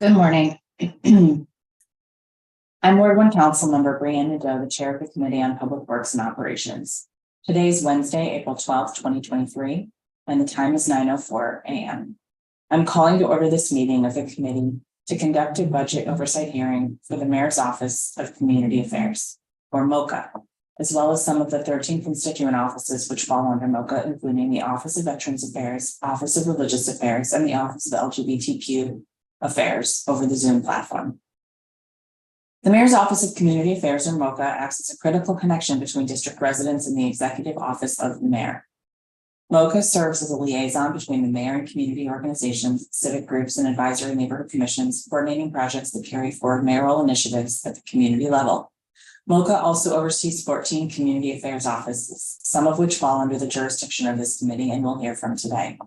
Good morning. I'm Ward 1 Councilmember Nadeau, the Chair of the Committee on Public Works and Operations. Today is Wednesday, April 12th, 2023, and the time is 9:04 a.m. I'm calling to order this meeting of the committee to conduct a budget oversight hearing for the Mayor's Office of Community Affairs, or MOCA, as well as some of the 13 constituent offices which fall under MOCA, including the Office of Veterans Affairs, Office of Religious Affairs, and the Office of LGBTQ Affairs over the Zoom platform. The Mayor's Office of Community Affairs, or MOCA, acts as a critical connection between district residents and the Executive Office of the Mayor. MOCA serves as a liaison between the Mayor and community organizations, civic groups, and advisory neighborhood commissions, coordinating projects that carry forward mayoral initiatives at the community level. MOCA also oversees 14 community affairs offices, some of which fall under the jurisdiction of this committee and we'll hear from today.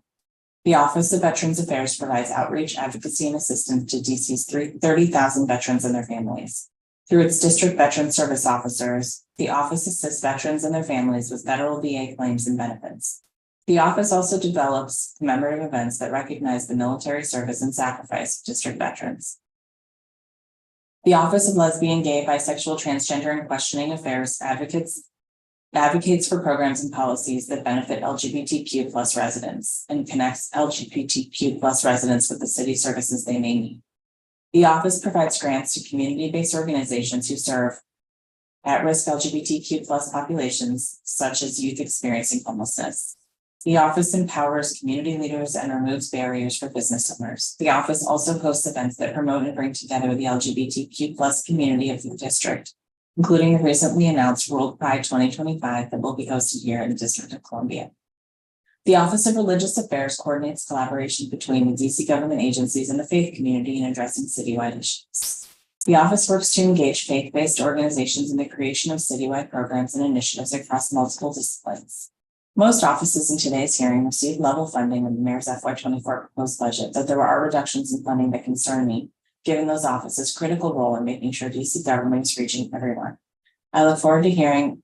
The Office of Veterans Affairs provides outreach, advocacy, and assistance to DC's 30,000 veterans and their families. Through its district veteran service officers, the office assists veterans and their families with federal VA claims and benefits. The office also develops commemorative events that recognize the military service and sacrifice of district veterans. The Office of Lesbian, Gay, Bisexual, Transgender, and Questioning Affairs advocates for programs and policies that benefit LGBTQ plus residents and connects LGBTQ plus residents with the city services they may need. The office provides grants to community-based organizations who serve at-risk LGBTQ plus populations, such as youth experiencing homelessness. The office empowers community leaders and removes barriers for business owners. The office also hosts events that promote and bring together the LGBTQ plus community of the district, including the recently announced World Pride 2025 that will be hosted here in the District of Columbia. The Office of Religious Affairs coordinates collaboration between the DC government agencies and the faith community in addressing citywide issues. The office works to engage faith-based organizations in the creation of citywide programs and initiatives across multiple disciplines. Most offices in today's hearing receive level funding in the Mayor's FY24 proposed budget, but there are reductions in funding that concern me, given those offices' critical role in making sure DC government is reaching everyone. I look forward to hearing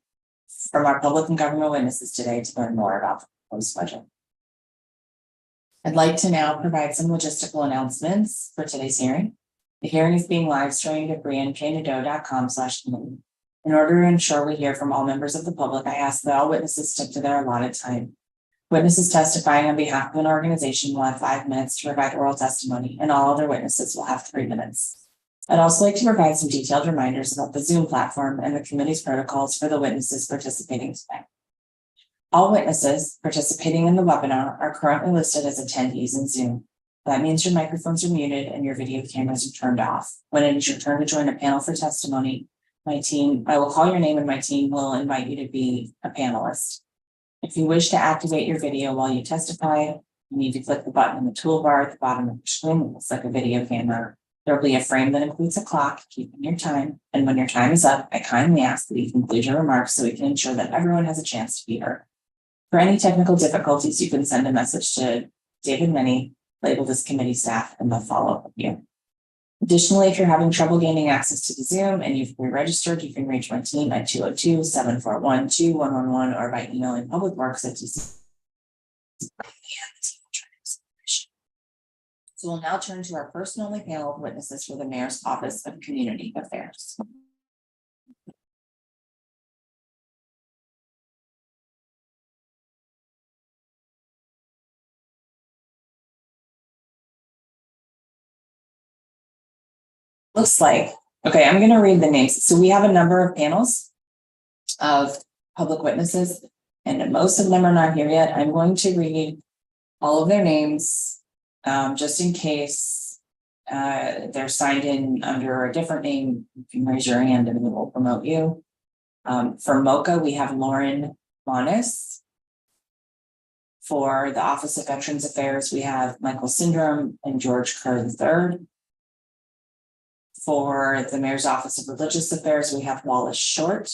from our public and government witnesses today to learn more about the proposed budget. I'd like to now provide some logistical announcements for today's hearing. The hearing is being live streamed at brianneknadeau.com/committee. In order to ensure we hear from all members of the public, I ask that all witnesses stick to their allotted time. Witnesses testifying on behalf of an organization will have 5 minutes to provide oral testimony, and all other witnesses will have 3 minutes. I'd also like to provide some detailed reminders about the Zoom platform and the committee's protocols for the witnesses participating today. All witnesses participating in the webinar are currently listed as attendees in Zoom. That means your microphones are muted and your video cameras are turned off. When it is your turn to join a panel for testimony, I will call your name and my team will invite you to be a panelist. If you wish to activate your video while you testify, you need to click the button in the toolbar at the bottom of your screen that looks like a video camera. There will be a frame that includes a clock keeping your time. And when your time is up, I kindly ask that you conclude your remarks so we can ensure that everyone has a chance to be heard. For any technical difficulties, you can send a message to David Minnie, labeled as committee staff, and they'll follow up with you. Additionally, if you're having trouble gaining access to the Zoom and you've pre-registered, you can reach my team at 202-741-2111 or by emailing publicworks@dc. So we'll now turn to our first-and-only panel of witnesses for the Mayor's Office of Community Affairs. Looks like, okay, I'm going to read the names. So we have a number of panels of public witnesses, and most of them are not here yet. I'm going to read all of their names just in case they're signed in under a different name. You can raise your hand and we will promote you. For MOCA, we have Lauren Monis. For the Office of Veterans Affairs, we have Michael Syndrome and George Kerr III. For the Mayor's Office of Religious Affairs, we have Wallace Short.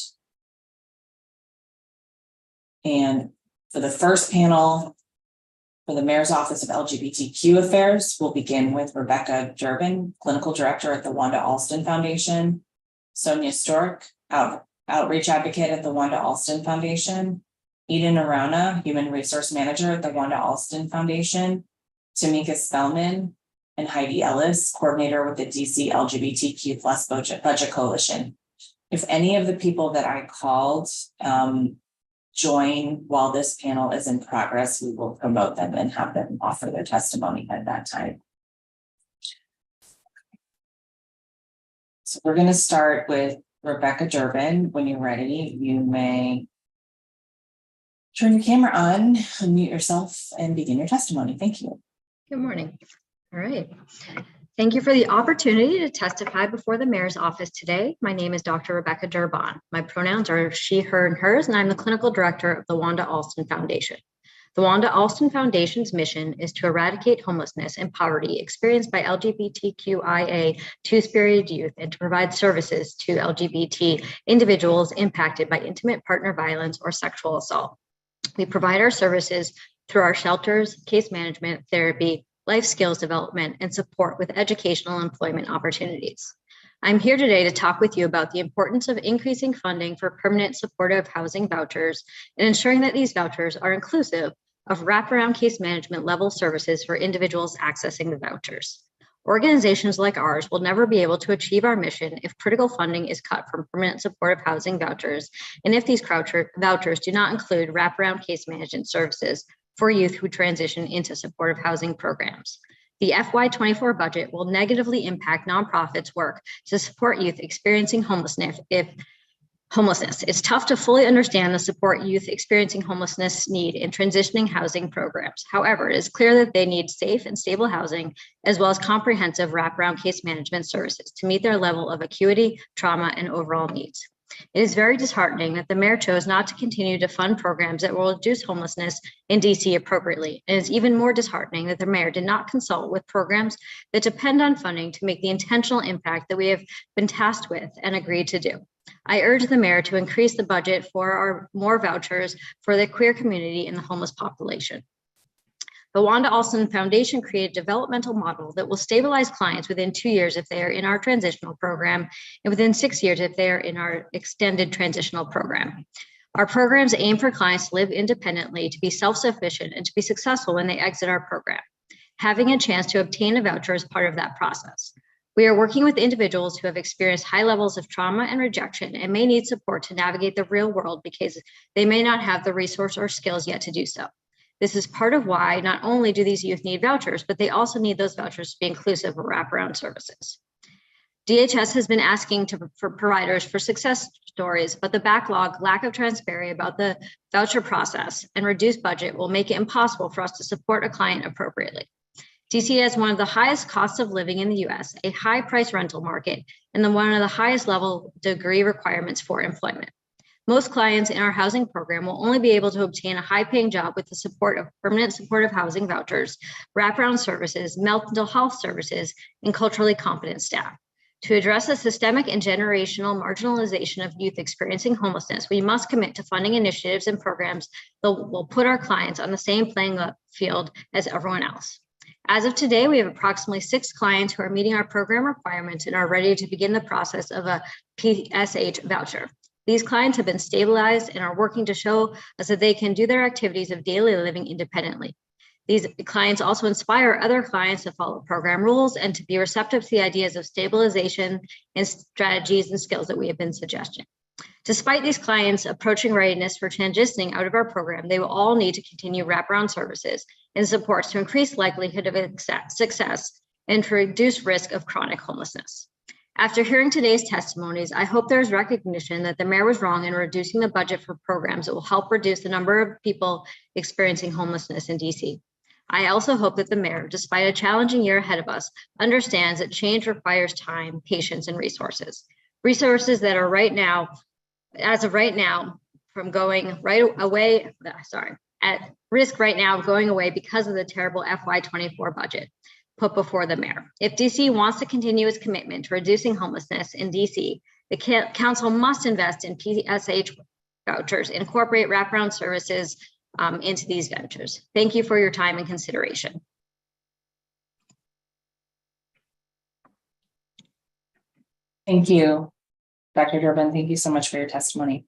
And for the first panel, for the Mayor's Office of LGBTQ Affairs, we'll begin with Rebecca Durbin, Clinical Director at the Wanda Alston Foundation, Sonia Stork, Outreach Advocate at the Wanda Alston Foundation, Eden Arana, Human Resource Manager at the Wanda Alston Foundation, Tamika Spellman, and Heidi Ellis, coordinator with the DC LGBTQ plus budget coalition. If any of the people that I called join while this panel is in progress, we will promote them and have them offer their testimony at that time. So we're going to start with Rebecca Durbin. When you're ready, you may turn your camera on, unmute yourself, and begin your testimony. Thank you. Good morning. All right. Thank you for the opportunity to testify before the mayor's office today. My name is Dr. Rebecca Durbin. My pronouns are she, her, and hers, and I'm the clinical director of the Wanda Alston Foundation. The Wanda Alston Foundation's mission is to eradicate homelessness and poverty experienced by LGBTQIA two-spirited youth and to provide services to LGBT individuals impacted by intimate partner violence or sexual assault. We provide our services through our shelters, case management, therapy, life skills development, and support with educational employment opportunities. I'm here today to talk with you about the importance of increasing funding for permanent supportive housing vouchers and ensuring that these vouchers are inclusive of wraparound case management level services for individuals accessing the vouchers. Organizations like ours will never be able to achieve our mission if critical funding is cut from permanent supportive housing vouchers, and if these vouchers do not include wraparound case management services for youth who transition into supportive housing programs. The FY24 budget will negatively impact nonprofits' work to support youth experiencing homelessness. It's tough to fully understand the support youth experiencing homelessness need in transitioning housing programs. However, it is clear that they need safe and stable housing, as well as comprehensive wraparound case management services to meet their level of acuity, trauma, and overall needs. It is very disheartening that the mayor chose not to continue to fund programs that will reduce homelessness in DC appropriately. And it's even more disheartening that the mayor did not consult with programs that depend on funding to make the intentional impact that we have been tasked with and agreed to do. I urge the mayor to increase the budget for more vouchers for the queer community and the homeless population. The Wanda Alston Foundation created a developmental model that will stabilize clients within 2 years if they are in our transitional program, and within 6 years if they are in our extended transitional program. Our programs aim for clients to live independently, to be self-sufficient, and to be successful when they exit our program. Having a chance to obtain a voucher is part of that process. We are working with individuals who have experienced high levels of trauma and rejection and may need support to navigate the real world because they may not have the resource or skills yet to do so. This is part of why not only do these youth need vouchers, but they also need those vouchers to be inclusive of wraparound services. DHS has been asking for providers for success stories, but the backlog, lack of transparency about the voucher process, and reduced budget will make it impossible for us to support a client appropriately. DC has one of the highest costs of living in the US, a high price rental market, and one of the highest level degree requirements for employment. Most clients in our housing program will only be able to obtain a high-paying job with the support of permanent supportive housing vouchers, wraparound services, mental health services, and culturally competent staff. To address the systemic and generational marginalization of youth experiencing homelessness, we must commit to funding initiatives and programs that will put our clients on the same playing field as everyone else. As of today, we have approximately 6 clients who are meeting our program requirements and are ready to begin the process of a PSH voucher. These clients have been stabilized and are working to show us that they can do their activities of daily living independently. These clients also inspire other clients to follow program rules and to be receptive to the ideas of stabilization and strategies and skills that we have been suggesting. Despite these clients approaching readiness for transitioning out of our program, they will all need to continue wraparound services and supports to increase likelihood of success and to reduce risk of chronic homelessness. After hearing today's testimonies, I hope there is recognition that the mayor was wrong in reducing the budget for programs that will help reduce the number of people experiencing homelessness in DC. I also hope that the mayor, despite a challenging year ahead of us, understands that change requires time, patience, and resources. Resources that are as of right now, at risk right now of going away because of the terrible FY24 budget put before the mayor. If DC wants to continue its commitment to reducing homelessness in DC, the council must invest in PSH vouchers, incorporate wraparound services into these ventures. Thank you for your time and consideration. Thank you, Dr. Durbin. Thank you so much for your testimony.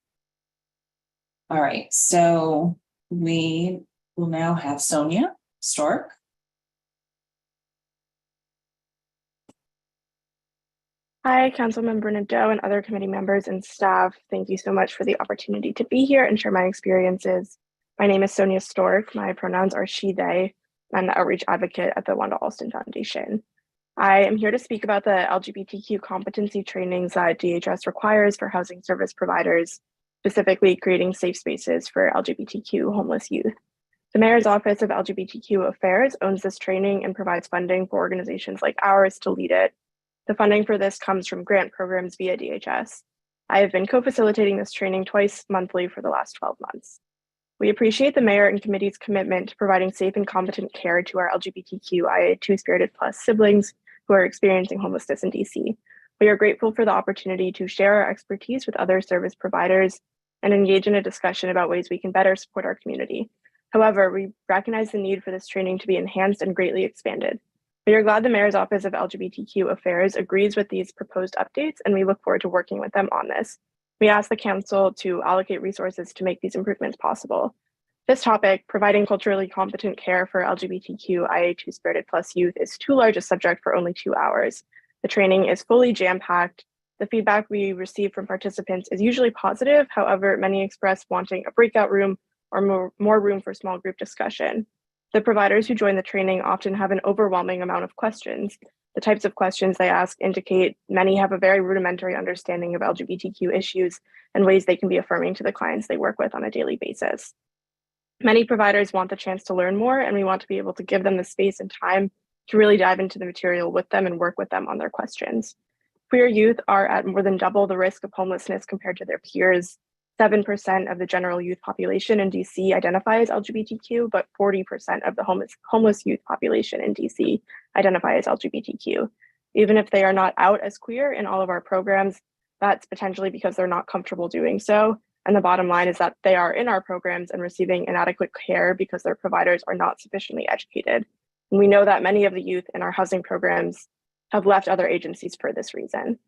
All right, so we will now have Sonia Stork. Hi, Councilmember Nadeau and other committee members and staff. Thank you so much for the opportunity to be here and share my experiences. My name is Sonia Stork. My pronouns are she, they. I'm the outreach advocate at the Wanda Alston Foundation. I am here to speak about the LGBTQ competency trainings that DHS requires for housing service providers, specifically creating safe spaces for LGBTQ homeless youth. The Mayor's Office of LGBTQ Affairs owns this training and provides funding for organizations like ours to lead it. The funding for this comes from grant programs via DHS. I have been co-facilitating this training twice monthly for the last 12 months. We appreciate the Mayor and Committee's commitment to providing safe and competent care to our LGBTQIA Two-Spirited Plus siblings who are experiencing homelessness in DC. We are grateful for the opportunity to share our expertise with other service providers and engage in a discussion about ways we can better support our community. However, we recognize the need for this training to be enhanced and greatly expanded. We are glad the Mayor's Office of LGBTQ Affairs agrees with these proposed updates, and we look forward to working with them on this. We ask the Council to allocate resources to make these improvements possible. This topic, providing culturally competent care for LGBTQIA Two-Spirited Plus youth, is too large a subject for only 2 hours. The training is fully jam-packed. The feedback we receive from participants is usually positive. However, many express wanting a breakout room or more room for small group discussion. The providers who join the training often have an overwhelming amount of questions. The types of questions they ask indicate many have a very rudimentary understanding of LGBTQ issues and ways they can be affirming to the clients they work with on a daily basis. Many providers want the chance to learn more, and we want to be able to give them the space and time to really dive into the material with them and work with them on their questions. Queer youth are at more than double the risk of homelessness compared to their peers. 7% of the general youth population in DC identify as LGBTQ, but 40% of the homeless youth population in DC identify as LGBTQ. Even if they are not out as queer in all of our programs, that's potentially because they're not comfortable doing so. And the bottom line is that they are in our programs and receiving inadequate care because their providers are not sufficiently educated. And we know that many of the youth in our housing programs have left other agencies for this reason.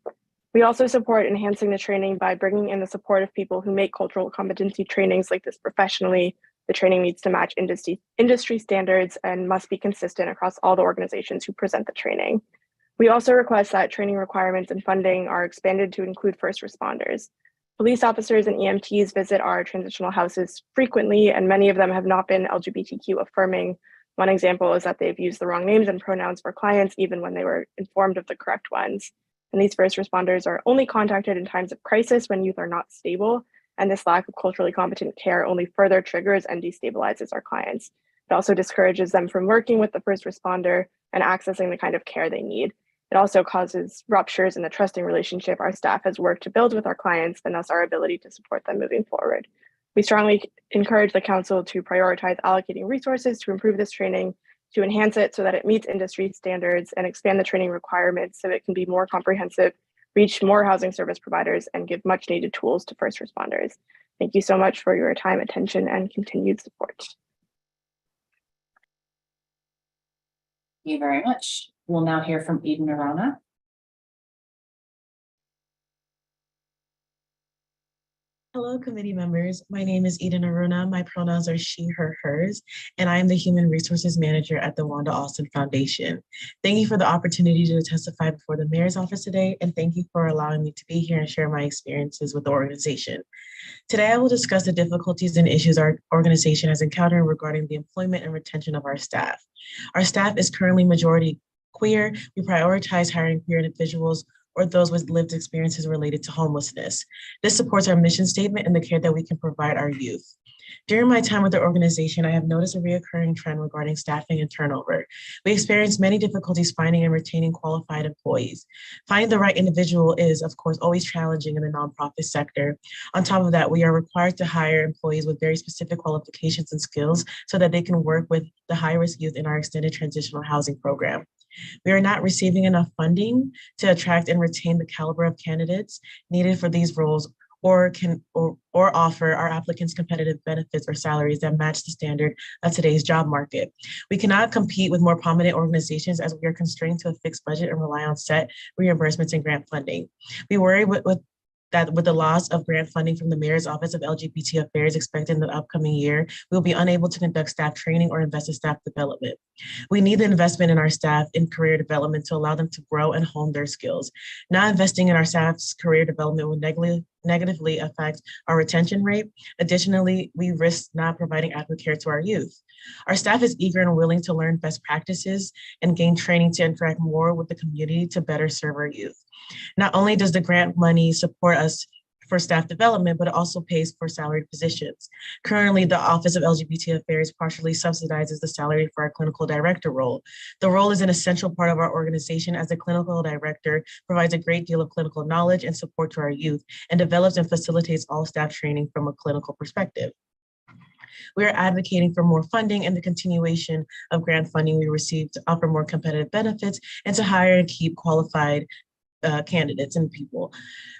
We also support enhancing the training by bringing in the support of people who make cultural competency trainings like this professionally. The training needs to match industry standards and must be consistent across all the organizations who present the training. We also request that training requirements and funding are expanded to include first responders. Police officers and EMTs visit our transitional houses frequently, and many of them have not been LGBTQ affirming. One example is that they've used the wrong names and pronouns for clients, even when they were informed of the correct ones. And these first responders are only contacted in times of crisis when youth are not stable. And this lack of culturally competent care only further triggers and destabilizes our clients. It also discourages them from working with the first responder and accessing the kind of care they need. It also causes ruptures in the trusting relationship our staff has worked to build with our clients, and thus our ability to support them moving forward. We strongly encourage the Council to prioritize allocating resources to improve this training, to enhance it so that it meets industry standards, and expand the training requirements so it can be more comprehensive, reach more housing service providers, and give much needed tools to first responders. Thank you so much for your time, attention, and continued support. Thank you very much. We'll now hear from Eden Arana. Hello, committee members. My name is Eden Aruna. My pronouns are she, her, hers, and I am the Human Resources Manager at the Wanda Alston Foundation. Thank you for the opportunity to testify before the Mayor's Office today, and thank you for allowing me to be here and share my experiences with the organization. Today, I will discuss the difficulties and issues our organization has encountered regarding the employment and retention of our staff. Our staff is currently majority queer. We prioritize hiring queer individuals or those with lived experiences related to homelessness. This supports our mission statement and the care that we can provide our youth. During my time with the organization, I have noticed a reoccurring trend regarding staffing and turnover. We experience many difficulties finding and retaining qualified employees. Finding the right individual is, of course, always challenging in the nonprofit sector. On top of that, we are required to hire employees with very specific qualifications and skills so that they can work with the high-risk youth in our extended transitional housing program. We are not receiving enough funding to attract and retain the caliber of candidates needed for these roles or offer our applicants competitive benefits or salaries that match the standard of today's job market. We cannot compete with more prominent organizations as we are constrained to a fixed budget and rely on set reimbursements and grant funding. We worry that with the loss of grant funding from the Mayor's Office of LGBT Affairs expected in the upcoming year, we will be unable to conduct staff training or invest in staff development. We need the investment in our staff in career development to allow them to grow and hone their skills. Not investing in our staff's career development will negatively affect our retention rate. Additionally, we risk not providing adequate care to our youth. Our staff is eager and willing to learn best practices and gain training to interact more with the community to better serve our youth. Not only does the grant money support us for staff development, but it also pays for salaried positions. Currently, the Office of LGBT Affairs partially subsidizes the salary for our clinical director role. The role is an essential part of our organization, as the clinical director provides a great deal of clinical knowledge and support to our youth and develops and facilitates all staff training from a clinical perspective. We are advocating for more funding and the continuation of grant funding we received to offer more competitive benefits and to hire and keep qualified candidates and people,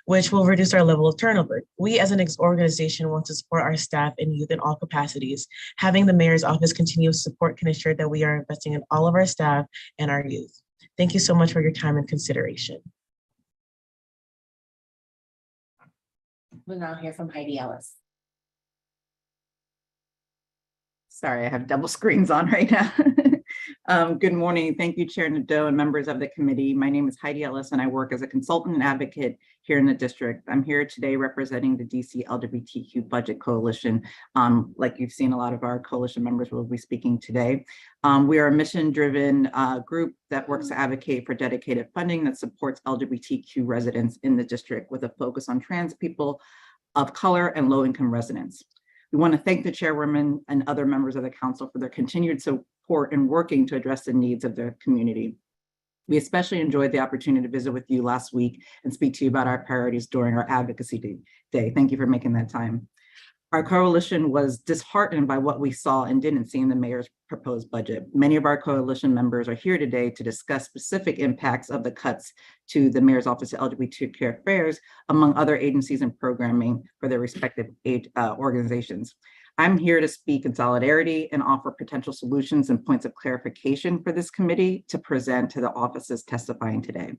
which will reduce our level of turnover. We as an organization want to support our staff and youth in all capacities. Having the Mayor's Office continuous support can ensure that we are investing in all of our staff and our youth. Thank you so much for your time and consideration. We'll now hear from Heidi Ellis. Sorry, I have double screens on right now. Good morning. Thank you, Chair Nadeau and members of the committee. My name is Heidi Ellis and I work as a consultant and advocate here in the district. I'm here today representing the DC LGBTQ Budget Coalition. Like you've seen, a lot of our coalition members will be speaking today. We are a mission-driven group that works to advocate for dedicated funding that supports LGBTQ residents in the district with a focus on trans people of color and low-income residents. We want to thank the chairwoman and other members of the council for their continued support in working to address the needs of the community. We especially enjoyed the opportunity to visit with you last week and speak to you about our priorities during our advocacy day. Thank you for making that time. Our coalition was disheartened by what we saw and didn't see in the mayor's proposed budget. Many of our coalition members are here today to discuss specific impacts of the cuts to the mayor's office of LGBTQIA Affairs, among other agencies and programming for their respective organizations. I'm here to speak in solidarity and offer potential solutions and points of clarification for this committee to present to the offices testifying today.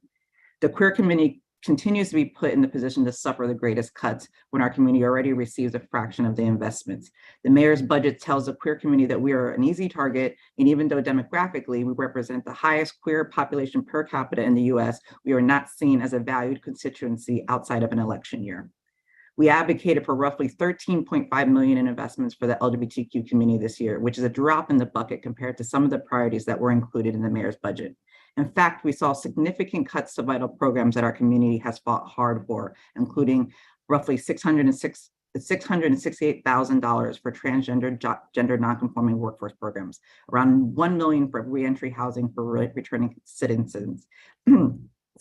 The queer committee continues to be put in the position to suffer the greatest cuts when our community already receives a fraction of the investments. The mayor's budget tells the queer community that we are an easy target, and even though demographically we represent the highest queer population per capita in the US, we are not seen as a valued constituency outside of an election year. We advocated for roughly $13.5 million in investments for the LGBTQ community this year, which is a drop in the bucket compared to some of the priorities that were included in the mayor's budget. In fact, we saw significant cuts to vital programs that our community has fought hard for, including roughly $668,000 for transgender, gender nonconforming workforce programs, around $1 million for reentry housing for returning citizens.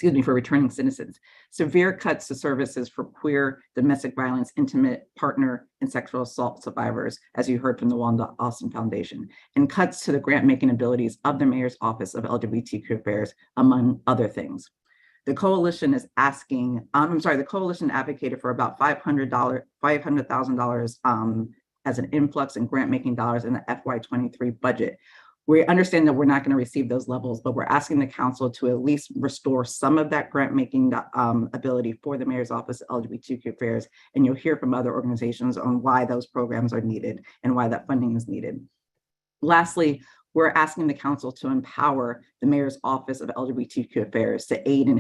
For returning citizens, severe cuts to services for queer, domestic violence, intimate partner, and sexual assault survivors, as you heard from the Wanda Austin Foundation, and cuts to the grant-making abilities of the Mayor's Office of LGBTQ Affairs, among other things. The coalition is asking, the coalition advocated for about $500,000 as an influx in grant-making dollars in the FY23 budget. We understand that we're not going to receive those levels, but we're asking the council to at least restore some of that grant-making ability for the Mayor's Office of LGBTQ Affairs, and you'll hear from other organizations on why those programs are needed and why that funding is needed. Lastly, we're asking the council to empower the Mayor's Office of LGBTQ Affairs to aid in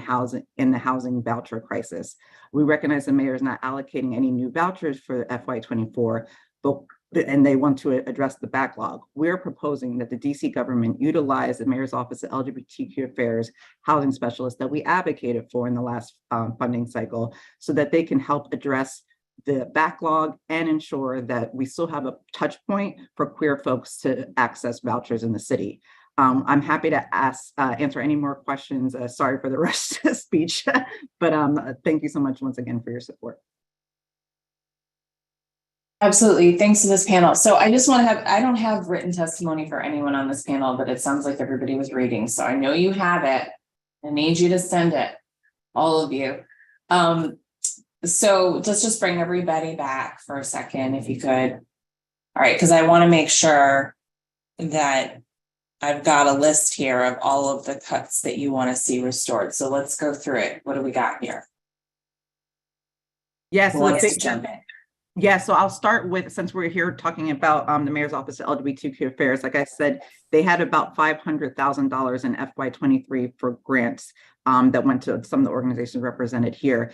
the housing voucher crisis. We recognize the mayor is not allocating any new vouchers for FY24, and they want to address the backlog. We're proposing that the DC government utilize the Mayor's Office of LGBTQ Affairs housing specialists that we advocated for in the last funding cycle, so that they can help address the backlog and ensure that we still have a touch point for queer folks to access vouchers in the city. I'm happy to answer any more questions. Sorry for the rushed speech, but thank you so much once again for your support. Absolutely. Thanks to this panel. So I just want to I don't have written testimony for anyone on this panel, but it sounds like everybody was reading. So I know you have it. I need you to send it, all of you. So let's just bring everybody back for a second, if you could. All right, because I want to make sure that I've got a list here of all of the cuts that you want to see restored. So let's go through it. What do we got here? Yes, Who wants to jump in? Yeah, so I'll start with, since we're here talking about the Mayor's Office of LGBTQ Affairs, like I said, they had about $500,000 in FY23 for grants that went to some of the organizations represented here.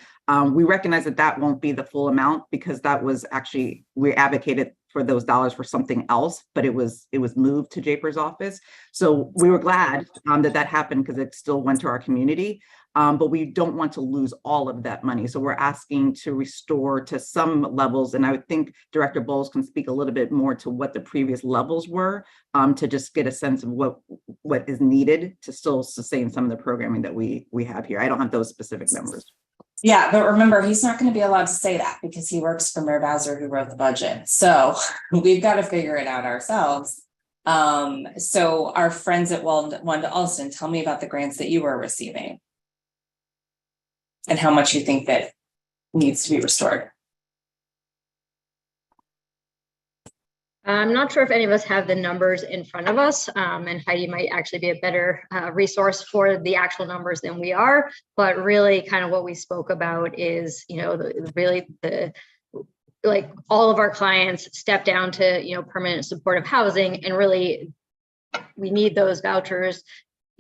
We recognize that that won't be the full amount because that was actually, we advocated for those dollars for something else, but it was moved to JPER's office. So we were glad that happened because it still went to our community. But we don't want to lose all of that money. So we're asking to restore to some levels. And I would think Director Bowles can speak a little bit more to what the previous levels were to just get a sense of what is needed to still sustain some of the programming that we have here. I don't have those specific numbers. Yeah, but remember, he's not going to be allowed to say that because he works for Mayor Bowser, who wrote the budget. So we've got to figure it out ourselves. So our friends at Wanda Alston, tell me about the grants that you were receiving and how much you think that needs to be restored. I'm not sure if any of us have the numbers in front of us, and Heidi might actually be a better resource for the actual numbers than we are. But really, kind of what we spoke about is, like all of our clients step down to, permanent supportive housing, and really we need those vouchers.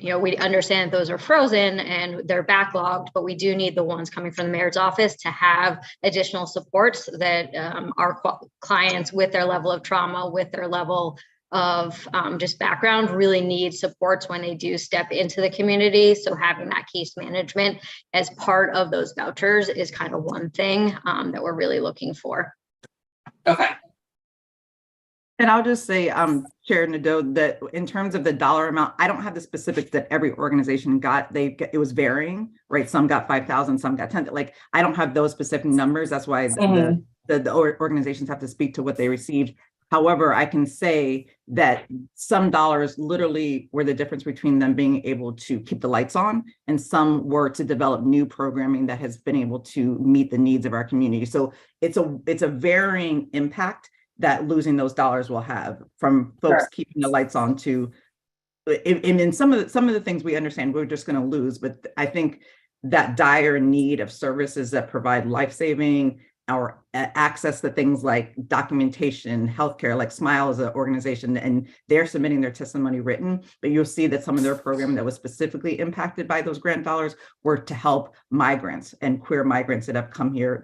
We understand that those are frozen and they're backlogged, but we do need the ones coming from the mayor's office to have additional supports that our clients with their level of trauma, with their level of just background, really need supports when they do step into the community. So having that case management as part of those vouchers is kind of one thing that we're really looking for. Okay. And I'll just say, Chair Nadeau, that in terms of the dollar amount, I don't have the specifics that every organization got. It was varying, right? Some got 5,000, some got 10. Like, I don't have those specific numbers. That's why the organizations have to speak to what they received. However, I can say that some dollars literally were the difference between them being able to keep the lights on, and some were to develop new programming that has been able to meet the needs of our community. So it's a varying impact that losing those dollars will have, from folks keeping the lights on to, in some of the things we understand we're just going to lose. But I think that dire need of services that provide life-saving or access to things like documentation, healthcare, like SMILE is an organization, and they're submitting their testimony written, but you'll see that some of their programming that was specifically impacted by those grant dollars were to help migrants and queer migrants that have come here,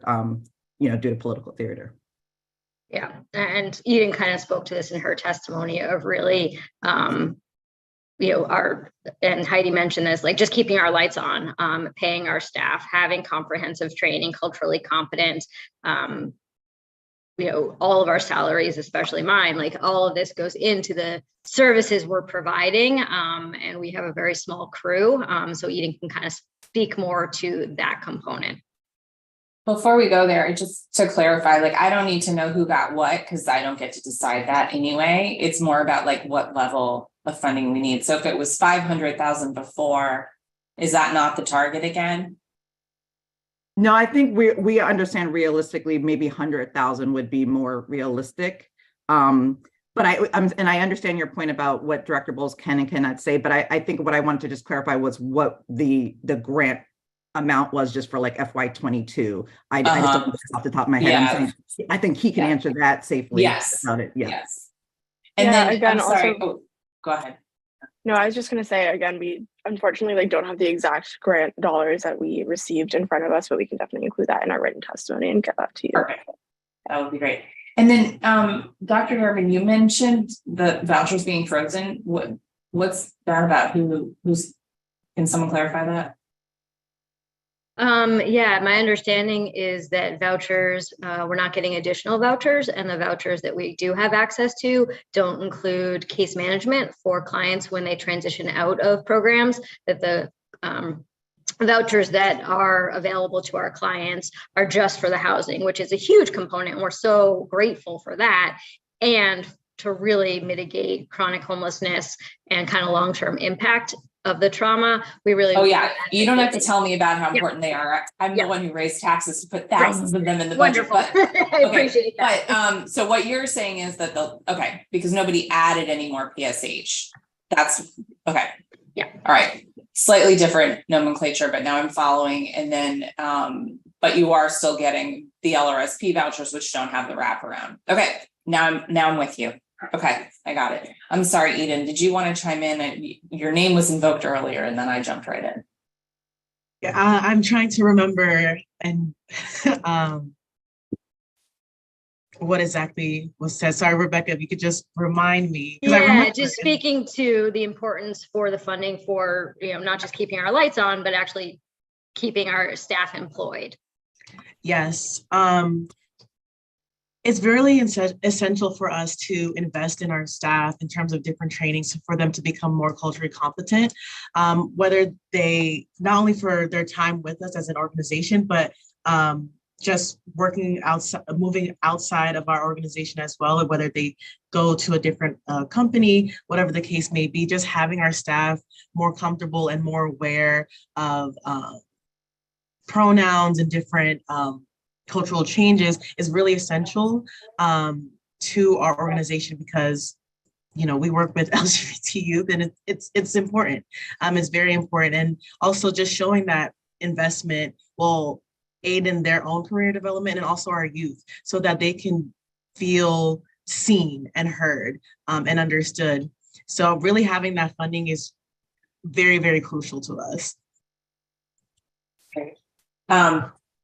due to political theater. Yeah, and Eden kind of spoke to this in her testimony of really, and Heidi mentioned this, like just keeping our lights on, paying our staff, having comprehensive training, culturally competent, all of our salaries, especially mine, like all of this goes into the services we're providing. And we have a very small crew. So Eden can kind of speak more to that component. Before we go there, just to clarify, like, I don't need to know who got what, because I don't get to decide that anyway. It's more about like what level of funding we need. So if it was 500,000 before, is that not the target again? No, I think we understand realistically, maybe 100,000 would be more realistic. But I understand your point about what Director Bowles can and cannot say. But I think what I wanted to just clarify was what the grant amount was just for like FY22. I just don't know off the top of my head. Yeah. I'm saying, I think he can answer that safely. Yes. About it. Yeah. Yes. And then again, go ahead. No, I was just going to say, again, we unfortunately don't have the exact grant dollars that we received in front of us, but we can definitely include that in our written testimony and get that to you. Perfect. That would be great. And then Dr. Durbin, you mentioned the vouchers being frozen. What's that about? Can someone clarify that? Yeah, my understanding is that vouchers, we're not getting additional vouchers, and the vouchers that we do have access to don't include case management for clients when they transition out of programs, that the vouchers that are available to our clients are just for the housing, which is a huge component. And we're so grateful for that. And to really mitigate chronic homelessness and kind of long-term impact of the trauma, we really— Oh yeah, you don't have to tell me about how important they are. I'm the one who raised taxes to put thousands of them in the budget. But, I appreciate that. But so what you're saying is that because nobody added any more PSH. That's okay. Yeah. All right. Slightly different nomenclature, but now I'm following. And then but you are still getting the LRSP vouchers, which don't have the wraparound. Okay, now I'm with you. Okay, I got it. I'm sorry, Eden, did you want to chime in? Your name was invoked earlier and then I jumped right in. Yeah, I'm trying to remember and what exactly was said. Sorry, Rebecca, if you could just remind me. Yeah, just speaking to the importance for the funding for, not just keeping our lights on, but actually keeping our staff employed. Yes. It's really essential for us to invest in our staff in terms of different trainings for them to become more culturally competent, whether they, not only for their time with us as an organization, but just working outside, moving outside of our organization as well, or whether they go to a different company, whatever the case may be, just having our staff more comfortable and more aware of pronouns and different cultural changes is really essential to our organization, because we work with LGBT youth, and it's important. It's very important, and also just showing that investment will aid in their own career development and also our youth, so that they can feel seen and heard and understood. So really having that funding is very, very crucial to us. Okay.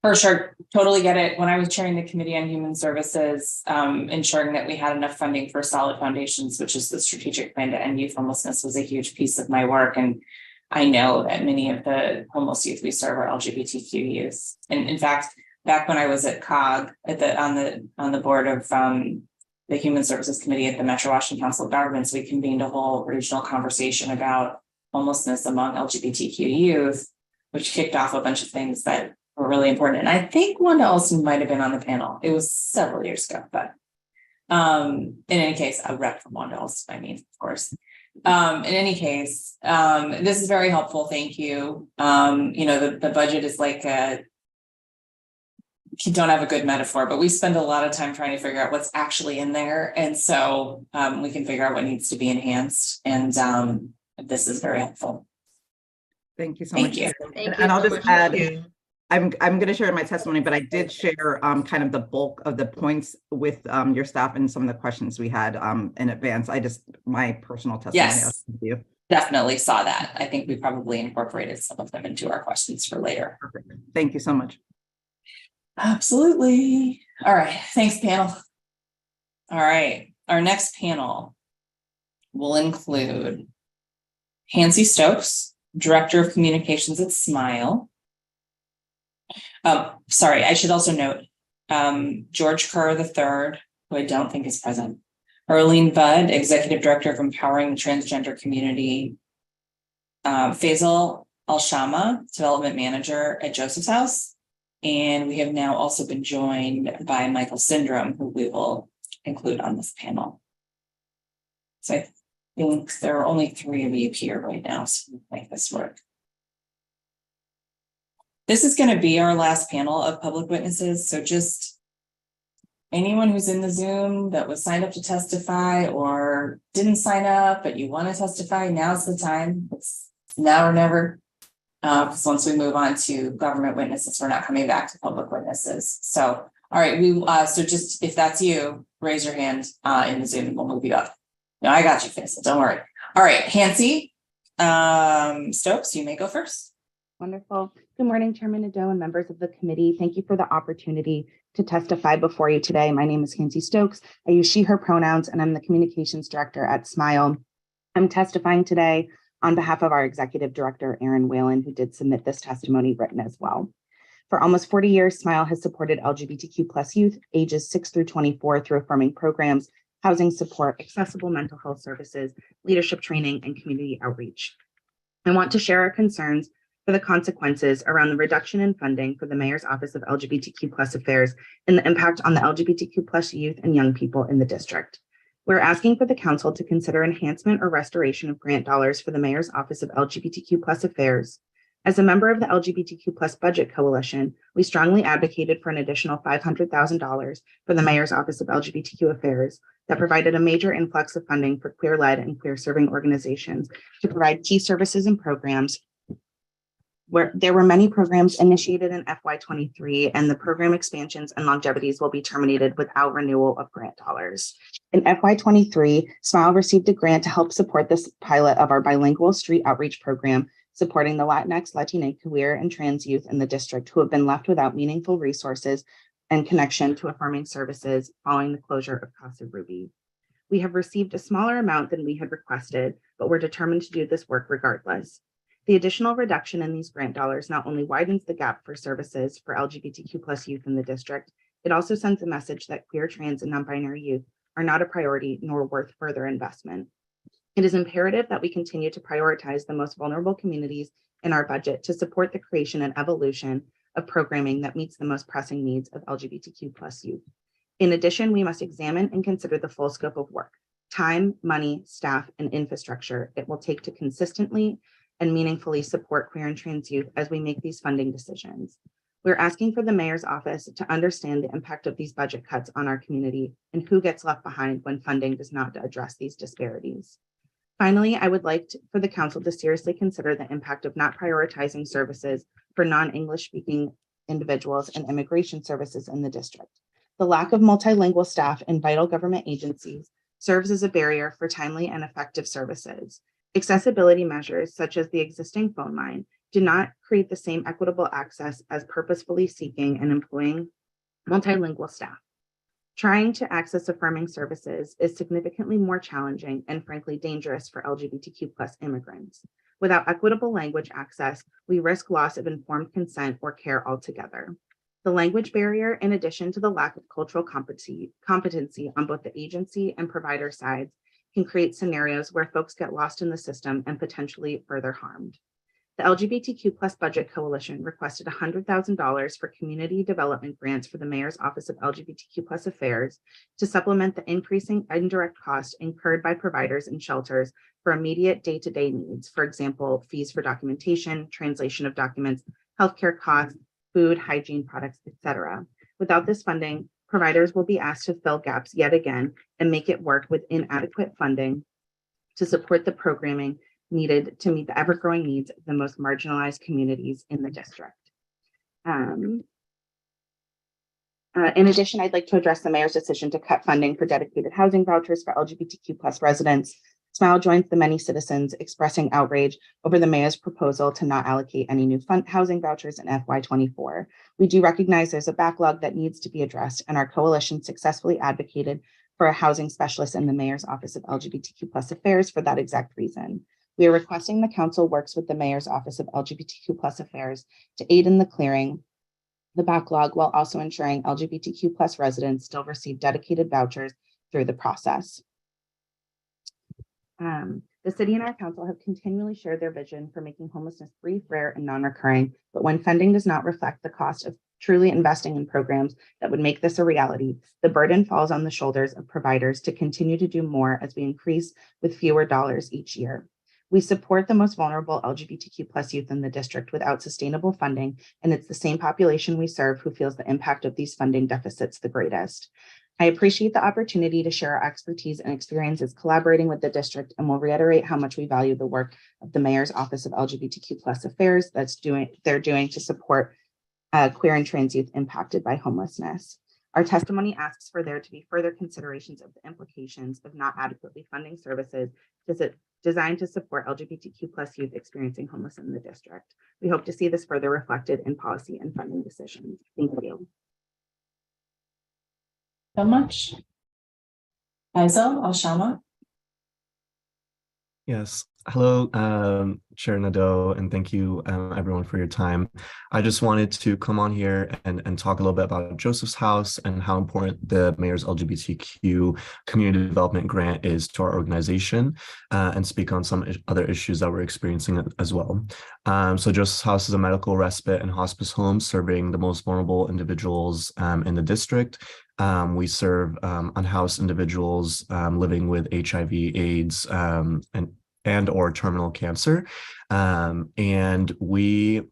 For sure, totally get it. When I was chairing the Committee on Human Services, ensuring that we had enough funding for solid foundations, which is the strategic plan to end youth homelessness, was a huge piece of my work. And I know that many of the homeless youth we serve are LGBTQ youth. And in fact, back when I was at COG, on the board of the Human Services Committee at the Metro Washington Council of Governments, we convened a whole regional conversation about homelessness among LGBTQ youth, which kicked off a bunch of things that were really important. And I think Wanda Olson might have been on the panel. It was several years ago, but in any case, a rep from Wanda Olson, of course. In any case, this is very helpful. Thank you. The budget is like you don't have a good metaphor, but we spend a lot of time trying to figure out what's actually in there. And so we can figure out what needs to be enhanced. And this is very helpful. Thank you so much. Thank you. And I'll just add, I'm going to share my testimony, but I did share kind of the bulk of the points with your staff and some of the questions we had in advance. My personal testimony. Yes, definitely saw that. I think we probably incorporated some of them into our questions for later. Perfect. Thank you so much. Absolutely. All right. Thanks, panel. All right. Our next panel will include Hancy Stokes, Director of Communications at SMILE. Sorry, I should also note George Kerr III, who I don't think is present. Erlene Budd, Executive Director of Empowering the Transgender Community. Faisal Al-Shama, Development Manager at Joseph's House. And we have now also been joined by Michael Syndrome, who we will include on this panel. So I think there are only 3 of you here right now, so we'll make this work. This is going to be our last panel of public witnesses. So just anyone who's in the Zoom that was signed up to testify or didn't sign up, but you want to testify, now's the time. It's now or never. Because once we move on to government witnesses, we're not coming back to public witnesses. So, all right, so just if that's you, raise your hand in the Zoom and we'll move you up. No, I got you, Faisal, don't worry. All right, Hancy Stokes, you may go first. Wonderful. Good morning, Chairman Nadeau and members of the committee. Thank you for the opportunity to testify before you today. My name is Hancy Stokes. I use she, her pronouns, and I'm the communications director at SMILE. I'm testifying today on behalf of our executive director, Erin Whalen, who did submit this testimony written as well. For almost 40 years, SMILE has supported LGBTQ+ youth ages 6 through 24 through affirming programs, housing support, accessible mental health services, leadership training, and community outreach. I want to share our concerns for the consequences around the reduction in funding for the Mayor's Office of LGBTQ+ Affairs and the impact on the LGBTQ+ youth and young people in the district. We're asking for the council to consider enhancement or restoration of grant dollars for the Mayor's Office of LGBTQ+ Affairs. As a member of the LGBTQ+ Budget Coalition, we strongly advocated for an additional $500,000 for the Mayor's Office of LGBTQ Affairs that provided a major influx of funding for queer-led and queer-serving organizations to provide key services and programs where there were many programs initiated in FY23, and the program expansions and longevities will be terminated without renewal of grant dollars. In FY23, SMILE received a grant to help support this pilot of our bilingual street outreach program, supporting the Latinx, Latina, queer, and trans youth in the district who have been left without meaningful resources and connection to affirming services following the closure of Casa Ruby. We have received a smaller amount than we had requested, but we're determined to do this work regardless. The additional reduction in these grant dollars not only widens the gap for services for LGBTQ+ youth in the district, it also sends a message that queer, trans, and non-binary youth are not a priority nor worth further investment. It is imperative that we continue to prioritize the most vulnerable communities in our budget to support the creation and evolution of programming that meets the most pressing needs of LGBTQ+ youth. In addition, we must examine and consider the full scope of work, time, money, staff, and infrastructure it will take to consistently and meaningfully support queer and trans youth as we make these funding decisions. We're asking for the mayor's office to understand the impact of these budget cuts on our community and who gets left behind when funding does not address these disparities. Finally, I would like for the council to seriously consider the impact of not prioritizing services for non-English speaking individuals and immigration services in the district. The lack of multilingual staff in vital government agencies serves as a barrier for timely and effective services. Accessibility measures, such as the existing phone line, do not create the same equitable access as purposefully seeking and employing multilingual staff. Trying to access affirming services is significantly more challenging and frankly dangerous for LGBTQ+ immigrants. Without equitable language access, we risk loss of informed consent or care altogether. The language barrier, in addition to the lack of cultural competency on both the agency and provider sides, can create scenarios where folks get lost in the system and potentially further harmed. The LGBTQ+ Budget Coalition requested $100,000 for community development grants for the Mayor's Office of LGBTQ+ Affairs to supplement the increasing indirect costs incurred by providers and shelters for immediate day-to-day needs, for example, fees for documentation, translation of documents, healthcare costs, food, hygiene products, etc. Without this funding, providers will be asked to fill gaps yet again and make it work with inadequate funding to support the programming needed to meet the ever-growing needs of the most marginalized communities in the district. In addition, I'd like to address the mayor's decision to cut funding for dedicated housing vouchers for LGBTQ+ residents. SMILE joins the many citizens expressing outrage over the mayor's proposal to not allocate any new housing vouchers in FY24. We do recognize there's a backlog that needs to be addressed, and our coalition successfully advocated for a housing specialist in the mayor's office of LGBTQ+ affairs for that exact reason. We are requesting the council works with the mayor's office of LGBTQ+ affairs to aid in the clearing the backlog while also ensuring LGBTQ+ residents still receive dedicated vouchers through the process. The city and our council have continually shared their vision for making homelessness brief, rare, and non-recurring, but when funding does not reflect the cost of truly investing in programs that would make this a reality, the burden falls on the shoulders of providers to continue to do more as we increase with fewer dollars each year. We support the most vulnerable LGBTQ+ youth in the district without sustainable funding, and it's the same population we serve who feels the impact of these funding deficits the greatest. I appreciate the opportunity to share our expertise and experiences collaborating with the district, and will reiterate how much we value the work of the Mayor's Office of LGBTQ+ Affairs they're doing to support queer and trans youth impacted by homelessness. Our testimony asks for there to be further considerations of the implications of not adequately funding services designed to support LGBTQ+ youth experiencing homelessness in the district. We hope to see this further reflected in policy and funding decisions. Thank you. So much. Faisal Al-Shama. Yes. Hello, Chair Nadeau, and thank you everyone for your time. I just wanted to come on here and talk a little bit about Joseph's House and how important the Mayor's LGBTQ Community Development Grant is to our organization, and speak on some other issues that we're experiencing as well. So Joseph's House is a medical respite and hospice home serving the most vulnerable individuals in the district. We serve unhoused individuals living with HIV, AIDS, and or terminal cancer. And we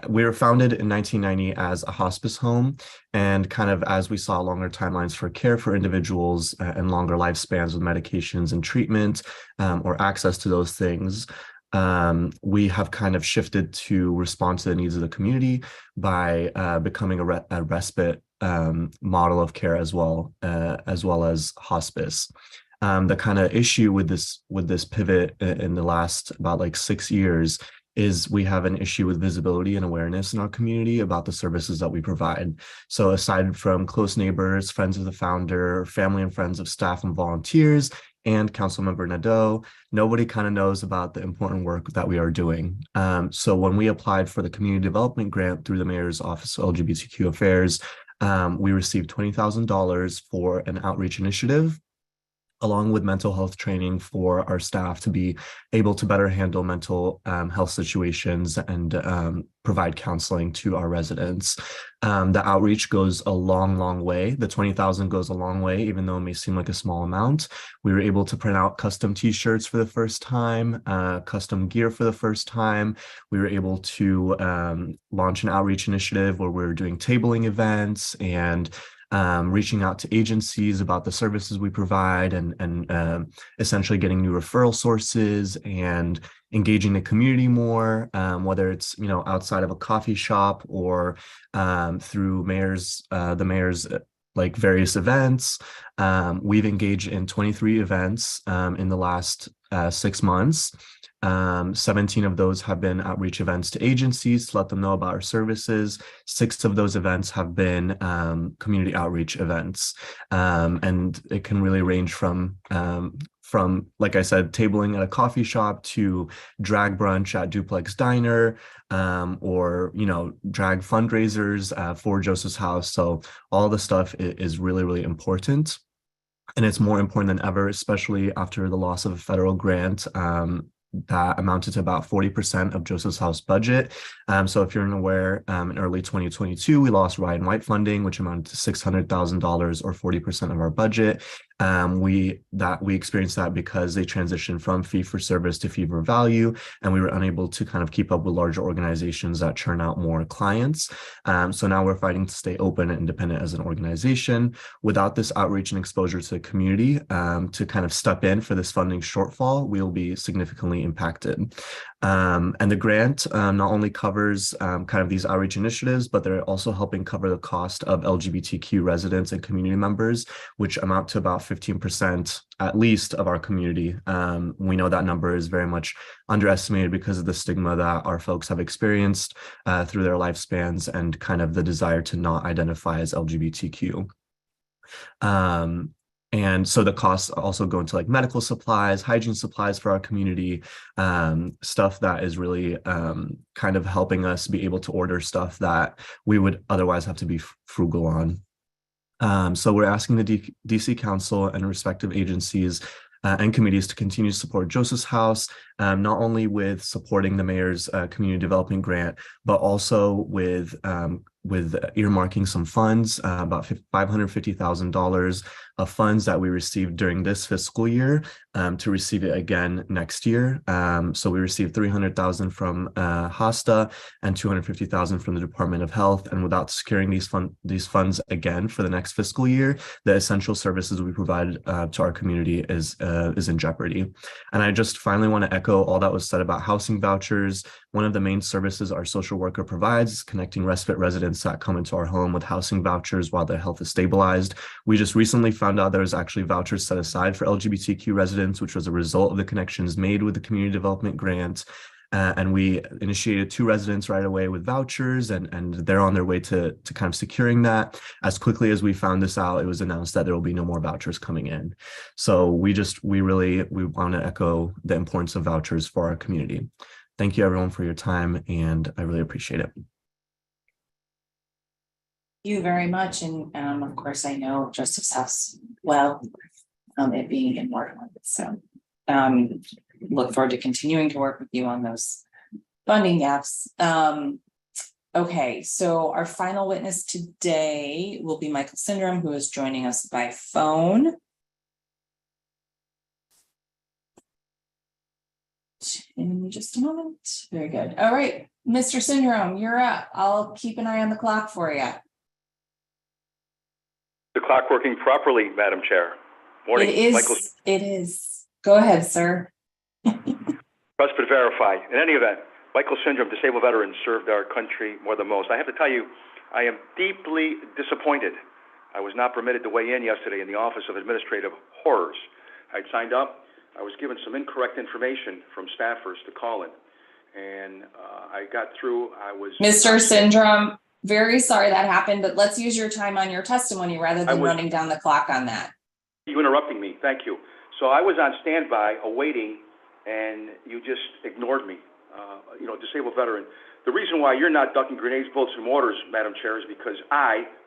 were founded in 1990 as a hospice home, and kind of as we saw longer timelines for care for individuals and longer lifespans with medications and treatment or access to those things, we have kind of shifted to respond to the needs of the community by becoming a respite model of care as well as hospice. The kind of issue with this pivot in the last about like 6 years is we have an issue with visibility and awareness in our community about the services that we provide. So aside from close neighbors, friends of the founder, family and friends of staff and volunteers, and Councilmember Nadeau, nobody kind of knows about the important work that we are doing. So when we applied for the community development grant through the Mayor's Office of LGBTQ Affairs, we received $20,000 for an outreach initiative, along with mental health training for our staff to be able to better handle mental health situations and provide counseling to our residents. The outreach goes a long way. The $20,000 goes a long way, even though it may seem like a small amount. We were able to print out custom t-shirts for the first time, custom gear for the first time. We were able to launch an outreach initiative where we're doing tabling events and reaching out to agencies about the services we provide and essentially getting new referral sources and engaging the community more, whether it's, outside of a coffee shop or through the mayor's like various events. We've engaged in 23 events in the last 6 months. 17 of those have been outreach events to agencies to let them know about our services. 6 of those events have been community outreach events. And it can really range from, like I said, tabling at a coffee shop to drag brunch at Duplex Diner, or, drag fundraisers for Joseph's House. So all the stuff is really, really important. And it's more important than ever, especially after the loss of a federal grant that amounted to about 40% of Joseph's House budget. So if you're unaware, in early 2022, we lost Ryan White funding, which amounted to $600,000 or 40% of our budget. We experienced that because they transitioned from fee for service to fee for value, and we were unable to kind of keep up with larger organizations that churn out more clients. So now we're fighting to stay open and independent as an organization. Without this outreach and exposure to the community to kind of step in for this funding shortfall, we'll be significantly impacted. And the grant not only covers kind of these outreach initiatives, but they're also helping cover the cost of LGBTQ residents and community members, which amount to about 15% at least of our community. We know that number is very much underestimated because of the stigma that our folks have experienced through their lifespans and kind of the desire to not identify as LGBTQ. And so the costs also go into like medical supplies, hygiene supplies for our community, stuff that is really kind of helping us be able to order stuff that we would otherwise have to be frugal on. So we're asking the DC Council and respective agencies and committees to continue to support Joseph's House, not only with supporting the mayor's community development grant, but also with earmarking some funds, about $550,000 of funds that we received during this fiscal year to receive it again next year. So we received $300,000 from HOSTA and $250,000 from the Department of Health. And without securing these funds again for the next fiscal year, the essential services we provide to our community is in jeopardy. And I just finally want to echo all that was said about housing vouchers. One of the main services our social worker provides is connecting respite residents that come into our home with housing vouchers while their health is stabilized. We just recently found out there was actually vouchers set aside for LGBTQ residents, which was a result of the connections made with the community development grant. And we initiated 2 residents right away with vouchers, and they're on their way to kind of securing that. As quickly as we found this out, it was announced that there will be no more vouchers coming in. So we want to echo the importance of vouchers for our community. Thank you everyone for your time, and I really appreciate it. Thank you very much. And of course, I know Joseph's House well, it being in Morgan. So look forward to continuing to work with you on those funding gaps. Okay, so our final witness today will be Michael Syndrome, who is joining us by phone. In just a moment. Very good. All right, Mr. Syndrome, you're up. I'll keep an eye on the clock for you. The clock working properly, Madam Chair. Morning, It is. Michael. It is. Go ahead, sir. Trust but verify. In any event, Michael syndrome, disabled veterans served our country more than most. I have to tell you, I am deeply disappointed. I was not permitted to weigh in yesterday in the Office of Administrative Horrors. I'd signed up. I was given some incorrect information from staffers to call in. And I got through. I was Mr. Syndrome, very sorry that happened, but let's use your time on your testimony rather than running down the clock on that. You interrupting me. Thank you. So I was on standby awaiting, and you just ignored me. Disabled veteran. The reason why you're not ducking grenades, bullets, and mortars, Madam Chair, is because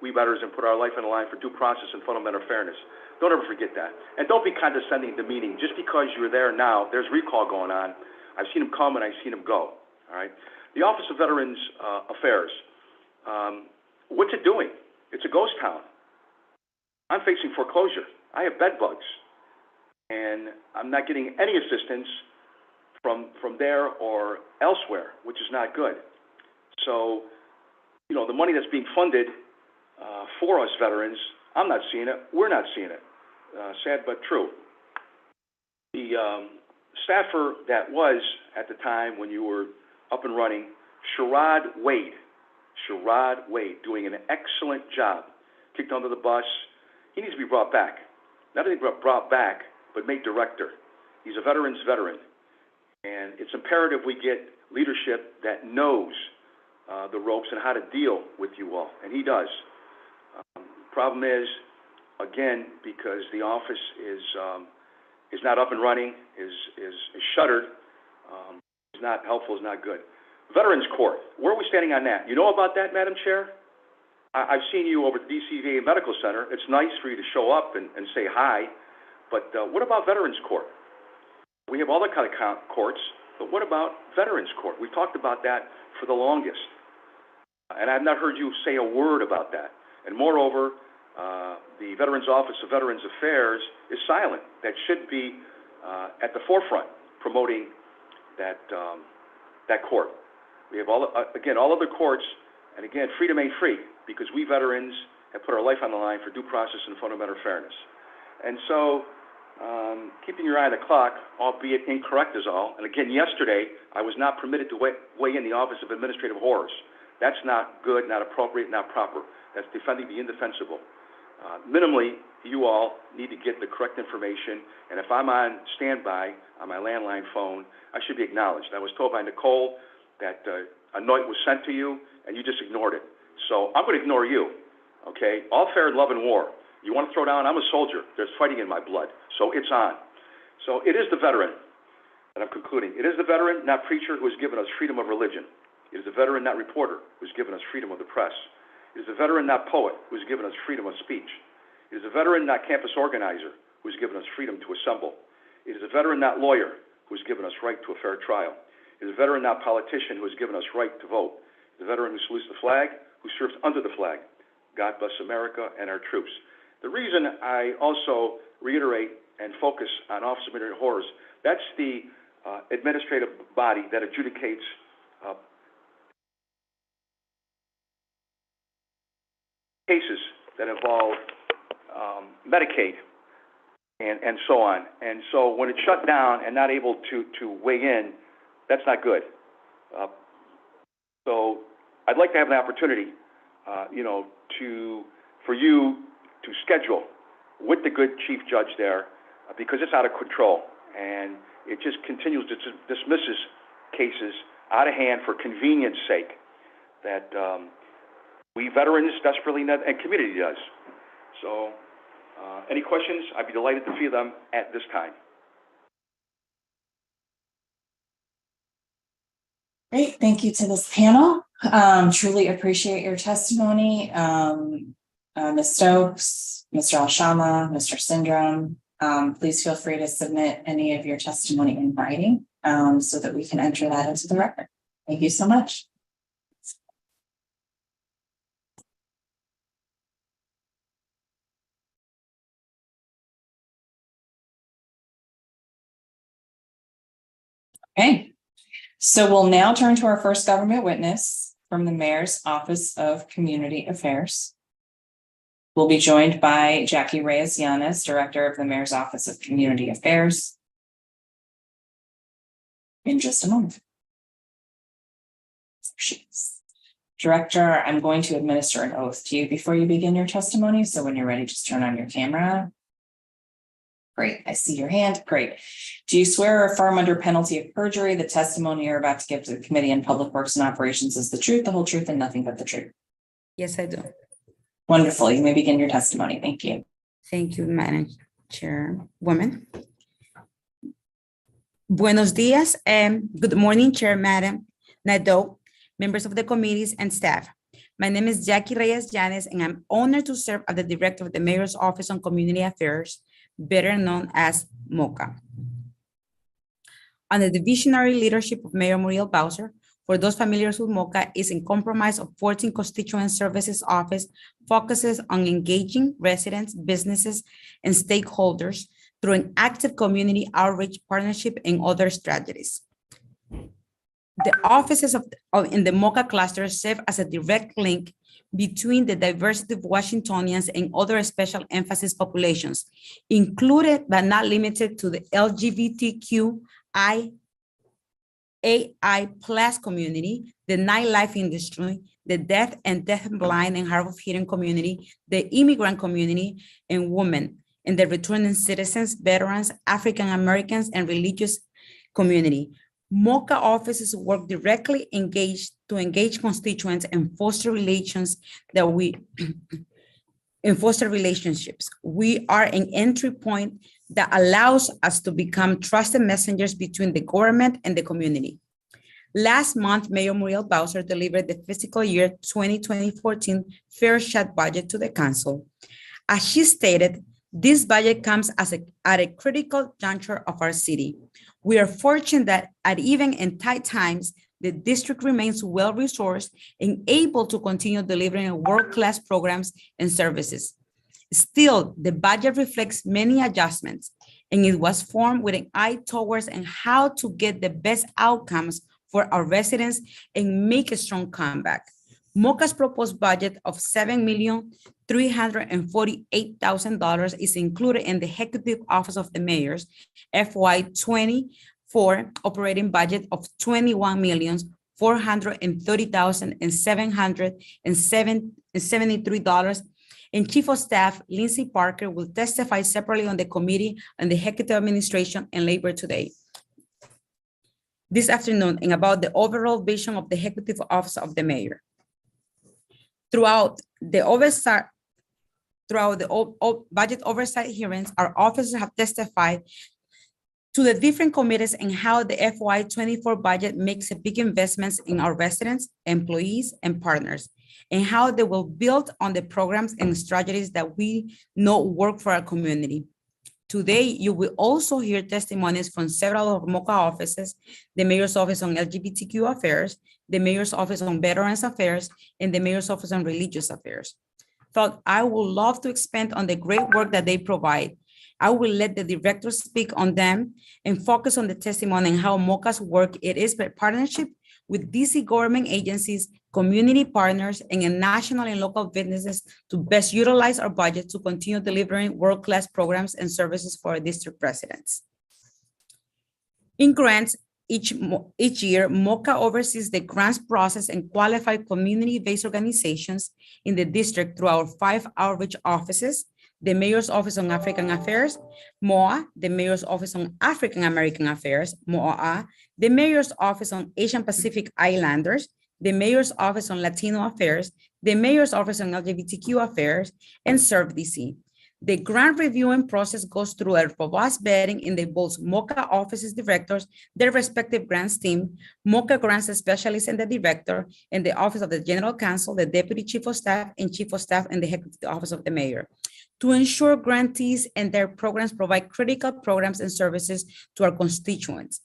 we veterans, have put our life on the line for due process and fundamental fairness. Don't ever forget that. And don't be condescending to the meeting. Just because you're there now, there's recall going on. I've seen them come and I've seen them go. All right. The Office of Veterans Affairs. What's it doing? It's a ghost town. I'm facing foreclosure. I have bed bugs, and I'm not getting any assistance from there or elsewhere, which is not good. So, the money that's being funded for us veterans, I'm not seeing it. We're not seeing it. Sad but true. The staffer that was at the time when you were up and running, Sherrod Wade, doing an excellent job, kicked under the bus. He needs to be brought back. Not only brought back, but made director. He's a veteran's veteran. And it's imperative we get leadership that knows the ropes and how to deal with you all, and he does. Problem is, again, because the office is not up and running, is shuttered, is not helpful, is not good. Veterans Court, where are we standing on that? You know about that, Madam Chair? I've seen you over at the DCVA Medical Center. It's nice for you to show up and say hi, but what about Veterans Court? We have all the kind of courts, but what about Veterans Court? We've talked about that for the longest, and I've not heard you say a word about that. And moreover, the Veterans Office of Veterans Affairs is silent. That should be at the forefront, promoting that court. We have all other courts, and again, freedom ain't free, because we veterans have put our life on the line for due process and fundamental fairness. And so, keeping your eye on the clock, albeit incorrect is all. And again, yesterday, I was not permitted to weigh in the Office of Administrative Horrors. That's not good, not appropriate, not proper. That's defending the indefensible. Minimally, you all need to get the correct information, and if I'm on standby on my landline phone, I should be acknowledged. I was told by Nicole that a note was sent to you, and you just ignored it. So I'm going to ignore you, okay? All fair in love and war. You want to throw down? I'm a soldier. There's fighting in my blood, so it's on. So it is the veteran, and I'm concluding. It is the veteran, not preacher, who has given us freedom of religion. It is the veteran, not reporter, who has given us freedom of the press. It is the veteran, not poet, who has given us freedom of speech. It is the veteran, not campus organizer, who has given us freedom to assemble. It is the veteran, not lawyer, who has given us right to a fair trial. It is the veteran, not politician, who has given us right to vote. The veteran who salutes the flag, who serves under the flag. God bless America and our troops. The reason I also reiterate and focus on Office of Administrative Horrors, that's the administrative body that adjudicates cases that involve Medicaid and so on. And so when it's shut down and not able to weigh in, that's not good. So I'd like to have an opportunity, for you to schedule with the good chief judge there, because it's out of control and it just continues to dismisses cases out of hand for convenience sake that we veterans desperately need, and community does. So any questions? I'd be delighted to field them at this time. Great, thank you to this panel. Truly appreciate your testimony. Ms. Stokes, Mr. Alshama, Mr. Syndrome, please feel free to submit any of your testimony in writing so that we can enter that into the record. Thank you so much. Okay, so we'll now turn to our first government witness from the Mayor's Office of Community Affairs. We'll be joined by Jackie Reyes-Llanes, Director of the Mayor's Office of Community Affairs. in just a moment. Director, I'm going to administer an oath to you before you begin your testimony. So when you're ready, just turn on your camera. Great. I see your hand. Great. Do you swear or affirm under penalty of perjury the testimony you're about to give to the Committee on Public Works and Operations is the truth, the whole truth, and nothing but the truth? Yes, I do. Wonderful. You may begin your testimony. Thank you. Thank you, Madam Chairwoman. Buenos dias and good morning, Chair Madam Nadeau, members of the committees and staff. My name is Jackie Reyes Llanes, and I'm honored to serve as the Director of the Mayor's Office on Community Affairs, better known as MOCA. Under the visionary leadership of Mayor Muriel Bowser, for those familiar with MOCA, is a compromise of 14 constituent services office focuses on engaging residents, businesses, and stakeholders through an active community outreach partnership and other strategies. The offices in the MOCA cluster serve as a direct link between the diversity of Washingtonians and other special emphasis populations, included but not limited to the LGBTQIA plus community, the nightlife industry, the deaf and blind and hard of hearing community, the immigrant community, and women, and the returning citizens, veterans, African Americans, and religious community. MOCA offices work directly to engage constituents and foster relationships. We are an entry point that allows us to become trusted messengers between the government and the community. Last month, Mayor Muriel Bowser delivered the fiscal year 2014 Fair Shot budget to the council. As she stated, this budget comes at a critical juncture of our city. We are fortunate that even in tight times, the district remains well-resourced and able to continue delivering world-class programs and services. Still, the budget reflects many adjustments, and it was formed with an eye towards and how to get the best outcomes for our residents and make a strong comeback. MOCA's proposed budget of $7,348,000 is included in the Executive Office of the Mayor's FY24 operating budget of $21,430,773. And Chief of Staff Lindsay Parker will testify separately on the Committee on the Executive Administration and Labor today, this afternoon, and about the overall vision of the Executive Office of the Mayor. Throughout the budget oversight hearings, our officers have testified to the different committees and how the FY24 budget makes a big investments in our residents, employees, and partners, and how they will build on the programs and strategies that we know work for our community. Today, you will also hear testimonies from several of MOCA offices, the Mayor's Office on LGBTQ Affairs, the Mayor's Office on Veterans Affairs, and the Mayor's Office on Religious Affairs. Thought I would love to expand on the great work that they provide. I will let the directors speak on them and focus on the testimony and how MOCA's work it is by partnership with DC government agencies, community partners, and national and local businesses to best utilize our budget to continue delivering world-class programs and services for our district residents. In grants, each year, MOCA oversees the grants process and qualify community-based organizations in the district through our 5 outreach offices: the Mayor's Office on African Affairs, MOA, the Mayor's Office on African American Affairs, MOA, the Mayor's Office on Asian Pacific Islanders, the Mayor's Office on Latino Affairs, the Mayor's Office on LGBTQ Affairs, and Serve DC. The grant reviewing process goes through a robust vetting in the both MOCA offices directors, their respective grants team, MOCA grants specialists and the director, and the Office of the General Counsel, the Deputy Chief of Staff, and Chief of Staff in the Executive Office of the Mayor, to ensure grantees and their programs provide critical programs and services to our constituents.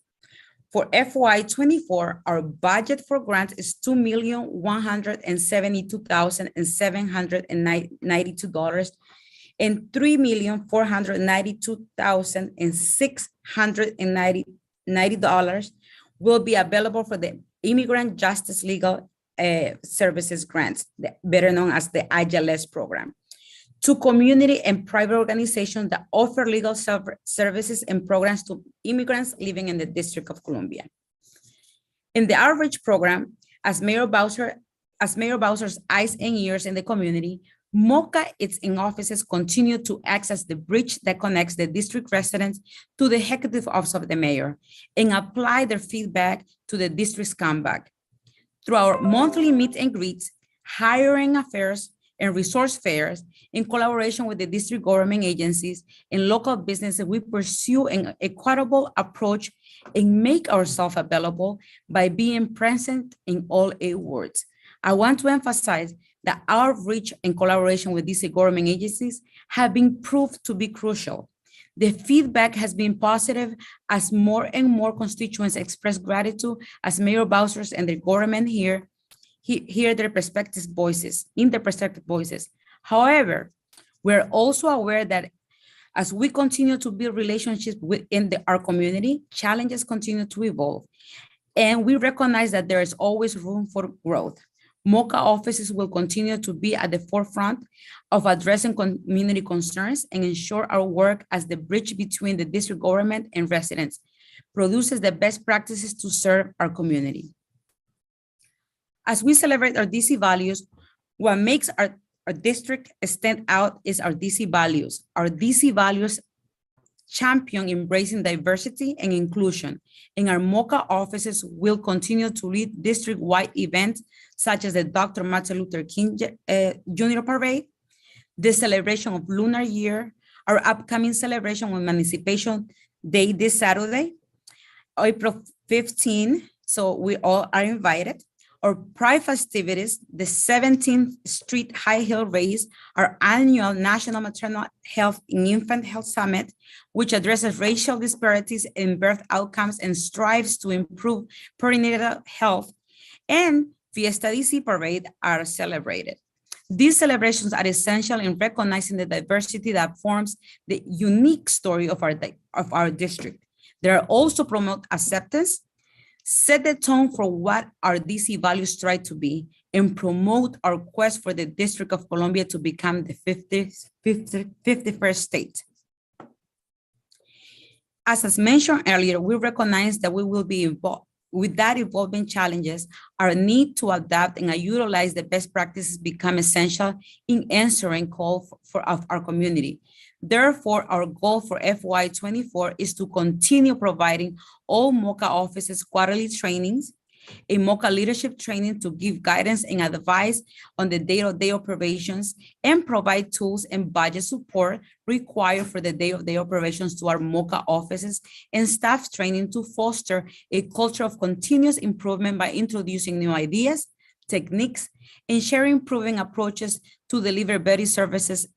For FY24, our budget for grants is $2,172,792 and $3,492,690 will be available for the Immigrant Justice Legal Services grants, better known as the IJLS program, to community and private organizations that offer legal services and programs to immigrants living in the District of Columbia. In the outreach program, as Mayor Bowser's eyes and ears in the community, MOCA, its in offices continue to act as the bridge that connects the district residents to the executive office of the mayor and apply their feedback to the district's comeback. Through our monthly meet and greets, hiring affairs, and resource fairs, in collaboration with the district government agencies and local businesses, we pursue an equitable approach and make ourselves available by being present in all 8 wards. I want to emphasize that our reach and collaboration with these government agencies have been proved to be crucial. The feedback has been positive as more and more constituents express gratitude as Mayor Bowser's and the government hear their perspective voices. However, we're also aware that as we continue to build relationships within our community, challenges continue to evolve. And we recognize that there is always room for growth. MOCA offices will continue to be at the forefront of addressing community concerns and ensure our work as the bridge between the district government and residents produces the best practices to serve our community. As we celebrate our DC values, what makes our district stand out is our DC values. Our DC values champion embracing diversity and inclusion, and our MOCA offices will continue to lead district-wide events such as the Dr. Martin Luther King Jr. Parade, the celebration of Lunar Year, our upcoming celebration of Emancipation Day this Saturday, April 15, so we all are invited. Our Pride festivities, the 17th Street High Hill Race, our annual National Maternal Health and Infant Health Summit, which addresses racial disparities in birth outcomes and strives to improve perinatal health, and Fiesta DC Parade are celebrated. These celebrations are essential in recognizing the diversity that forms the unique story of our district. They also promote acceptance, set the tone for what our DC values try to be, and promote our quest for the District of Columbia to become the 51st state. As mentioned earlier, we recognize that we will be involved with that evolving challenges. Our need to adapt and utilize the best practices become essential in answering calls of our community. Therefore, our goal for FY24 is to continue providing all MOCA offices quarterly trainings, a MOCA leadership training to give guidance and advice on the day-to-day operations, and provide tools and budget support required for the day-to-day operations to our MOCA offices, and staff training to foster a culture of continuous improvement by introducing new ideas, techniques, and sharing proven approaches to deliver better services.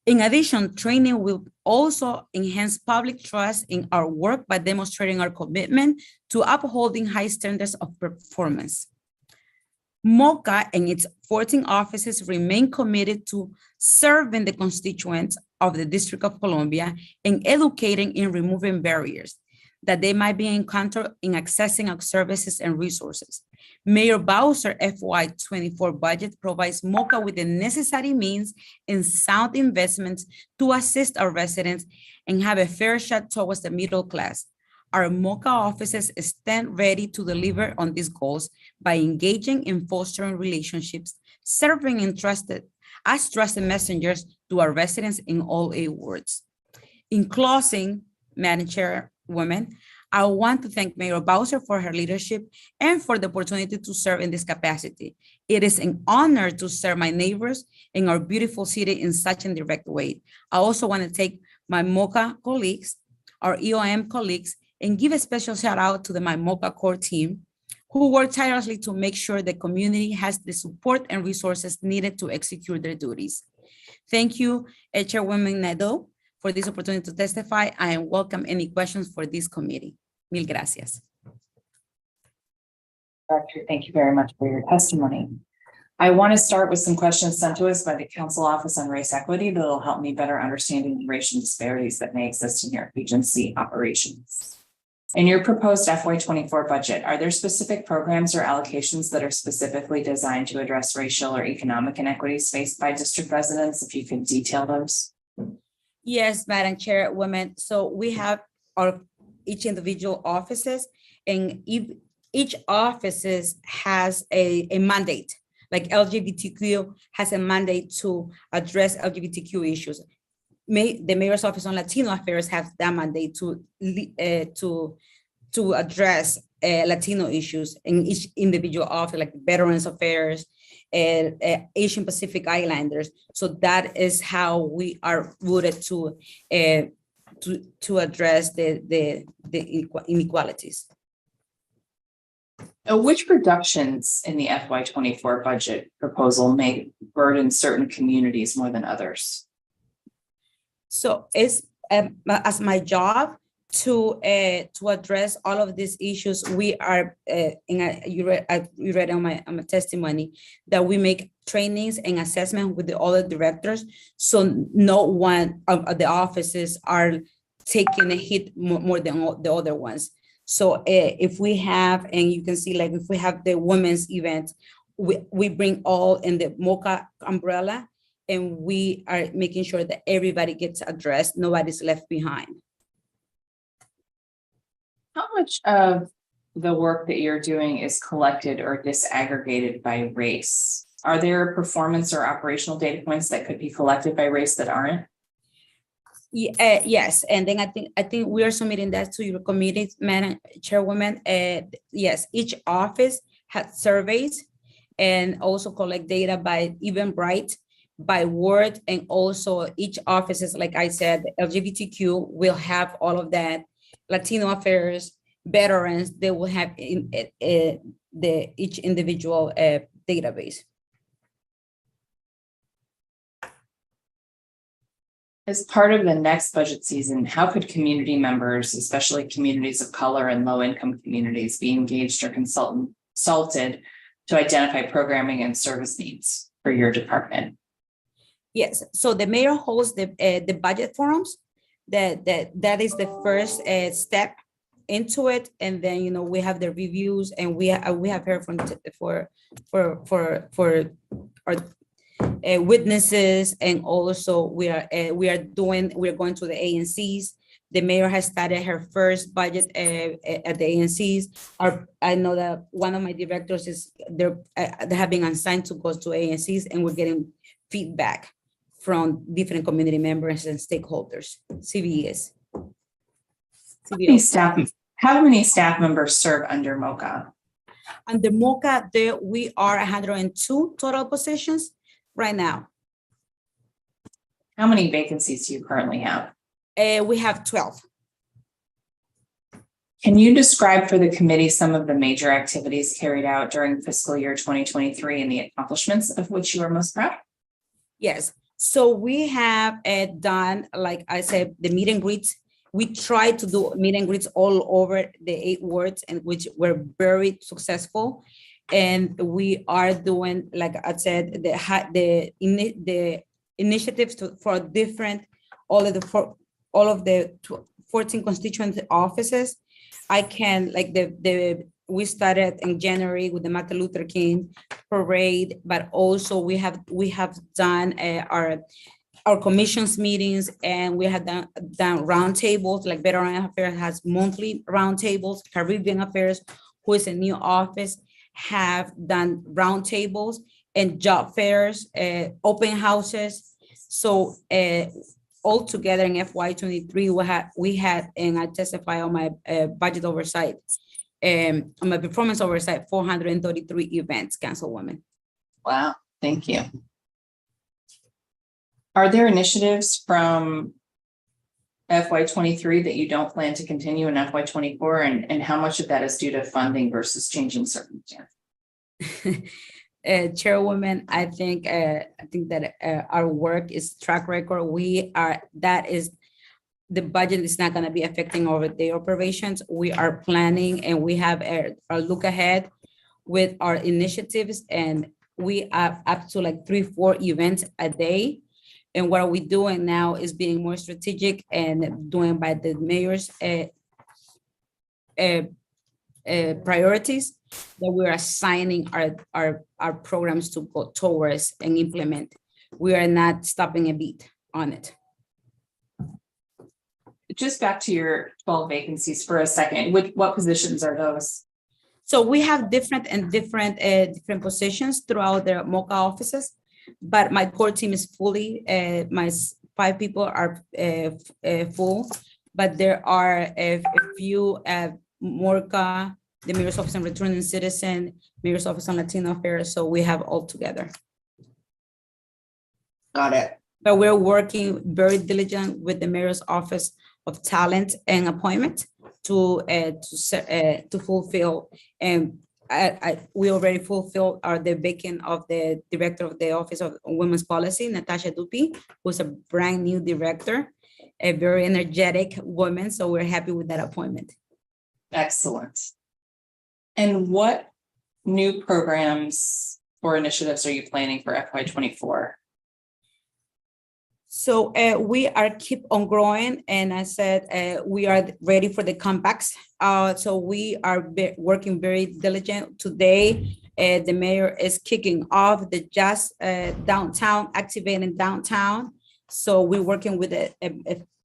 In addition, training will also enhance public trust in our work by demonstrating our commitment to upholding high standards of performance. MOCA and its 14 offices remain committed to serving the constituents of the District of Columbia and educating in removing barriers that they might be encountered in accessing our services and resources. Mayor Bowser FY24 budget provides MOCA with the necessary means and sound investments to assist our residents and have a fair shot towards the middle class. Our MOCA offices stand ready to deliver on these goals by engaging in fostering relationships, serving as trusted messengers to our residents in all 8 wards. In closing, Madam Chairwoman, I want to thank Mayor Bowser for her leadership and for the opportunity to serve in this capacity. It is an honor to serve my neighbors in our beautiful city in such a direct way. I also want to thank my MOCA colleagues, our EOM colleagues, and give a special shout out to my MOCA core team who work tirelessly to make sure the community has the support and resources needed to execute their duties. Thank you, Chairwoman Nadeau, for this opportunity to testify. I welcome any questions for this committee. Mil gracias. Director, thank you very much for your testimony. I want to start with some questions sent to us by the Council Office on Race Equity that will help me better understanding the racial disparities that may exist in your agency operations. In your proposed FY24 budget, are there specific programs or allocations that are specifically designed to address racial or economic inequities faced by district residents? If you could detail those. Yes, Madam Chairwoman. So we have each individual offices, and each offices has a mandate, like LGBTQ has a mandate to address LGBTQ issues. The mayor's office on Latino affairs has that mandate to address Latino issues in each individual office, like Veterans Affairs and Asian Pacific Islanders. So that is how we are rooted to address the inequalities. Which reductions in the FY24 budget proposal may burden certain communities more than others? So it's as my job to address all of these issues. We are you read on my testimony that we make trainings and assessment with the other directors, so no one of the offices are taking a hit more than the other ones. So if we have, and you can see, like if we have the women's event, we bring all in the MOCA umbrella, and we are making sure that everybody gets addressed, nobody's left behind. How much of the work that you're doing is collected or disaggregated by race? Are there performance or operational data points that could be collected by race that aren't? Yes, and then I think we are submitting that to your committee, Madam Chairwoman. Yes, each office has surveys and also collect data by Eventbrite, by word, and also each office is, like I said, LGBTQ will have all of that. Latino affairs, veterans, they will have in each individual database. As part of the next budget season, how could community members, especially communities of color and low-income communities, be engaged or consulted to identify programming and service needs for your department? Yes, so the mayor holds the budget forums. That is the first step into it, and then we have the reviews, and we have heard from our witnesses, and also we are going to the ANCs. The mayor has started her first budget at the ANCs. I know that one of my directors they have been assigned to go to ANCs, and we're getting feedback from different community members and stakeholders, CVEs. How many staff members serve under MOCA? Under MOCA, we are 102 total positions right now. How many vacancies do you currently have? We have 12. Can you describe for the committee some of the major activities carried out during fiscal year 2023 and the accomplishments of which you are most proud? Yes. So we have done, like I said, the meet and greets. We tried to do meet and greets all over the 8 wards, and which were very successful. And we are doing, like I said, the initiatives for different, all of the 14 constituent offices. I can, like we started in January with the Martin Luther King parade, but also we have done our commissions meetings, and we have done roundtables. Like Veteran Affairs has monthly roundtables. Caribbean Affairs, who is a new office, have done roundtables and job fairs, open houses. So all together in FY23, we had, and I testify on my budget oversight, on my performance oversight, 433 events, Councilwoman. Wow, thank you. Are there initiatives from FY23 that you don't plan to continue in FY24, and how much of that is due to funding versus changing circumstances? Chairwoman, I think that our work is track record. The budget is not going to be affecting our day operations. We are planning, and we have a look ahead with our initiatives, and we are up to like 3-4 events a day. And what are we doing now is being more strategic and doing by the mayor's priorities, that we're assigning our programs to go towards and implement. We are not stopping a beat on it. Just back to your 12 vacancies for a second. What positions are those? So we have different different positions throughout the MOCA offices, but my core team is fully, my 5 people are full, but there are a few MORCA, the Mayor's Office on Returning Citizen, Mayor's Office on Latino Affairs, so we have all together. Got it. But we're working very diligent with the Mayor's Office of Talent and Appointment to fulfill, and we already fulfilled the vacant of the Director of the Office of Women's Policy, Natasha Dupi, who's a brand new director, a very energetic woman, so we're happy with that appointment. Excellent. And what new programs or initiatives are you planning for FY24? So we are keep on growing, and I said we are ready for the comebacks. So we are working very diligent. Today, the mayor is kicking off the Jazz Downtown, activating downtown. So we're working with a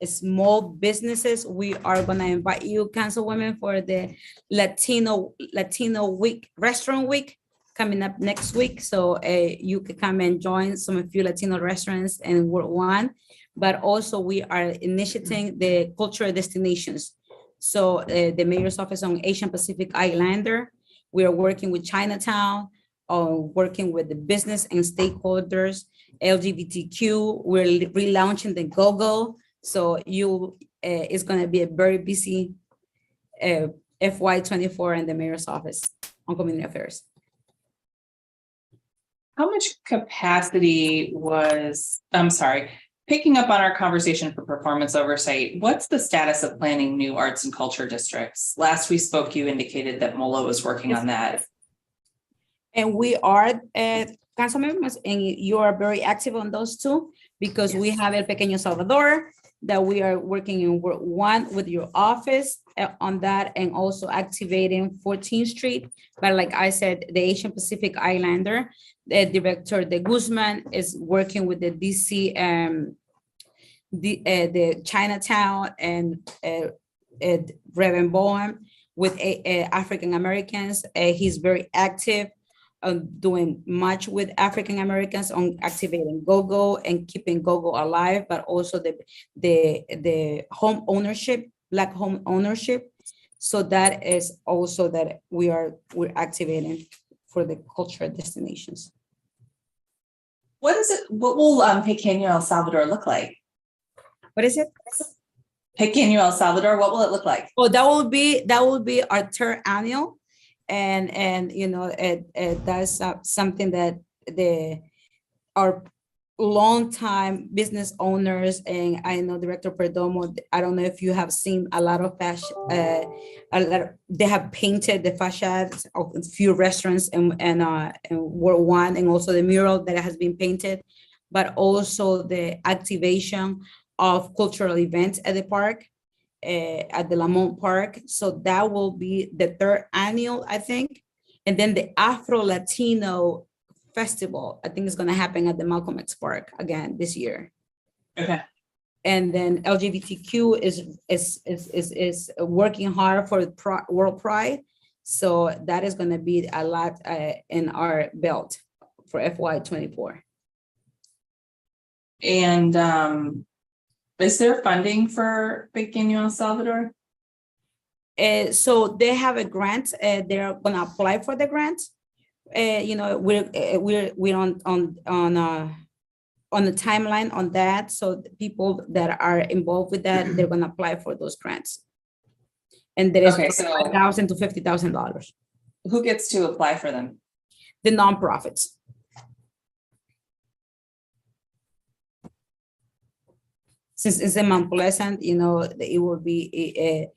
small businesses. We are gonna invite you, Councilwoman, for the Latino Week, Restaurant Week, coming up next week. So you can come and join some of few Latino restaurants in World One, but also we are initiating the cultural destinations. So the Mayor's Office on Asian Pacific Islander, we are working with Chinatown, working with the business and stakeholders, LGBTQ, we're relaunching the GoGo. So it's gonna be a very busy FY24 in the Mayor's Office on Community Affairs. How much capacity picking up on our conversation for performance oversight, what's the status of planning new arts and culture districts? Last we spoke, you indicated that MOLA was working on that. And we are, council members, and you are very active on those two, because we have El Pequeño Salvador that we are working in World One with your office on that, and also activating 14th Street. But like I said, the Asian Pacific Islander, the director, De Guzman, is working with the DC, the Chinatown, and Reverend Bowen with African Americans. He's very active, doing much with African Americans on activating GoGo and keeping GoGo alive, but also the home ownership, Black home ownership. So that is also that we're activating for the cultural destinations. What will Pequeño El Salvador look like? What is it? Pequeño El Salvador, what will it look like? Oh, that will be our 3rd annual. And you know, that's something that our longtime business owners, and I know Director Perdomo, I don't know if you have seen a lot of fashion, they have painted the facades of a few restaurants and World One, and also the mural that has been painted, but also the activation of cultural events at the park. At the Lamont Park. So that will be the 3rd annual, I think. And then the Afro-Latino Festival, I think is going to happen at the Malcolm X Park again this year. Okay. And then LGBTQ is working hard for World Pride. So that is going to be a lot in our belt for FY24. And is there funding for Pequeño El Salvador? So they have a grant. They're gonna apply for the grant. You know, we're on the timeline on that. So the people that are involved with that, they're gonna apply for those grants. And there is $5,000 to $50,000. Who gets to apply for them? The nonprofits. Since it's in Mount Pleasant, you know, it will be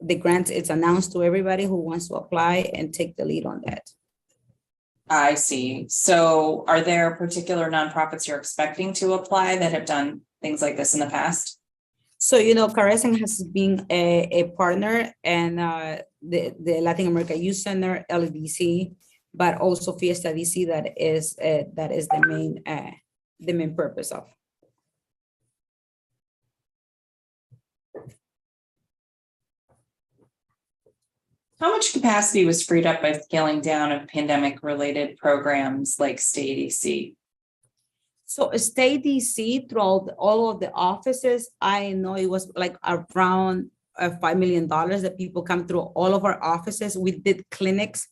the grant. It's announced to everybody who wants to apply and take the lead on that. I see. So are there particular nonprofits you're expecting to apply that have done things like this in the past? So, you know, Carecen has been a partner, and the Latin America Youth Center, LDC, but also Fiesta DC, that is the main purpose of. How much capacity was freed up by scaling down of pandemic-related programs like Stay DC? So Stay DC throughout all of the offices, I know it was like around $5 million that people come through all of our offices. We did clinics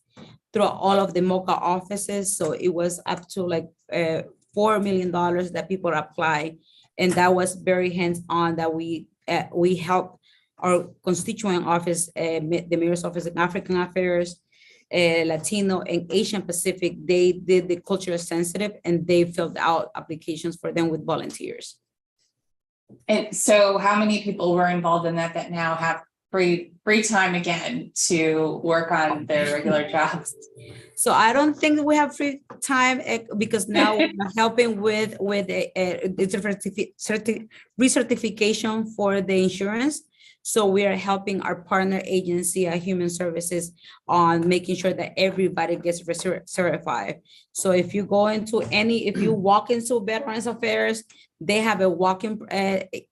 through all of the MOCA offices. So it was up to like $4 million that people apply. And that was very hands-on that we helped our constituent office, the mayor's office in African Affairs, Latino and Asian Pacific. They did the cultural sensitive and they filled out applications for them with volunteers. And so how many people were involved in that now have free time again to work on their regular jobs? So I don't think we have free time because now we're helping with recertification for the insurance. So we are helping our partner agency, Human Services, on making sure that everybody gets certified. So if you go into if you walk into Veterans Affairs, they have a walk-in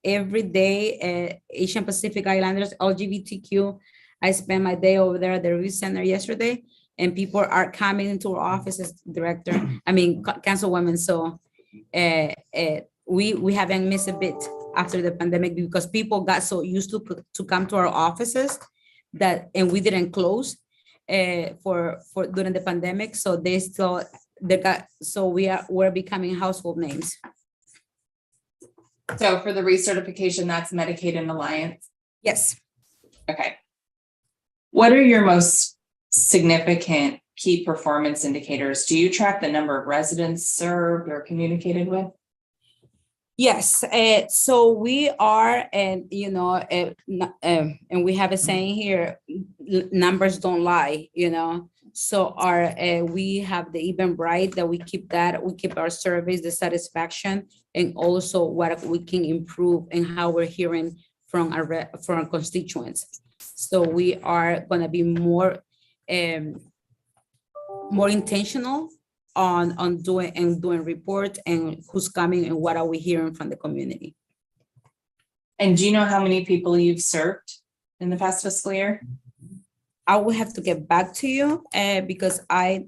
every day, Asian Pacific Islanders, LGBTQ. I spent my day over there at the Review Center yesterday, and people are coming into our offices, Councilwoman. So we haven't missed a bit after the pandemic because people got so used to come to our offices and we didn't close for during the pandemic. So we're becoming household names. So for the recertification, that's Medicaid and Alliance? Yes. Okay. What are your most significant key performance indicators? Do you track the number of residents served or communicated with? Yes, so we are, and and we have a saying here, numbers don't lie, So we have the Eventbrite that we keep our surveys, the satisfaction, and also what we can improve and how we're hearing from our constituents. So we are going to be more intentional on doing reports and who's coming and what are we hearing from the community. And do you know how many people you've served in the past fiscal year? I will have to get back to you because I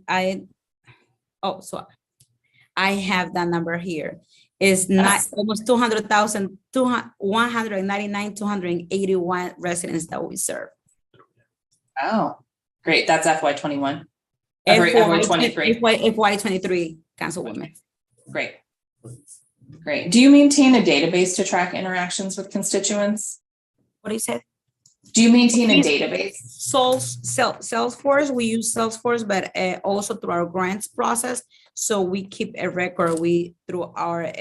have that number here. It's not almost 200,000, 199, 281 residents that we serve. Oh, great. That's FY21. FY23. FY23, Councilwoman. Great. Do you maintain a database to track interactions with constituents? What do you say? Do you maintain a database? Salesforce, we use Salesforce, but also through our grants process. So we keep a record through our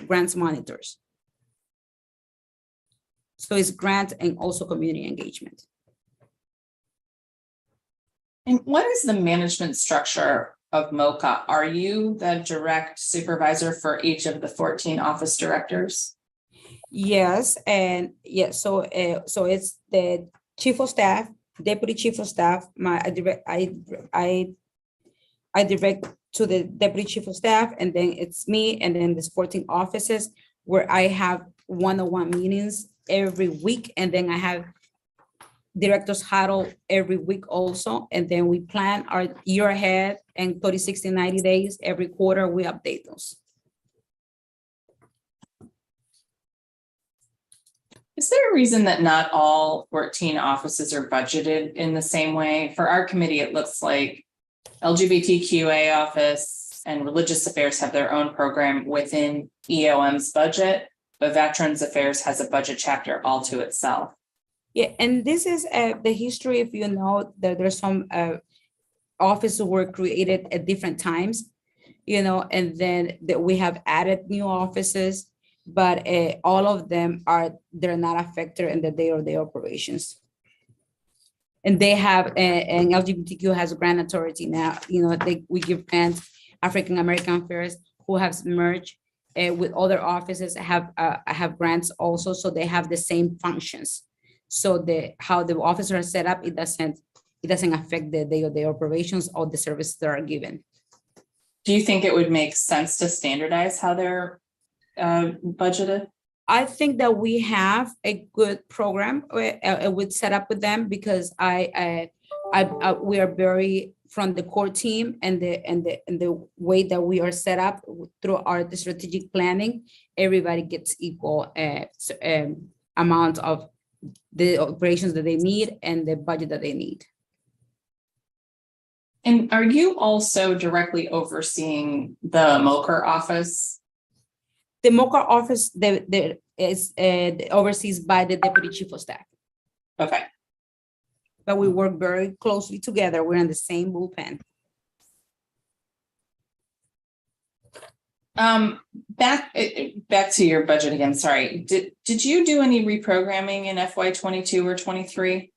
grants monitors. So it's grant and also community engagement. And what is the management structure of MOCA? Are you the direct supervisor for each of the 14 office directors? Yes, and yes. So it's the chief of staff, deputy chief of staff. I direct to the deputy chief of staff, and then it's me, and then there's 14 offices where I have one-on-one meetings every week, and then I have directors huddle every week also, and then we plan our year ahead and 30, 60, 90 days. Every quarter we update those. Is there a reason that not all 14 offices are budgeted in the same way? For our committee, it looks like LGBTQIA office and religious affairs have their own program within EOM's budget, but Veterans Affairs has a budget chapter all to itself. Yeah, and this is the history. If you know that there's some offices were created at different times, and then that we have added new offices, but all of them they're not affected in the day-to-day operations. And they have, and LGBTQ has a grant authority now. We give grants. African American Affairs, who have merged with other offices, have grants also, so they have the same functions. So how the offices are set up, it doesn't affect the day-to-day operations or the services that are given. Do you think it would make sense to standardize how they're budgeted? I think that we have a good program with set up with them because we are very from the core team and the way that we are set up through the strategic planning. Everybody gets equal amount of the operations that they need and the budget that they need. And are you also directly overseeing the MOCR office? The MOCR office is oversees by the deputy chief of staff. Okay. But we work very closely together. We're in the same bullpen. Back to your budget again. Sorry. Did you do any reprogramming in FY22 or 23?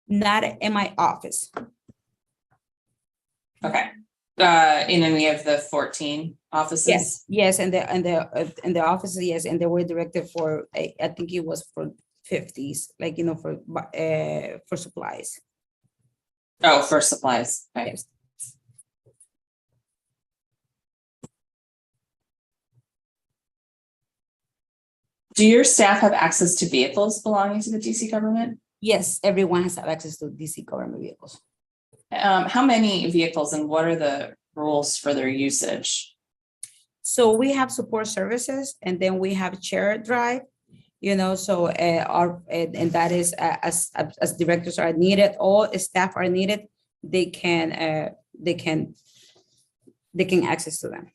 Not in my office. Okay. In any of the 14 offices? Yes, and the offices, yes, and they were directed for I think it was for 50s, like for supplies. Oh, for supplies. Okay. Yes. Do your staff have access to vehicles belonging to the DC government? Yes, everyone has access to DC government vehicles. How many vehicles and what are the rules for their usage? So we have support services and then we have shared drive, so and that is as directors are needed, all staff are needed, they can access to them.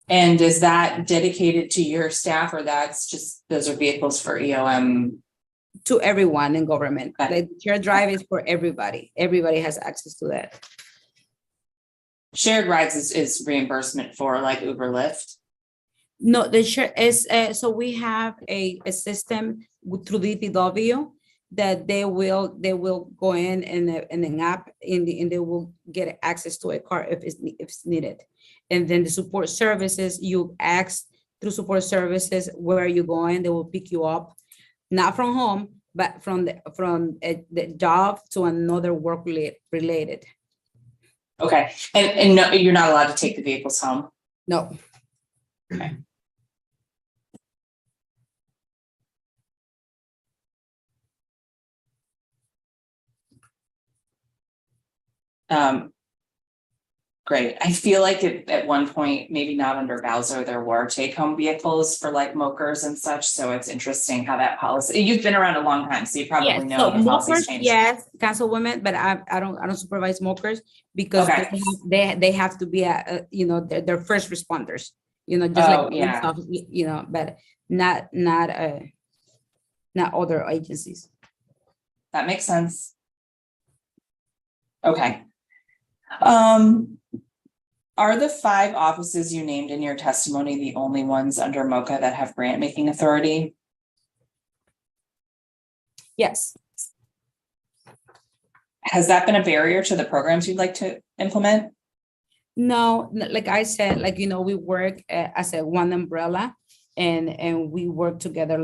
And is that dedicated to your staff or that's just, those are vehicles for EOM? To everyone in government. Okay. The shared drive is for everybody. Everybody has access to that. Shared rides is reimbursement for like Uber, Lyft? No, the share is, so we have a system through DPW that they will go in an app and they will get access to a car if it's needed. And then the support services, you ask through support services where you're going, they will pick you up, not from home, but from the job to another work related. Okay, and no, you're not allowed to take the vehicles home? No. Okay. Great. I feel like at one point, maybe not under Bowser, there were take-home vehicles for like mokers and such. So it's interesting how that policy. You've been around a long time, so you probably know the policies changed. Yes, councilwoman, but I don't supervise smokers because they have to be they're first responders. Just but not other agencies. That makes sense. Okay. Are the 5 offices you named in your testimony the only ones under MOCA that have grant making authority? Yes. Has that been a barrier to the programs you'd like to implement? No, like I said, we work as a one umbrella and we work together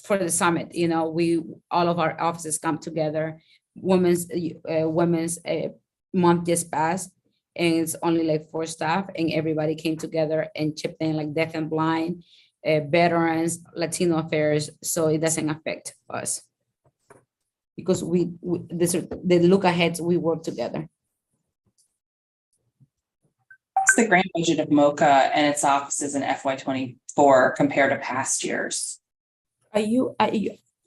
for the summit, all of our offices come together. Women's month just passed and it's only 4 staff and everybody came together and chipped in deaf and blind, veterans, Latino affairs, so it doesn't affect us because the look ahead, we work together. What's the grant budget of MOCA and its offices in FY24 compared to past years? Are you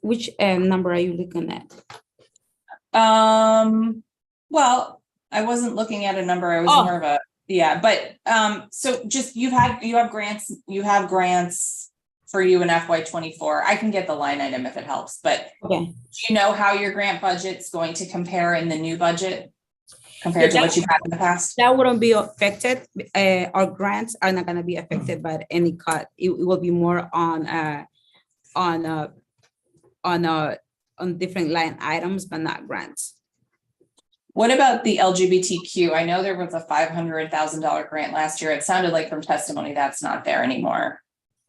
which number are you looking at? Well, I wasn't looking at a number. I was more of a, but so just you have grants for you in FY24. I can get the line item if it helps, but okay. Do you know how your grant budget's going to compare in the new budget compared to what you've had in the past? That wouldn't be affected. Our grants are not going to be affected by any cut. It will be more on different line items, but not grants. What about the LGBTQ? I know there was a $500,000 grant last year. It sounded like from testimony that's not there anymore.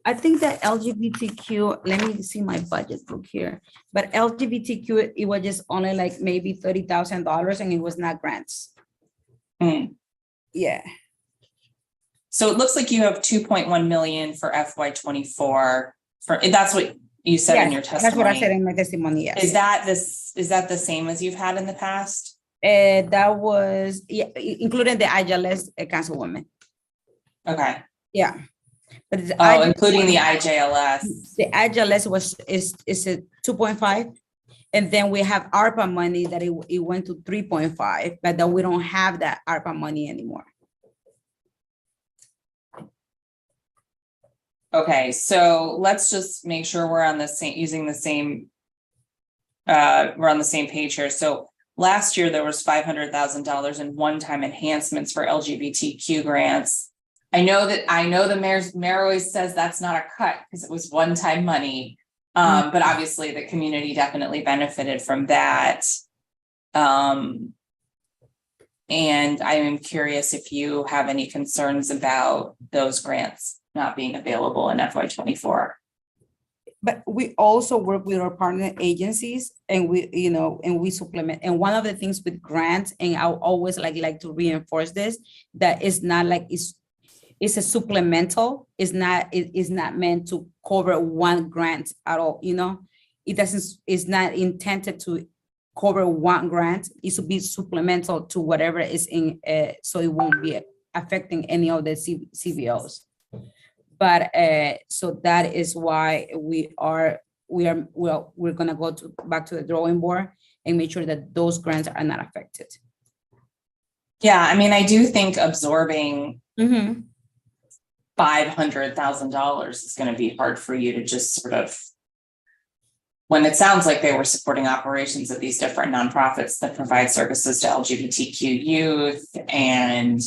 I think that LGBTQ, let me see my budget book here, but LGBTQ, it was just only maybe $30,000 and it was not grants. Mm. Yeah. So it looks like you have 2.1 million for FY 24 that's what you said in your testimony. That's what I said in my testimony, yes. Is that the same as you've had in the past? That was, yeah, including the IJLS councilwoman. Okay. Yeah. But including the IJLS. The IJLS is a 2.5. And then we have ARPA money that it went to 3.5, but then we don't have that ARPA money anymore. Okay, so let's just make sure we're on the same, we're on the same page here. So last year there was $500,000 in one-time enhancements for LGBTQ grants. I know the mayor always says that's not a cut because it was one-time money. But obviously the community definitely benefited from that. And I am curious if you have any concerns about those grants not being available in FY 24. But we also work with our partner agencies and we supplement. And one of the things with grants, and I always like to reinforce this, that it's not like it's a supplemental. It's not meant to cover one grant at all. It's not intended to cover one grant. It should be supplemental to whatever is in, so it won't be affecting any of the CBOs. But so that is why we're gonna go back to the drawing board and make sure that those grants are not affected. Yeah, I mean, I do think absorbing $500,000 is going to be hard for you to just sort of, when it sounds like they were supporting operations of these different nonprofits that provide services to LGBTQ youth and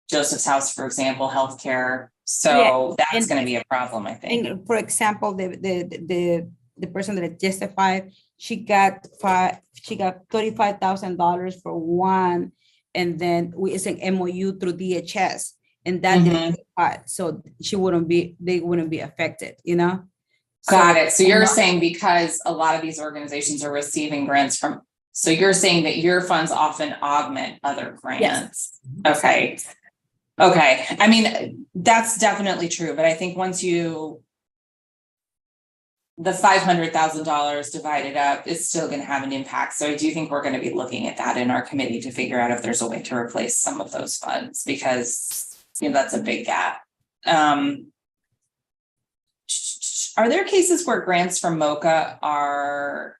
Joseph's House, for example, healthcare. So yeah, that's going to be a problem, I think. And for example, the person that testified, she got $35,000 for one, and then it's an MOU through DHS, and that didn't get cut, so they wouldn't be affected, Got it. So you're saying because a lot of these organizations are receiving grants from, so you're saying that your funds often augment other grants. Yes. Okay. Okay. I mean, that's definitely true, but I think once the $500,000 divided up is still going to have an impact. So I do think we're going to be looking at that in our committee to figure out if there's a way to replace some of those funds, because that's a big gap. Are there cases where grants from MOCA are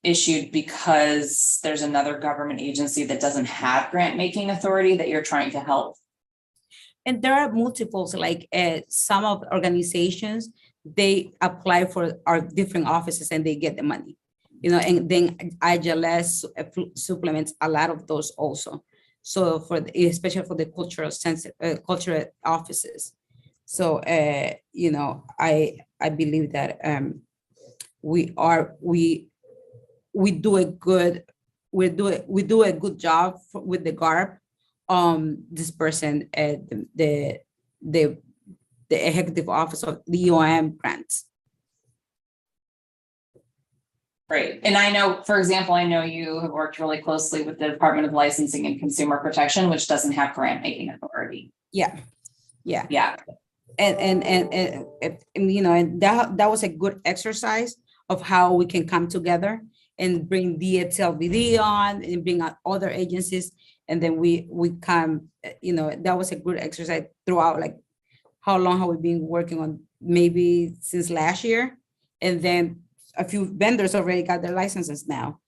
issued because there's another government agency that doesn't have grant making authority that you're trying to help? And there are multiples, like some of the organizations, they apply for our different offices and they get the money, and then IJLS supplements a lot of those also. So especially for the cultural offices. So, I believe that we do a good job with the GARP. This person, the executive office of the UOM grants. Great. And I know, for example, you have worked really closely with the Department of Licensing and Consumer Protection, which doesn't have grant making authority. Yeah. And that was a good exercise of how we can come together and bring DHLBD on and bring out other agencies. And then we come, that was a good exercise throughout, like how long have we been working on, maybe since last year. And then a few vendors already got their licenses now,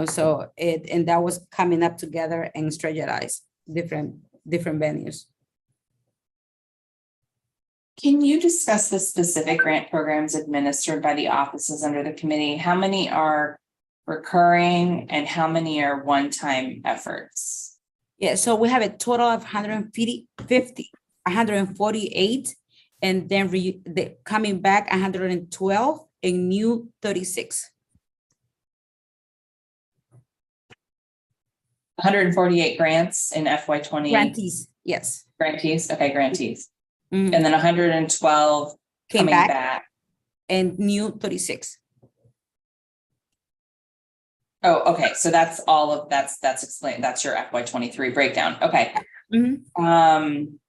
so and that was coming up together and strategize different venues. Can you discuss the specific grant programs administered by the offices under the committee? How many are recurring and how many are one-time efforts? Yeah, so we have a total of 148, and then coming back 112, and new 36. 148 grants in FY 20. Grantees, yes. Grantees, okay, grantees. And then 112 coming back. And new 36. Oh, okay. So that's all of that's explained. That's your FY 23 breakdown. Okay. Um,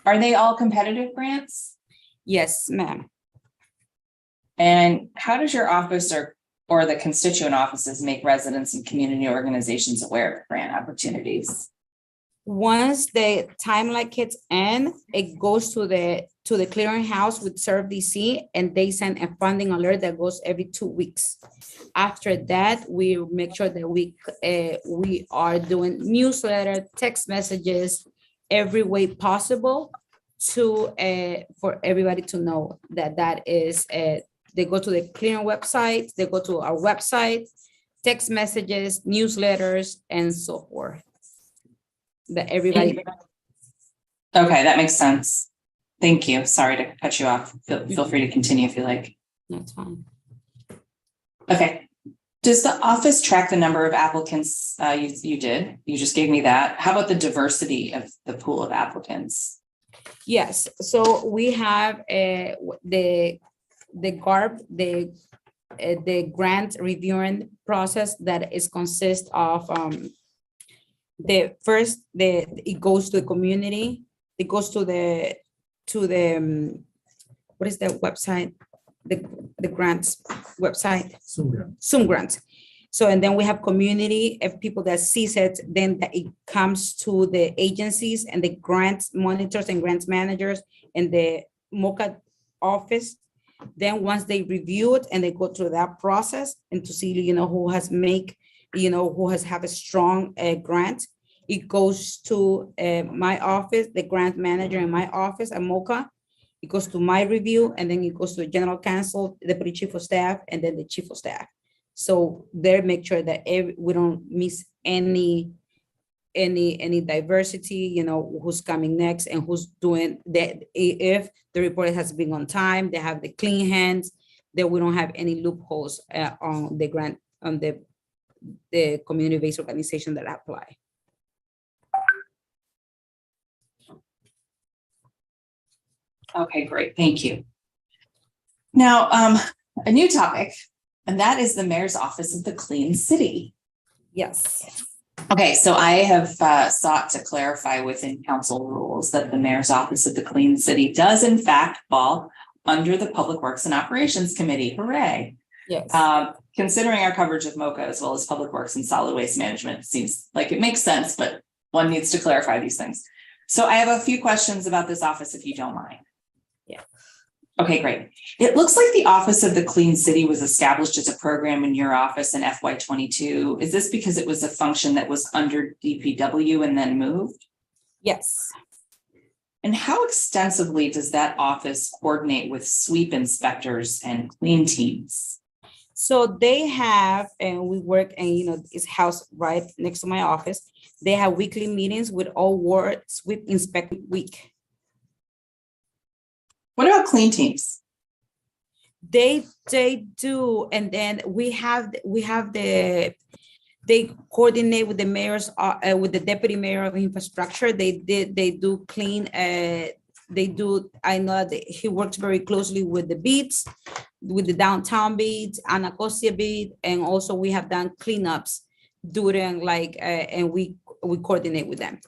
are they all competitive grants? Yes, ma'am. And how does your office or the constituent offices make residents and community organizations aware of grant opportunities? Once the timeline hits end, it goes to the clearinghouse with ServDC, and they send a funding alert that goes every 2 weeks. After that, we make sure that we are doing newsletter, text messages, every way possible to for everybody to know that is they go to the clearing website, they go to our website, text messages, newsletters, and so forth. That everybody. Okay, that makes sense. Thank you. Sorry to cut you off. Feel free to continue if you like. That's fine. Okay. Does the office track the number of applicants? You did. You just gave me that. How about the diversity of the pool of applicants? Yes. So we have the grant reviewing process that is consist of it goes to the community. It goes to the what is the website? The grants website. Zoom grants. So, and then we have community of people that sees it, then it comes to the agencies and the grants monitors and grants managers and the MOCA office. Then once they review it and they go through that process and to see, who has have a strong grant, it goes to my office, the grant manager in my office at MOCA. It goes to my review, and then it goes to the general counsel, the deputy chief of staff, and then the chief of staff. So they make sure that we don't miss any diversity, who's coming next and who's doing that. If the report has been on time, they have the clean hands, that we don't have any loopholes on the grant, on the community-based organization that apply. Okay, great. Thank you. Now, a new topic, and that is the mayor's office of the clean city. Yes. Okay, so I have sought to clarify within council rules that the mayor's office of the clean city does in fact fall under the Public Works and Operations Committee. Hooray. Yes. Considering our coverage of MOCA as well as Public Works and Solid Waste Management, it seems like it makes sense, but one needs to clarify these things. So I have a few questions about this office, if you don't mind. Yeah. Okay, great. It looks like the Office of the Clean City was established as a program in your office in FY22. Is this because it was a function that was under DPW and then moved? Yes. And how extensively does that office coordinate with sweep inspectors and clean teams? So they have, and we work, and it's house right next to my office. They have weekly meetings with all ward sweep inspection week. What about clean teams? They do, and then they coordinate with the mayors, with the deputy mayor of infrastructure. They do clean. I know that he works very closely with the beats, with the downtown beats, Anacostia beat, and also we have done cleanups during and we coordinate with them.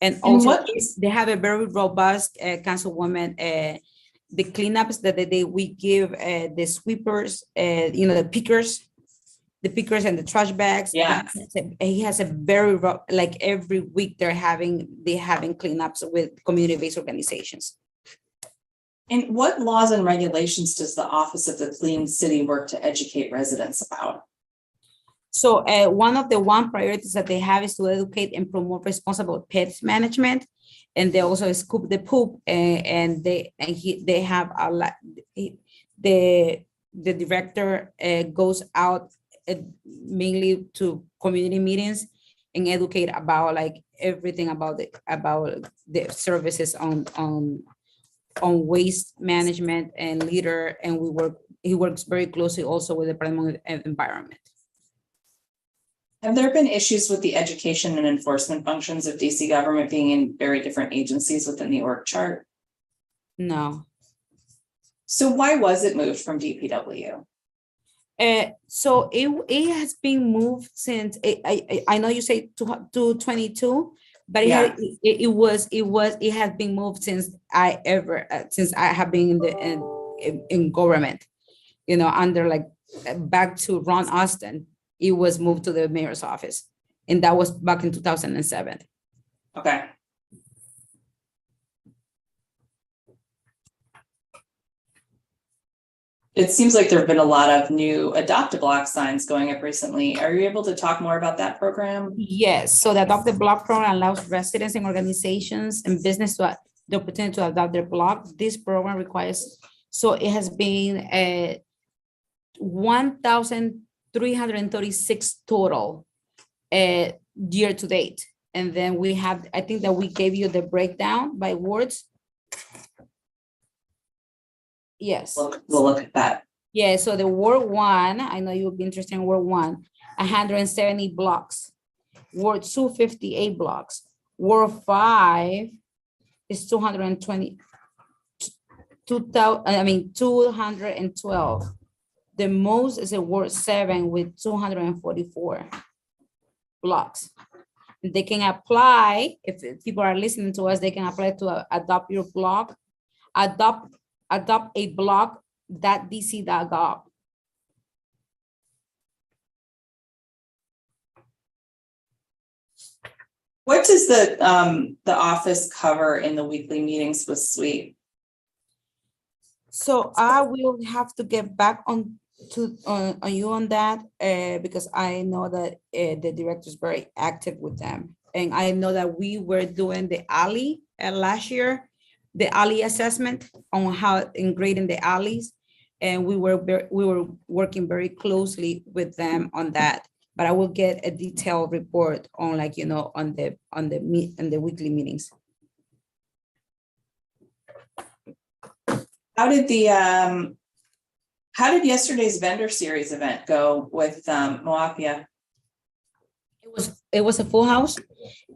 And also they have a very robust councilwoman, the cleanups that we give the sweepers, the pickers and the trash bags. Yeah. He has a very, every week they're having cleanups with community-based organizations. And what laws and regulations does the Office of the Clean City work to educate residents about? So one of the priorities that they have is to educate and promote responsible pest management, and they also scoop the poop. And they have a lot. The director goes out mainly to community meetings and educate about everything about the services on waste management and litter. And he works very closely also with the Department of Environment. Have there been issues with the education and enforcement functions of DC government being in very different agencies within the org chart? No. So why was it moved from DPW? So it has been moved since, I know you say to 22, but Yeah. it has been moved since I have been in the, in government, you know, under like back to Ron Austin, it was moved to the mayor's office. And that was back in 2007. Okay. It seems like there have been a lot of new Adopt a Block signs going up recently. Are you able to talk more about that program? Yes, so the Adopt a Block program allows residents and organizations and business to the opportunity to adopt their block. This program requires, so it has been 1,336 total year to date. And then we have, I think that we gave you the breakdown by wards. Yes. We'll look at that. Yeah, so the Ward 1, I know you'll be interested in Ward 1, 170 blocks. Ward 2, 58 blocks. Ward 5 is 220, 212. The most is a Ward 7 with 244 blocks. They can apply, if people are listening to us, they can apply to adopt your block, adopt a block.dc.gov. What does the office cover in the weekly meetings with SWEET? So I will have to get back on you on that because I know that the director is very active with them. And I know that we were doing the alley last year, the alley assessment on how in grading the alleys. And we were working very closely with them on that. But I will get a detailed report on, like, you know, on the weekly meetings. How did yesterday's vendor series event go with Moapia? It was a full house.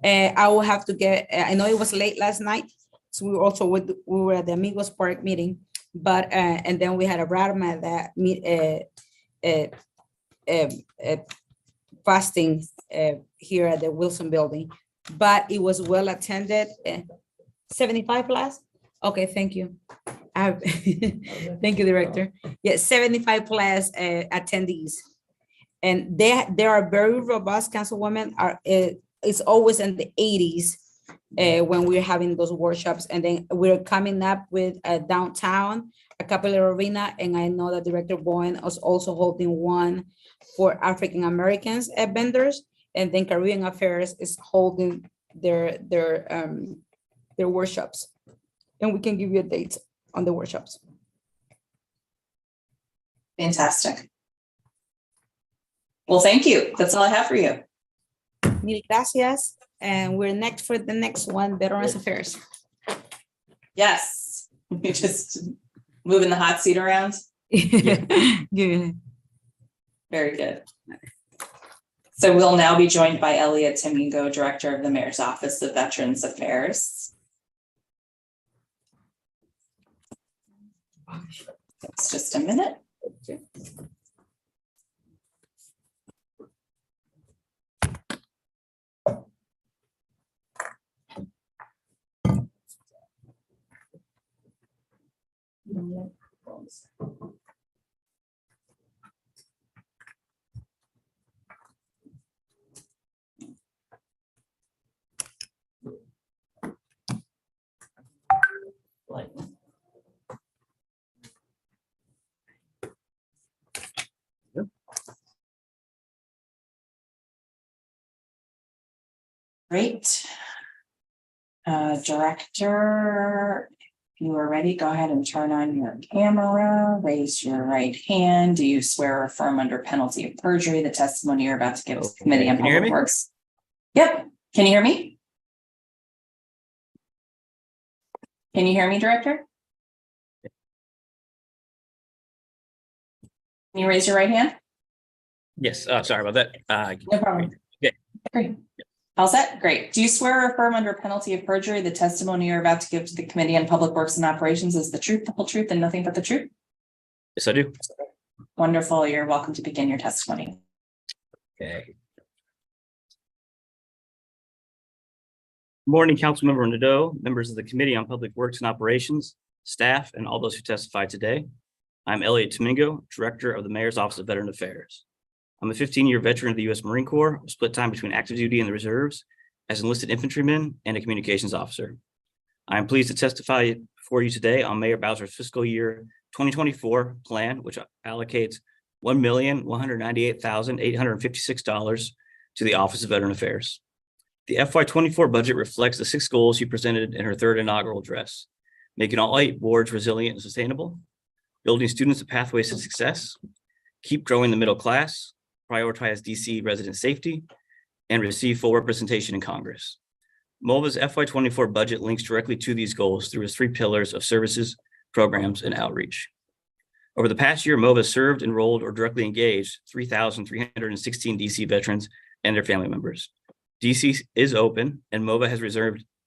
I will have to get, I know it was late last night. So we were at the Amigos Park meeting, but and then we had a Radama that fasting here at the Wilson building, but it was well attended. 75 plus. Okay, thank you. Thank you, Director. Yes, 75 plus attendees, and they are very robust. Councilwomen it's always in the 80s. When we're having those workshops, and then we're coming up with a downtown, a Capella Arena, and I know that Director Bowen is also holding one for African Americans vendors, and then Caribbean Affairs is holding their workshops, and we can give you a date on the workshops. Fantastic. Well, thank you. That's all I have for you. Mil gracias. And we're next for the next one, Veterans Affairs. Yes, we just moving the hot seat around. Yeah. Very good. So we'll now be joined by Elliot Timingo, Director of the Mayor's Office of Veterans Affairs. It's just a minute. Great. Director, if you are ready, go ahead and turn on your camera, raise your right hand. Do you swear or affirm under penalty of perjury the testimony you're about to give to the Committee on Public Works? Yep. Can you hear me? Can you hear me, Director? Can you raise your right hand? Yes, sorry about that. No problem. Okay. Great. All set? Great. Do you swear or affirm under penalty of perjury the testimony you're about to give to the Committee on Public Works and Operations is the truth, the whole truth, and nothing but the truth? Yes, I do. Wonderful. You're welcome to begin your testimony. Okay. Morning, Councilmember Nadeau, members of the Committee on Public Works and Operations, staff, and all those who testified today. I'm Elliot Domingo, Director of the Mayor's Office of Veteran Affairs. I'm a 15-year veteran of the U.S. Marine Corps, split time between active duty and the reserves, as enlisted infantryman and a communications officer. I am pleased to testify before you today on Mayor Bowser's fiscal year 2024 plan, which allocates $1,198,856 to the Office of Veteran Affairs. The FY24 budget reflects the 6 goals she presented in her 3rd inaugural address: making all 8 boards resilient and sustainable, building students a pathways to success, keep growing the middle class, prioritize DC resident safety, and receive full representation in Congress. MOVA's FY24 budget links directly to these goals through its 3 pillars of services, programs, and outreach. Over the past year, MOVA served, enrolled, or directly engaged 3,316 DC veterans and their family members. DC is open, and MOVA has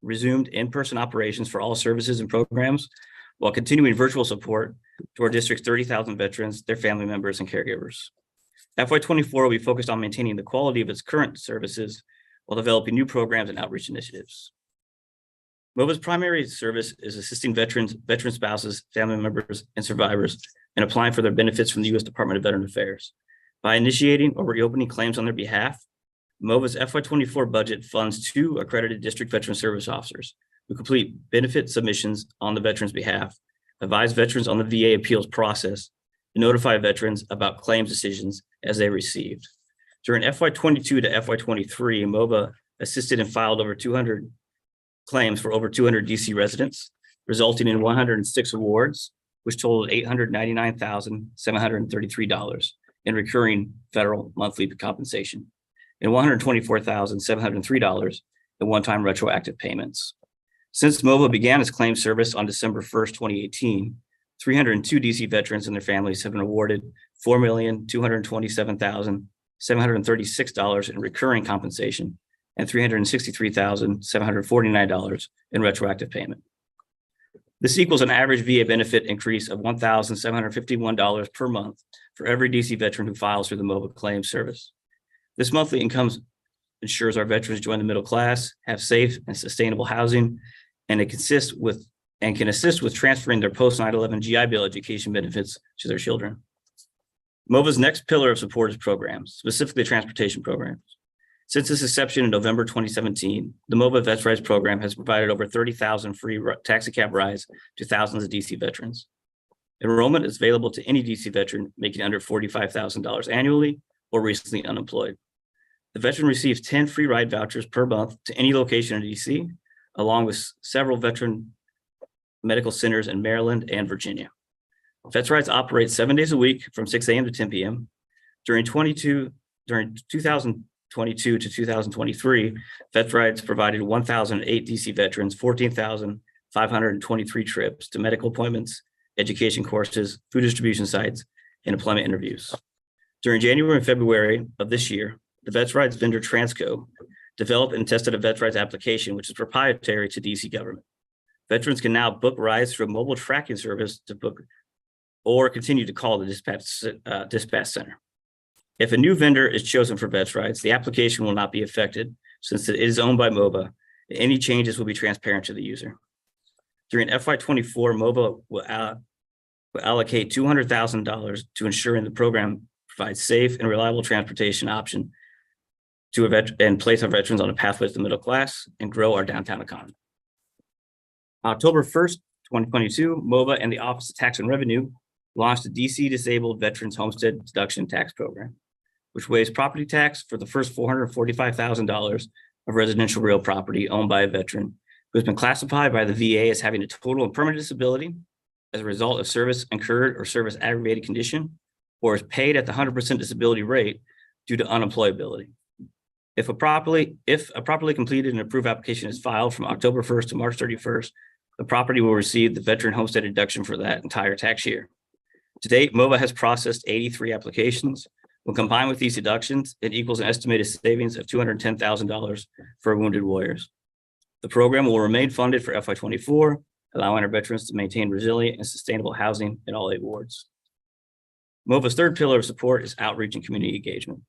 resumed in-person operations for all services and programs, while continuing virtual support to our district's 30,000 veterans, their family members, and caregivers. FY24 will be focused on maintaining the quality of its current services while developing new programs and outreach initiatives. MOVA's primary service is assisting veterans, veteran spouses, family members, and survivors in applying for their benefits from the U.S. Department of Veteran Affairs. By initiating or reopening claims on their behalf, MOVA's FY24 budget funds 2 accredited district veteran service officers who complete benefit submissions on the veteran's behalf, advise veterans on the VA appeals process, and notify veterans about claims decisions as they received. During FY22 to FY23, MOVA assisted and filed over 200 claims for over 200 DC residents, resulting in 106 awards, which totaled $899,733 in recurring federal monthly compensation, and $124,703 in one-time retroactive payments. Since MOVA began its claim service on December 1st, 2018, 302 DC veterans and their families have been awarded $4,227,736 in recurring compensation and $363,749 in retroactive payment. This equals an average VA benefit increase of $1,751 per month for every DC veteran who files through the MOVA claim service. This monthly income ensures our veterans join the middle class, have safe and sustainable housing, and can assist with transferring their post 9/11 GI Bill education benefits to their children. MOVA's next pillar of support is programs, specifically transportation programs. Since its inception in November 2017, the MOVA Vets Rides program has provided over 30,000 free taxi cab rides to thousands of DC veterans. Enrollment is available to any DC veteran making under $45,000 annually or recently unemployed. The veteran receives 10 free ride vouchers per month to any location in DC, along with several veteran medical centers in Maryland and Virginia. Vets Rides operates 7 days a week from 6 a.m. to 10 p.m. During 2022 to 2023, Vets Rides provided 1,008 DC veterans 14,523 trips to medical appointments, education courses, food distribution sites, and employment interviews. During January and February of this year, the Vets Rides vendor Transco developed and tested a Vets Rides application, which is proprietary to DC government. Veterans can now book rides through a mobile tracking service to book or continue to call the dispatch center. If a new vendor is chosen for Vets Rides, the application will not be affected since it is owned by MOVA. Any changes will be transparent to the user. During FY24, MOVA will allocate $200,000 to ensuring the program provides safe and reliable transportation option to and place our veterans on a pathway to the middle class and grow our downtown economy. October 1st, 2022, MOVA and the Office of Tax and Revenue launched a DC Disabled Veterans Homestead Deduction Tax Program, which waives property tax for the first $445,000 of residential real property owned by a veteran who has been classified by the VA as having a total and permanent disability as a result of service incurred or service aggravated condition, or is paid at the 100% disability rate due to unemployability. If a properly completed and approved application is filed from October 1st to March 31st, the property will receive the veteran homestead deduction for that entire tax year. To date, MOVA has processed 83 applications. When combined with these deductions, it equals an estimated savings of $210,000 for wounded warriors. The program will remain funded for FY24, allowing our veterans to maintain resilient and sustainable housing in all 8 wards. MOVA's third pillar of support is outreach and community engagement.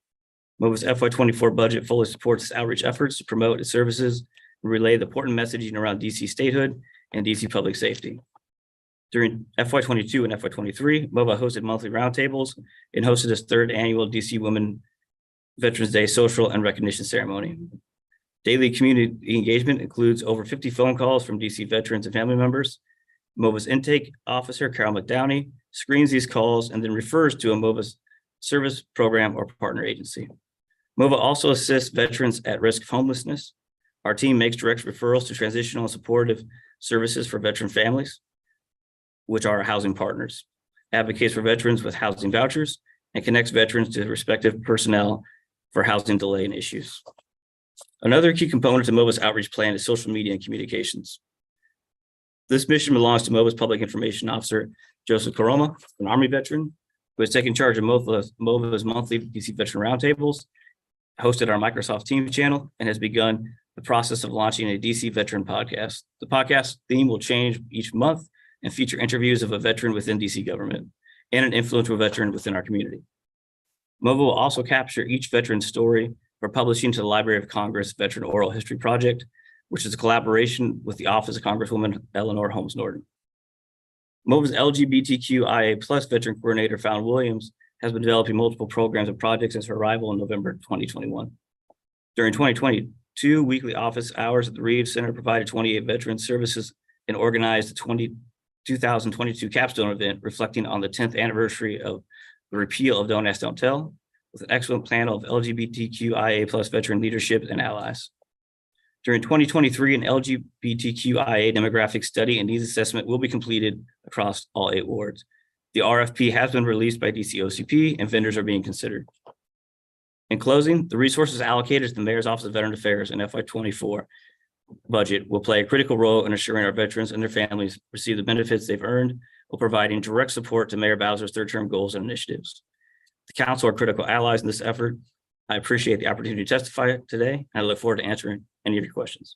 MOVA's FY24 budget fully supports its outreach efforts to promote its services and relay the important messaging around DC statehood and DC public safety. During FY22 and FY23, MOVA hosted monthly roundtables and hosted its third annual DC Women Veterans Day social and recognition ceremony. Daily community engagement includes over 50 phone calls from DC veterans and family members. MOVA's intake officer, Carol McDowney, screens these calls and then refers to a MOVA's service program or partner agency. MOVA also assists veterans at risk of homelessness. Our team makes direct referrals to transitional and supportive services for veteran families, which are our housing partners, advocates for veterans with housing vouchers, and connects veterans to respective personnel for housing delay and issues. Another key component to MOVA's outreach plan is social media and communications. This mission belongs to MOVA's Public Information Officer, Joseph Karoma, an Army veteran, who has taken charge of MOVA's monthly DC Veteran Roundtables, hosted our Microsoft Teams channel, and has begun the process of launching a DC Veteran podcast. The podcast theme will change each month and feature interviews of a veteran within DC government and an influential veteran within our community. MOVA will also capture each veteran's story for publishing to the Library of Congress Veteran Oral History Project, which is a collaboration with the Office of Congresswoman Eleanor Holmes Norton. MOVA's LGBTQIA+ veteran coordinator, Fallon Williams, has been developing multiple programs and projects since her arrival in November 2021. During 2022, weekly office hours at the Reeves Center provided 28 veteran services and organized the 2022 capstone event reflecting on the 10th anniversary of the repeal of Don't Ask, Don't Tell, with an excellent panel of LGBTQIA+ veteran leadership and allies. During 2023, an LGBTQIA demographic study and needs assessment will be completed across all 8 wards. The RFP has been released by DCOCP and vendors are being considered. In closing, the resources allocated to the Mayor's Office of Veteran Affairs in FY24 budget will play a critical role in assuring our veterans and their families receive the benefits they've earned while providing direct support to Mayor Bowser's third-term goals and initiatives. The council are critical allies in this effort. I appreciate the opportunity to testify today, and I look forward to answering any of your questions.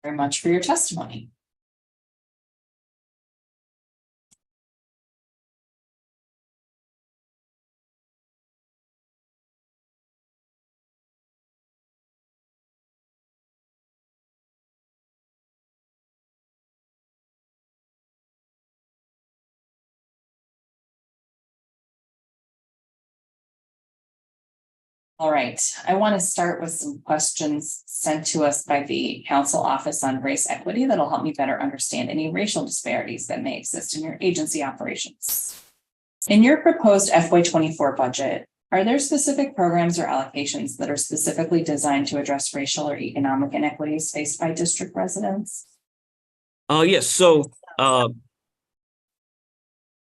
Very much for your testimony. All right, I want to start with some questions sent to us by the Council Office on Race Equity that'll help me better understand any racial disparities that may exist in your agency operations. In your proposed FY24 budget, are there specific programs or allocations that are specifically designed to address racial or economic inequities faced by district residents? Yes, so all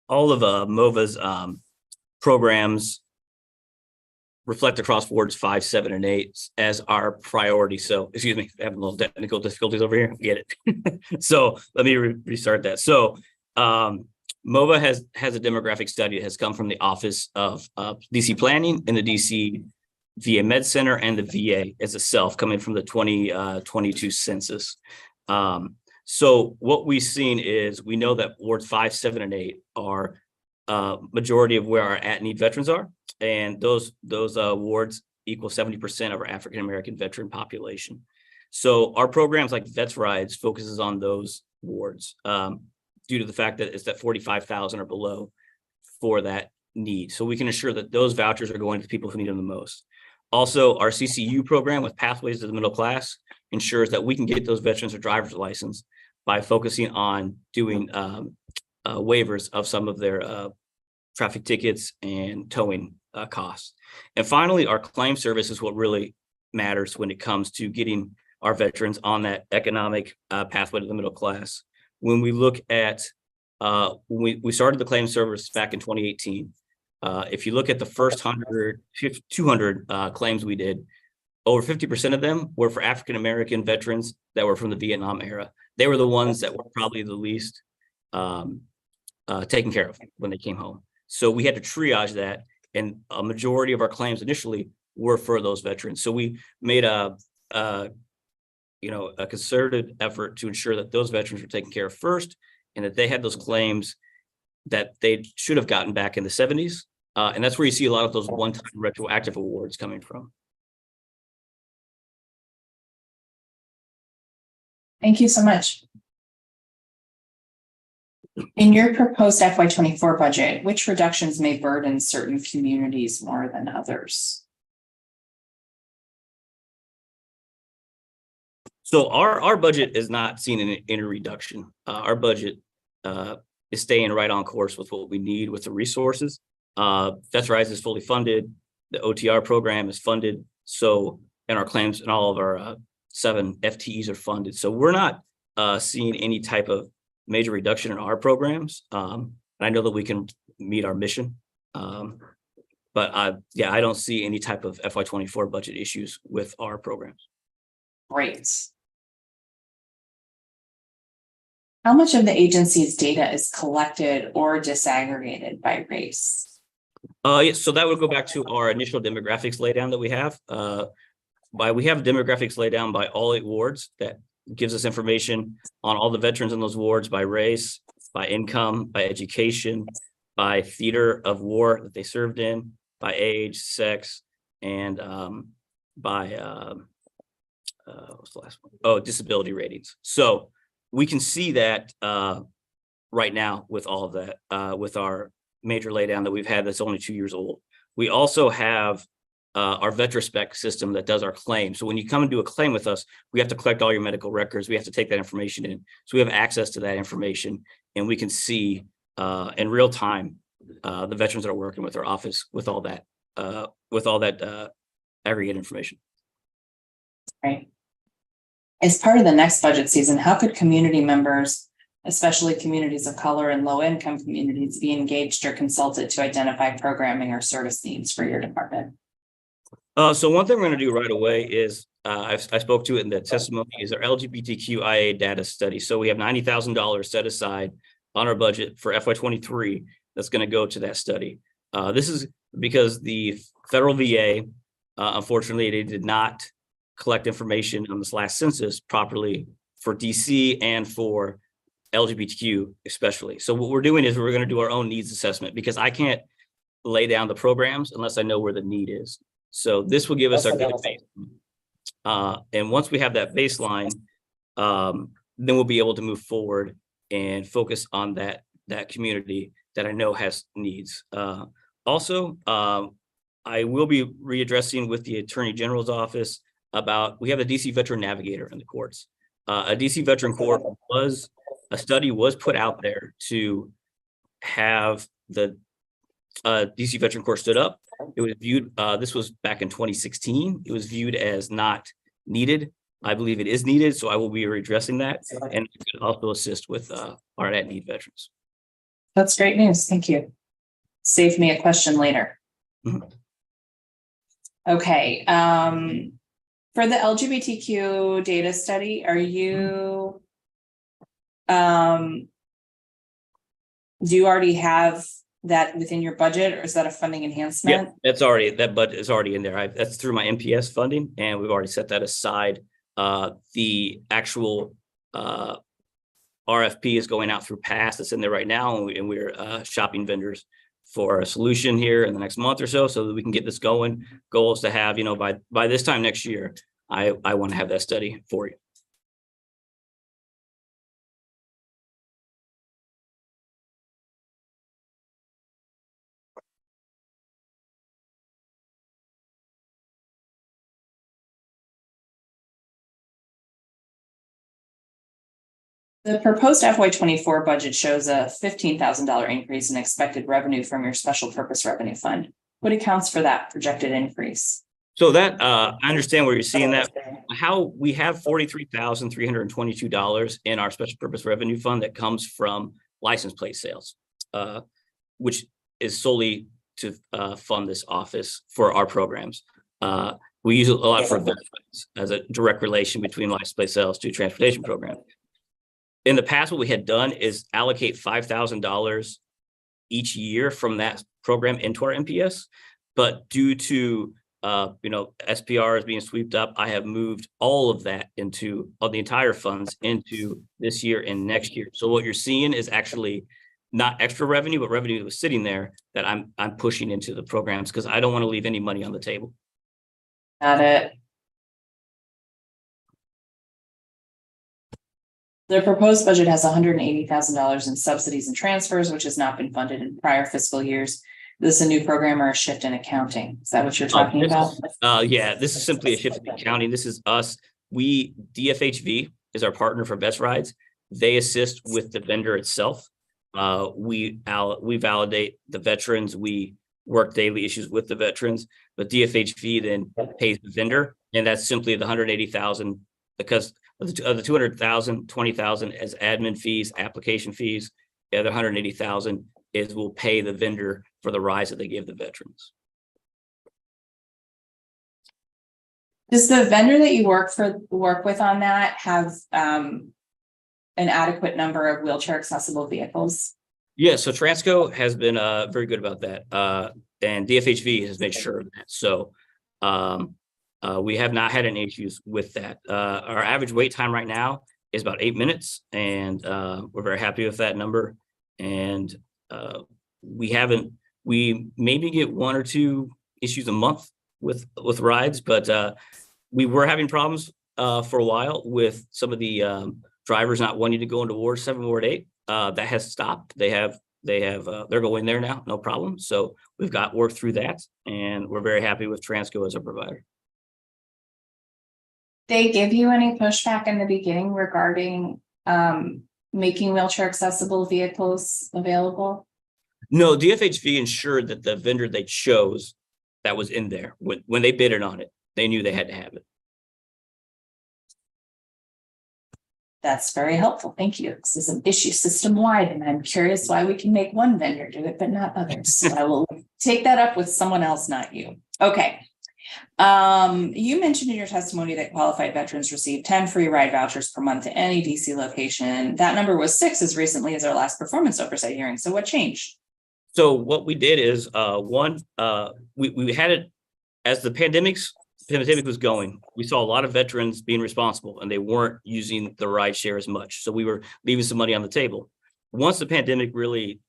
of MOVA's programs reflect across wards 5, 7, and 8 as our priority. So, excuse me, having a little technical difficulties over here. Get it. So let me restart that. So MOVA has a demographic study that has come from the Office of DC Planning and the DC VA Med Center and the VA as itself, coming from the 2022 census. So what we've seen is we know that wards 5, 7, and 8 are majority of where our at-need veterans are. And those wards equal 70% of our African-American veteran population. So our programs like Vets Rides focuses on those wards due to the fact that it's that 45,000 or below for that need. So we can ensure that those vouchers are going to people who need them the most. Also, our CCU program with Pathways to the Middle Class ensures that we can get those veterans a driver's license by focusing on doing waivers of some of their traffic tickets and towing costs. And finally, our claim service is what really matters when it comes to getting our veterans on that economic pathway to the middle class. When we look at, we started the claim service back in 2018. If you look at the first 200 claims we did, over 50% of them were for African-American veterans that were from the Vietnam era. They were the ones that were probably the least taken care of when they came home. So we had to triage that, and a majority of our claims initially were for those veterans. So we made a concerted effort to ensure that those veterans were taken care of first, and that they had those claims that they should have gotten back in the 70s. And that's where you see a lot of those one-time retroactive awards coming from. Thank you so much. In your proposed FY24 budget, which reductions may burden certain communities more than others? So our budget is not seeing any reduction. Our budget is staying right on course with what we need with the resources. That's Rise is fully funded. The OTR program is funded. So, and our claims and all of our 7 FTEs are funded. So we're not seeing any type of major reduction in our programs. And I know that we can meet our mission. But yeah, I don't see any type of FY24 budget issues with our programs. Great. How much of the agency's data is collected or disaggregated by race? Yeah, so that would go back to our initial demographics laydown that we have. We have demographics laid down by all 8 wards that gives us information on all the veterans in those wards by race, by income, by education, by theater of war that they served in, by age, sex, and by what's the last one? Oh, disability ratings. So we can see that right now with all of that, with our major laydown that we've had that's only 2 years old. We also have our VetraSpec system that does our claim. So when you come and do a claim with us, we have to collect all your medical records. We have to take that information in. So we have access to that information, and we can see in real time the veterans that are working with our office with all that aggregate information. Right. As part of the next budget season, how could community members, especially communities of color and low-income communities, be engaged or consulted to identify programming or service needs for your department? So one thing we're going to do right away is, I spoke to it in the testimony, is our LGBTQIA data study. So we have $90,000 set aside on our budget for FY23 that's going to go to that study. This is because the federal VA, unfortunately, they did not collect information on this last census properly for DC and for LGBTQ especially. So what we're doing is we're going to do our own needs assessment, because I can't lay down the programs unless I know where the need is. So this will give us our good baseline. And once we have that baseline, then we'll be able to move forward and focus on that community that I know has needs. Also, I will be readdressing with the Attorney General's office about, we have a DC Veteran Navigator in the courts. A DC Veteran Court a study was put out there to have the DC Veteran Court stood up. It was viewed, this was back in 2016. It was viewed as not needed. I believe it is needed, so I will be addressing that and also assist with our at-need veterans. That's great news. Thank you. Save me a question later. Mm-hmm. Okay. For the LGBTQ data study, are you, do you already have that within your budget, or is that a funding enhancement? Yeah, that budget is already in there. That's through my MPS funding, and we've already set that aside. The actual RFP is going out through PASS. It's in there right now, and we're shopping vendors for a solution here in the next month or so that we can get this going. Goal is to have, by this time next year, I want to have that study for you. The proposed FY24 budget shows a $15,000 increase in expected revenue from your special purpose revenue fund. What accounts for that projected increase? So that I understand where you're seeing that. How we have $43,322 in our special purpose revenue fund that comes from license plate sales, which is solely to fund this office for our programs. We use it a lot for veterans as a direct relation between license plate sales to transportation program. In the past, what we had done is allocate $5,000 each year from that program into our MPS, but due to SPR is being swept up, I have moved all of that into the entire funds into this year and next year. So what you're seeing is actually not extra revenue, but revenue that was sitting there that I'm pushing into the programs because I don't want to leave any money on the table. Got it. The proposed budget has $180,000 in subsidies and transfers, which has not been funded in prior fiscal years. Is this a new program or a shift in accounting? Is that what you're talking about? Yeah, this is simply a shift in accounting. This is us. DFHV is our partner for Vets Rides. They assist with the vendor itself. We validate the veterans. We work daily issues with the veterans, but DFHV then pays the vendor, and that's simply the 180,000 because of the 200,000, 20,000 as admin fees, application fees. The other 180,000 is we'll pay the vendor for the rides that they give the veterans. Does the vendor that you work with on that have an adequate number of wheelchair accessible vehicles? Yeah, so Transco has been very good about that, and DFHV has made sure of that. So we have not had any issues with that. Our average wait time right now is about 8 minutes, and we're very happy with that number. And we maybe get 1 or 2 issues a month with rides, but we were having problems for a while with some of the drivers not wanting to go into Ward 7, Ward 8. That has stopped. They're going there now, no problem. So we've got work through that, and we're very happy with Transco as a provider. They give you any pushback in the beginning regarding making wheelchair accessible vehicles available? No, DFHV ensured that the vendor they chose that was in there when they bidded on it, they knew they had to have it. That's very helpful. Thank you. This is an issue system-wide, and I'm curious why we can make one vendor do it, but not others. So I will take that up with someone else, not you. Okay. You mentioned in your testimony that qualified veterans receive 10 free ride vouchers per month to any DC location. That number was 6 as recently as our last performance oversight hearing. So what changed? So what we did is we had it as the pandemic was going. We saw a lot of veterans being responsible, and they weren't using the ride share as much. So we were leaving some money on the table. Once the pandemic really,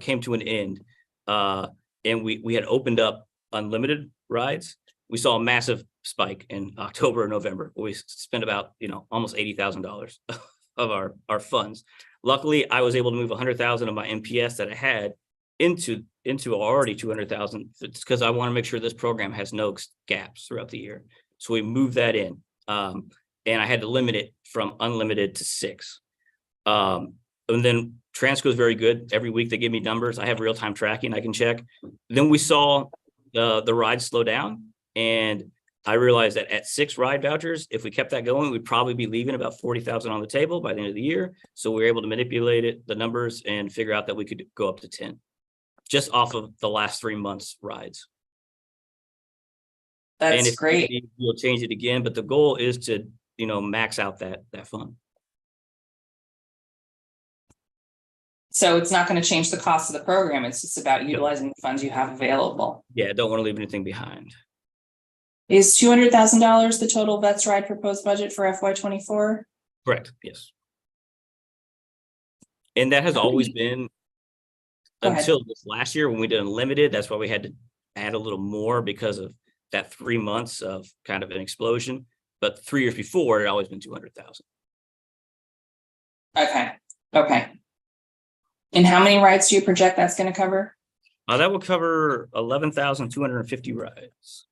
came to an end, and we had opened up unlimited rides, we saw a massive spike in October and November. We spent about almost $80,000 of our funds. Luckily, I was able to move 100,000 of my MPS that I had into already 200,000 because I want to make sure this program has no gaps throughout the year. So we moved that in, and I had to limit it from unlimited to 6. And then Transco is very good. Every week they give me numbers. I have real-time tracking I can check. Then we saw the rides slow down, and I realized that at 6 ride vouchers, if we kept that going, we'd probably be leaving about 40,000 on the table by the end of the year. So we were able to manipulate the numbers and figure out that we could go up to 10. Just off of the last 3 months rides. That's great. We'll change it again, but the goal is to, max out that fund. So it's not going to change the cost of the program. It's just about utilizing the funds you have available. Yeah, don't want to leave anything behind. Is $200,000 the total Vets Ride proposed budget for FY24? Correct. Yes. And that has always been until this last year when we did unlimited. That's why we had to add a little more because of that 3 months of kind of an explosion. But 3 years before, it had always been 200,000. Okay. And how many rides do you project that's going to cover? That will cover 11,250 rides.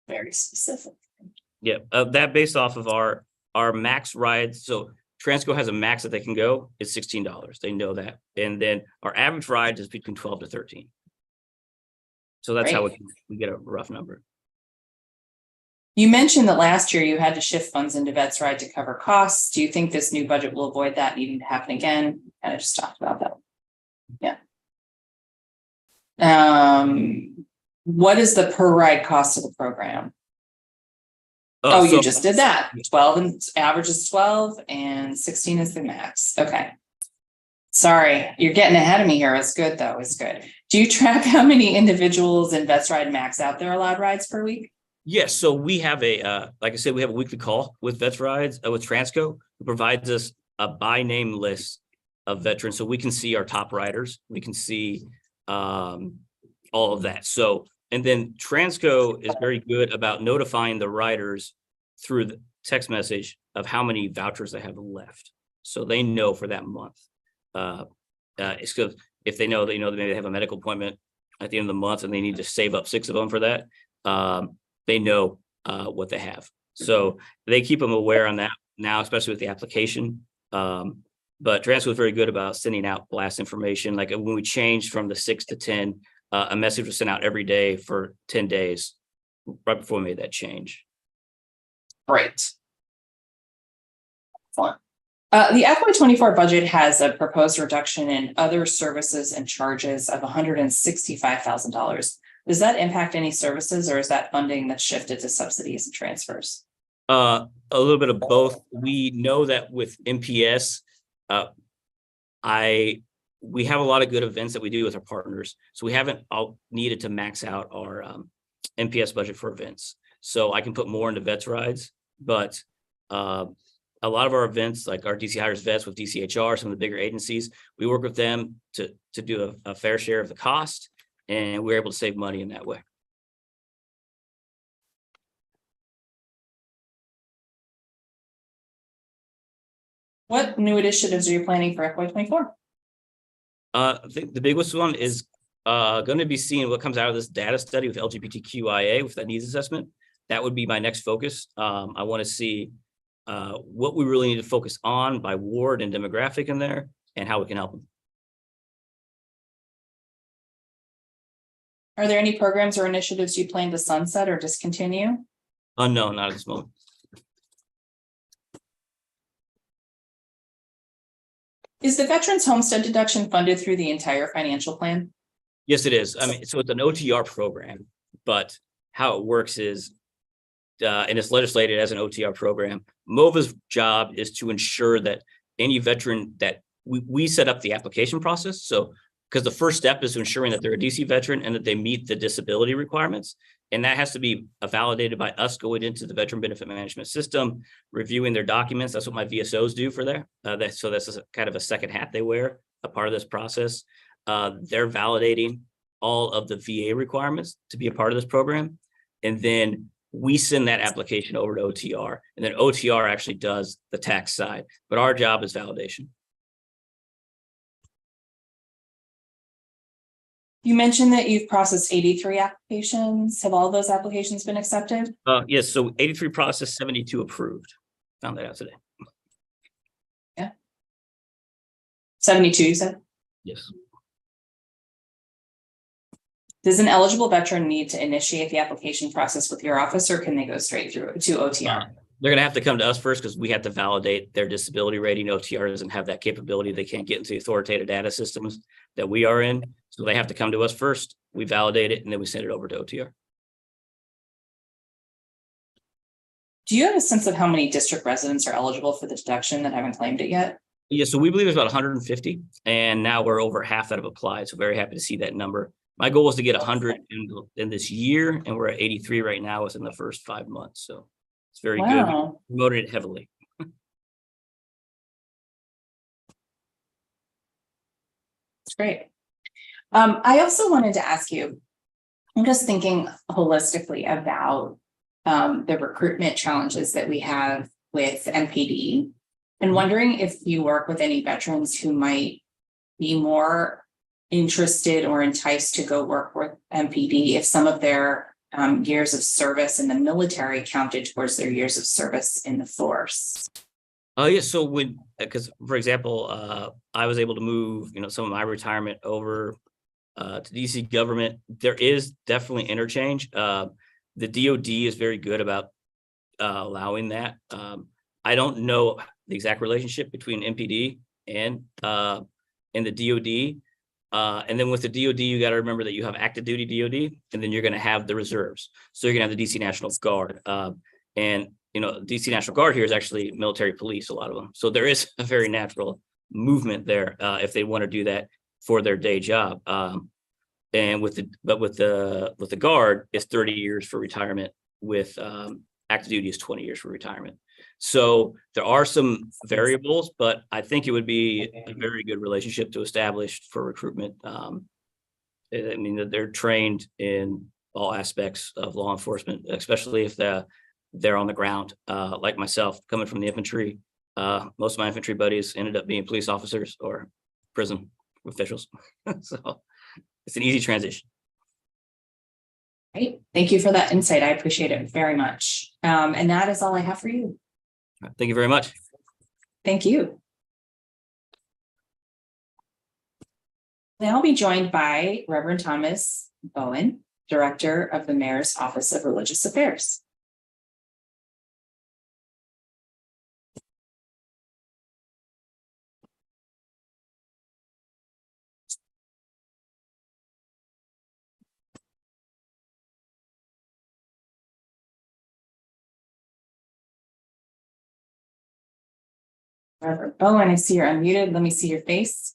Very specific. Yeah, that based off of our max rides. So Transco has a max that they can go. It's $16. They know that. And then our average ride is between 12 to 13. So that's how we get a rough number. You mentioned that last year you had to shift funds into Vets Ride to cover costs. Do you think this new budget will avoid that needing to happen again? Kind of just talked about that. Yeah. What is the per ride cost of the program? You just did that. 12 and average is 12 and 16 is the max. Okay. Sorry, you're getting ahead of me here. It's good though. It's good. Do you track how many individuals in Vets Ride max out their allowed rides per week? Yes. So we have like I said, we have a weekly call with Vets Rides with Transco, who provides us a by name list of veterans. So we can see our top riders. We can see all of that. So, and then Transco is very good about notifying the riders through the text message of how many vouchers they have left. So they know for that month. It's because if they know that, maybe they have a medical appointment at the end of the month and they need to save up 6 of them for that, they know what they have. So they keep them aware on that now, especially with the application. But Transco is very good about sending out blast information. Like when we changed from the 6 to 10, a message was sent out every day for 10 days, right before we made that change. Great. Excellent. The FY24 budget has a proposed reduction in other services and charges of $165,000. Does that impact any services, or is that funding that's shifted to subsidies and transfers? A little bit of both. We know that with MPS, we have a lot of good events that we do with our partners. So we haven't needed to max out our MPS budget for events. So I can put more into vets rides, but a lot of our events, like our DC Hires Vets with DCHR, some of the bigger agencies, we work with them to do a fair share of the cost, and we're able to save money in that way. What new initiatives are you planning for FY24? I think the biggest one is going to be seeing what comes out of this data study with LGBTQIA, with that needs assessment. That would be my next focus. I want to see what we really need to focus on by ward and demographic in there, and how we can help them. Are there any programs or initiatives you plan to sunset or discontinue? No, not at this moment. Is the Veterans Homestead Deduction funded through the entire financial plan? Yes, it is. I mean, so it's an OTR program, but how it works is, and it's legislated as an OTR program. MOVA's job is to ensure that any veteran that we set up the application process. So, because the first step is ensuring that they're a DC veteran and that they meet the disability requirements. And that has to be validated by us going into the Veteran Benefit Management System, reviewing their documents. That's what my VSOs do for there. So that's kind of a second hat they wear, a part of this process. They're validating all of the VA requirements to be a part of this program. And then we send that application over to OTR, and then OTR actually does the tax side. But our job is validation. You mentioned that you've processed 83 applications. Have all of those applications been accepted? Yes, so 83 processed, 72 approved. Found that out today. Yeah. 72, you said? Yes. Does an eligible veteran need to initiate the application process with your office, or can they go straight through to OTR? They're going to have to come to us first because we have to validate their disability rating. OTR doesn't have that capability. They can't get into the authoritative data systems that we are in. So they have to come to us first. We validate it, and then we send it over to OTR. Do you have a sense of how many district residents are eligible for the deduction that haven't claimed it yet? Yeah, so we believe there's about 150, and now we're over half that have applied. So very happy to see that number. My goal was to get 100 in this year, and we're at 83 right now within the first 5 months. So it's very good. We promoted it heavily. It's great. I also wanted to ask you, I'm just thinking holistically about the recruitment challenges that we have with MPD, and wondering if you work with any veterans who might be more interested or enticed to go work with MPD if some of their years of service in the military counted towards their years of service in the force. Oh yeah, so because for example, I was able to move, some of my retirement over to DC government. There is definitely interchange. The DoD is very good about allowing that. I don't know the exact relationship between MPD and the DoD. And then with the DoD, you got to remember that you have active duty DoD, and then you're going to have the reserves. So you're going to have the DC National Guard. And DC National Guard here is actually military police, a lot of them. So there is a very natural movement there if they want to do that for their day job. And with the Guard, it's 30 years for retirement with active duty is 20 years for retirement. So there are some variables, but I think it would be a very good relationship to establish for recruitment. I mean, that they're trained in all aspects of law enforcement, especially if they're on the ground. Like myself, coming from the infantry, most of my infantry buddies ended up being police officers or prison officials. So it's an easy transition. Great. Thank you for that insight. I appreciate it very much. And that is all I have for you. Thank you very much. Thank you. Then I'll be joined by Reverend Thomas Bowen, Director of the Mayor's Office of Religious Affairs. Reverend Bowen, I see you're unmuted. Let me see your face.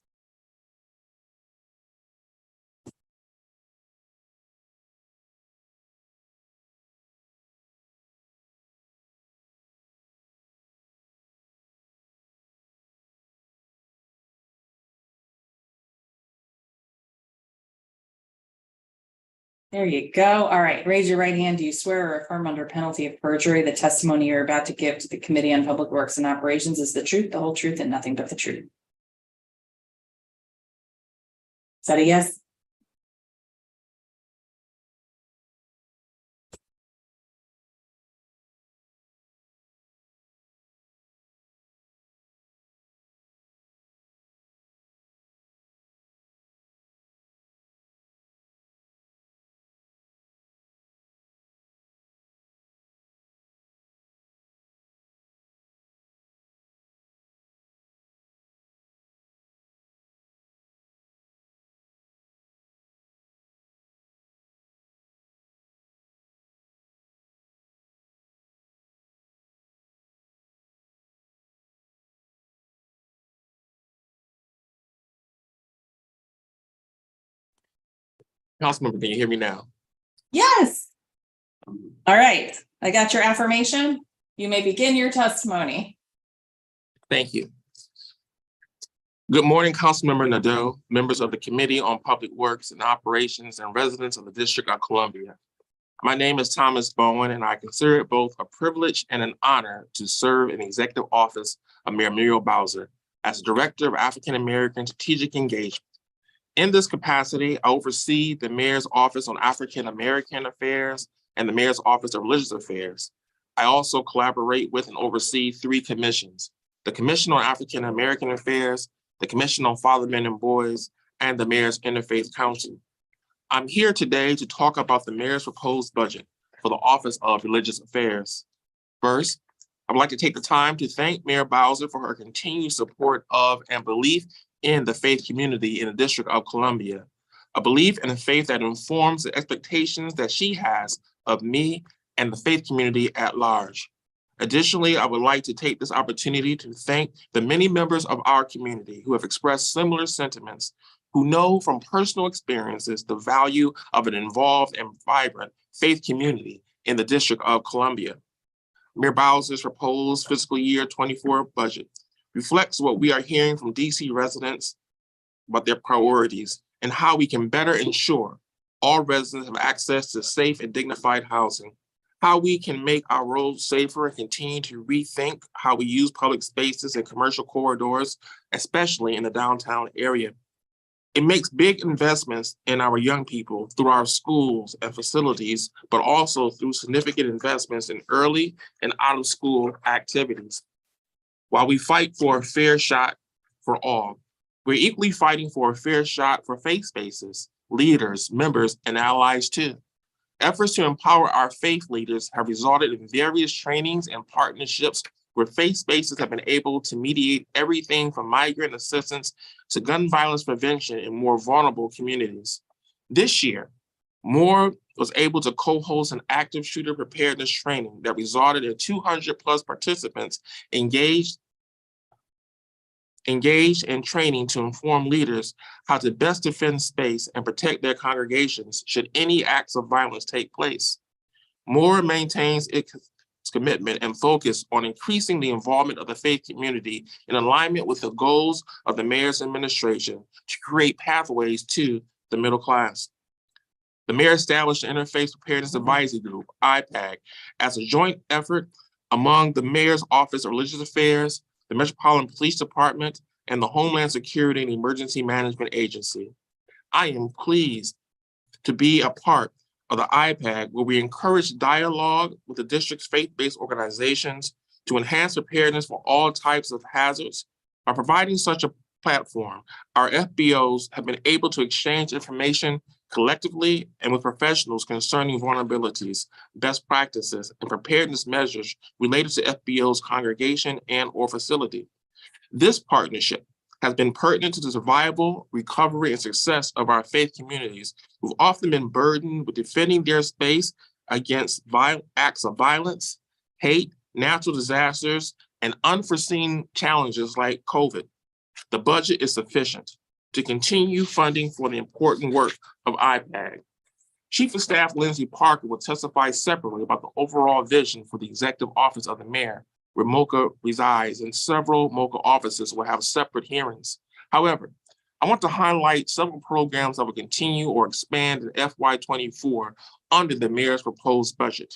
There you go. All right. Raise your right hand. Do you swear or affirm under penalty of perjury the testimony you're about to give to the Committee on Public Works and Operations is the truth, the whole truth, and nothing but the truth? Is that a yes? Councilmember, can you hear me now? Yes. All right. I got your affirmation. You may begin your testimony. Thank you. Good morning, Councilmember Nadeau, members of the Committee on Public Works and Operations, and residents of the District of Columbia. My name is Thomas Bowen, and I consider it both a privilege and an honor to serve in the executive office of Mayor Muriel Bowser as Director of African American Strategic Engagement. In this capacity, I oversee the Mayor's Office on African American Affairs and the Mayor's Office of Religious Affairs. I also collaborate with and oversee 3 commissions: the Commission on African American Affairs, the Commission on Father, Men, and Boys, and the Mayor's Interfaith Council. I'm here today to talk about the Mayor's proposed budget for the Office of Religious Affairs. First, I would like to take the time to thank Mayor Bowser for her continued support of and belief in the faith community in the District of Columbia, a belief in a faith that informs the expectations that she has of me and the faith community at large. Additionally, I would like to take this opportunity to thank the many members of our community who have expressed similar sentiments, who know from personal experiences the value of an involved and vibrant faith community in the District of Columbia. Mayor Bowser's proposed fiscal year 24 budget reflects what we are hearing from DC residents about their priorities and how we can better ensure all residents have access to safe and dignified housing, how we can make our roads safer and continue to rethink how we use public spaces and commercial corridors, especially in the downtown area. It makes big investments in our young people through our schools and facilities, but also through significant investments in early and out of school activities. While we fight for a fair shot for all, we're equally fighting for a fair shot for faith spaces, leaders, members, and allies too. Efforts to empower our faith leaders have resulted in various trainings and partnerships where faith spaces have been able to mediate everything from migrant assistance to gun violence prevention in more vulnerable communities. This year, Moore was able to co-host an active shooter preparedness training that resulted in 200 plus participants engaged in training to inform leaders how to best defend space and protect their congregations should any acts of violence take place. Moore maintains commitment and focus on increasing the involvement of the faith community in alignment with the goals of the mayor's administration to create pathways to the middle class. The mayor established the Interfaith Preparedness Advisory Group, IPAG, as a joint effort among the mayor's Office of Religious Affairs, the Metropolitan Police Department, and the Homeland Security and Emergency Management Agency. I am pleased to be a part of the IPAG, where we encourage dialogue with the district's faith-based organizations to enhance preparedness for all types of hazards. By providing such a platform, our FBOs have been able to exchange information collectively and with professionals concerning vulnerabilities, best practices, and preparedness measures related to FBO's congregation and/or facility. This partnership has been pertinent to the survival, recovery, and success of our faith communities, who've often been burdened with defending their space against acts of violence, hate, natural disasters, and unforeseen challenges like COVID. The budget is sufficient to continue funding for the important work of IPAG. Chief of Staff Lindsay Parker will testify separately about the overall vision for the Executive Office of the Mayor, where MOCA resides, and several MOCA offices will have separate hearings. However, I want to highlight several programs that will continue or expand in FY24 under the mayor's proposed budget.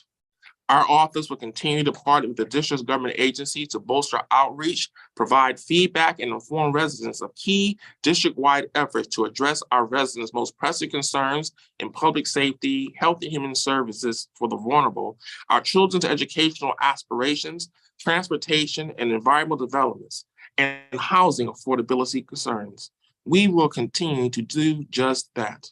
Our office will continue to partner with the district's government agencies to bolster outreach, provide feedback, and inform residents of key district-wide efforts to address our residents' most pressing concerns in public safety, health and human services for the vulnerable, our children's educational aspirations, transportation and environmental developments, and housing affordability concerns. We will continue to do just that.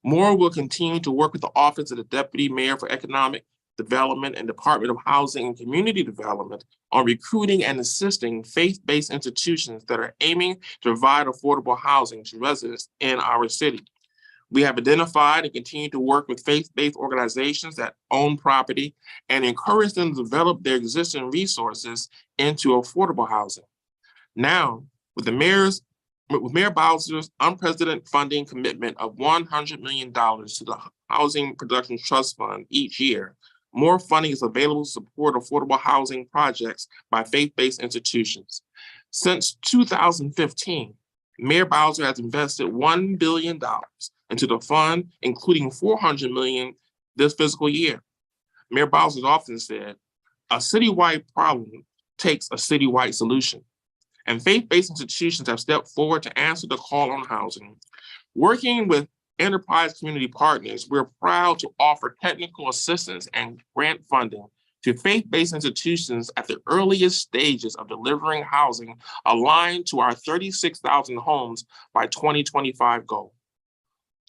More will continue to work with the Office of the Deputy Mayor for Economic Development and Department of Housing and Community Development on recruiting and assisting faith-based institutions that are aiming to provide affordable housing to residents in our city. We have identified and continue to work with faith-based organizations that own property and encourage them to develop their existing resources into affordable housing. Now, with Mayor Bowser's unprecedented funding commitment of $100 million to the Housing Production Trust Fund each year, more funding is available to support affordable housing projects by faith-based institutions. Since 2015, Mayor Bowser has invested $1 billion into the fund, including $400 million this fiscal year. Mayor Bowser has often said, a citywide problem takes a citywide solution. And faith-based institutions have stepped forward to answer the call on housing. Working with enterprise community partners, we're proud to offer technical assistance and grant funding to faith-based institutions at the earliest stages of delivering housing aligned to our 36,000 homes by 2025 goal.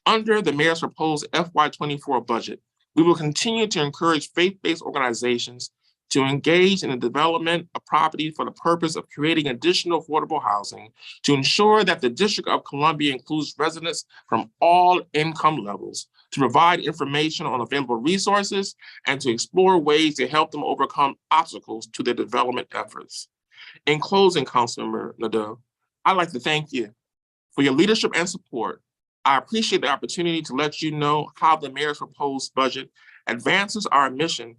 Under the mayor's proposed FY24 budget, we will continue to encourage faith-based organizations to engage in the development of property for the purpose of creating additional affordable housing to ensure that the District of Columbia includes residents from all income levels, to provide information on available resources, and to explore ways to help them overcome obstacles to their development efforts. In closing, Councilmember Nadeau, I'd like to thank you for your leadership and support. I appreciate the opportunity to let you know how the mayor's proposed budget advances our mission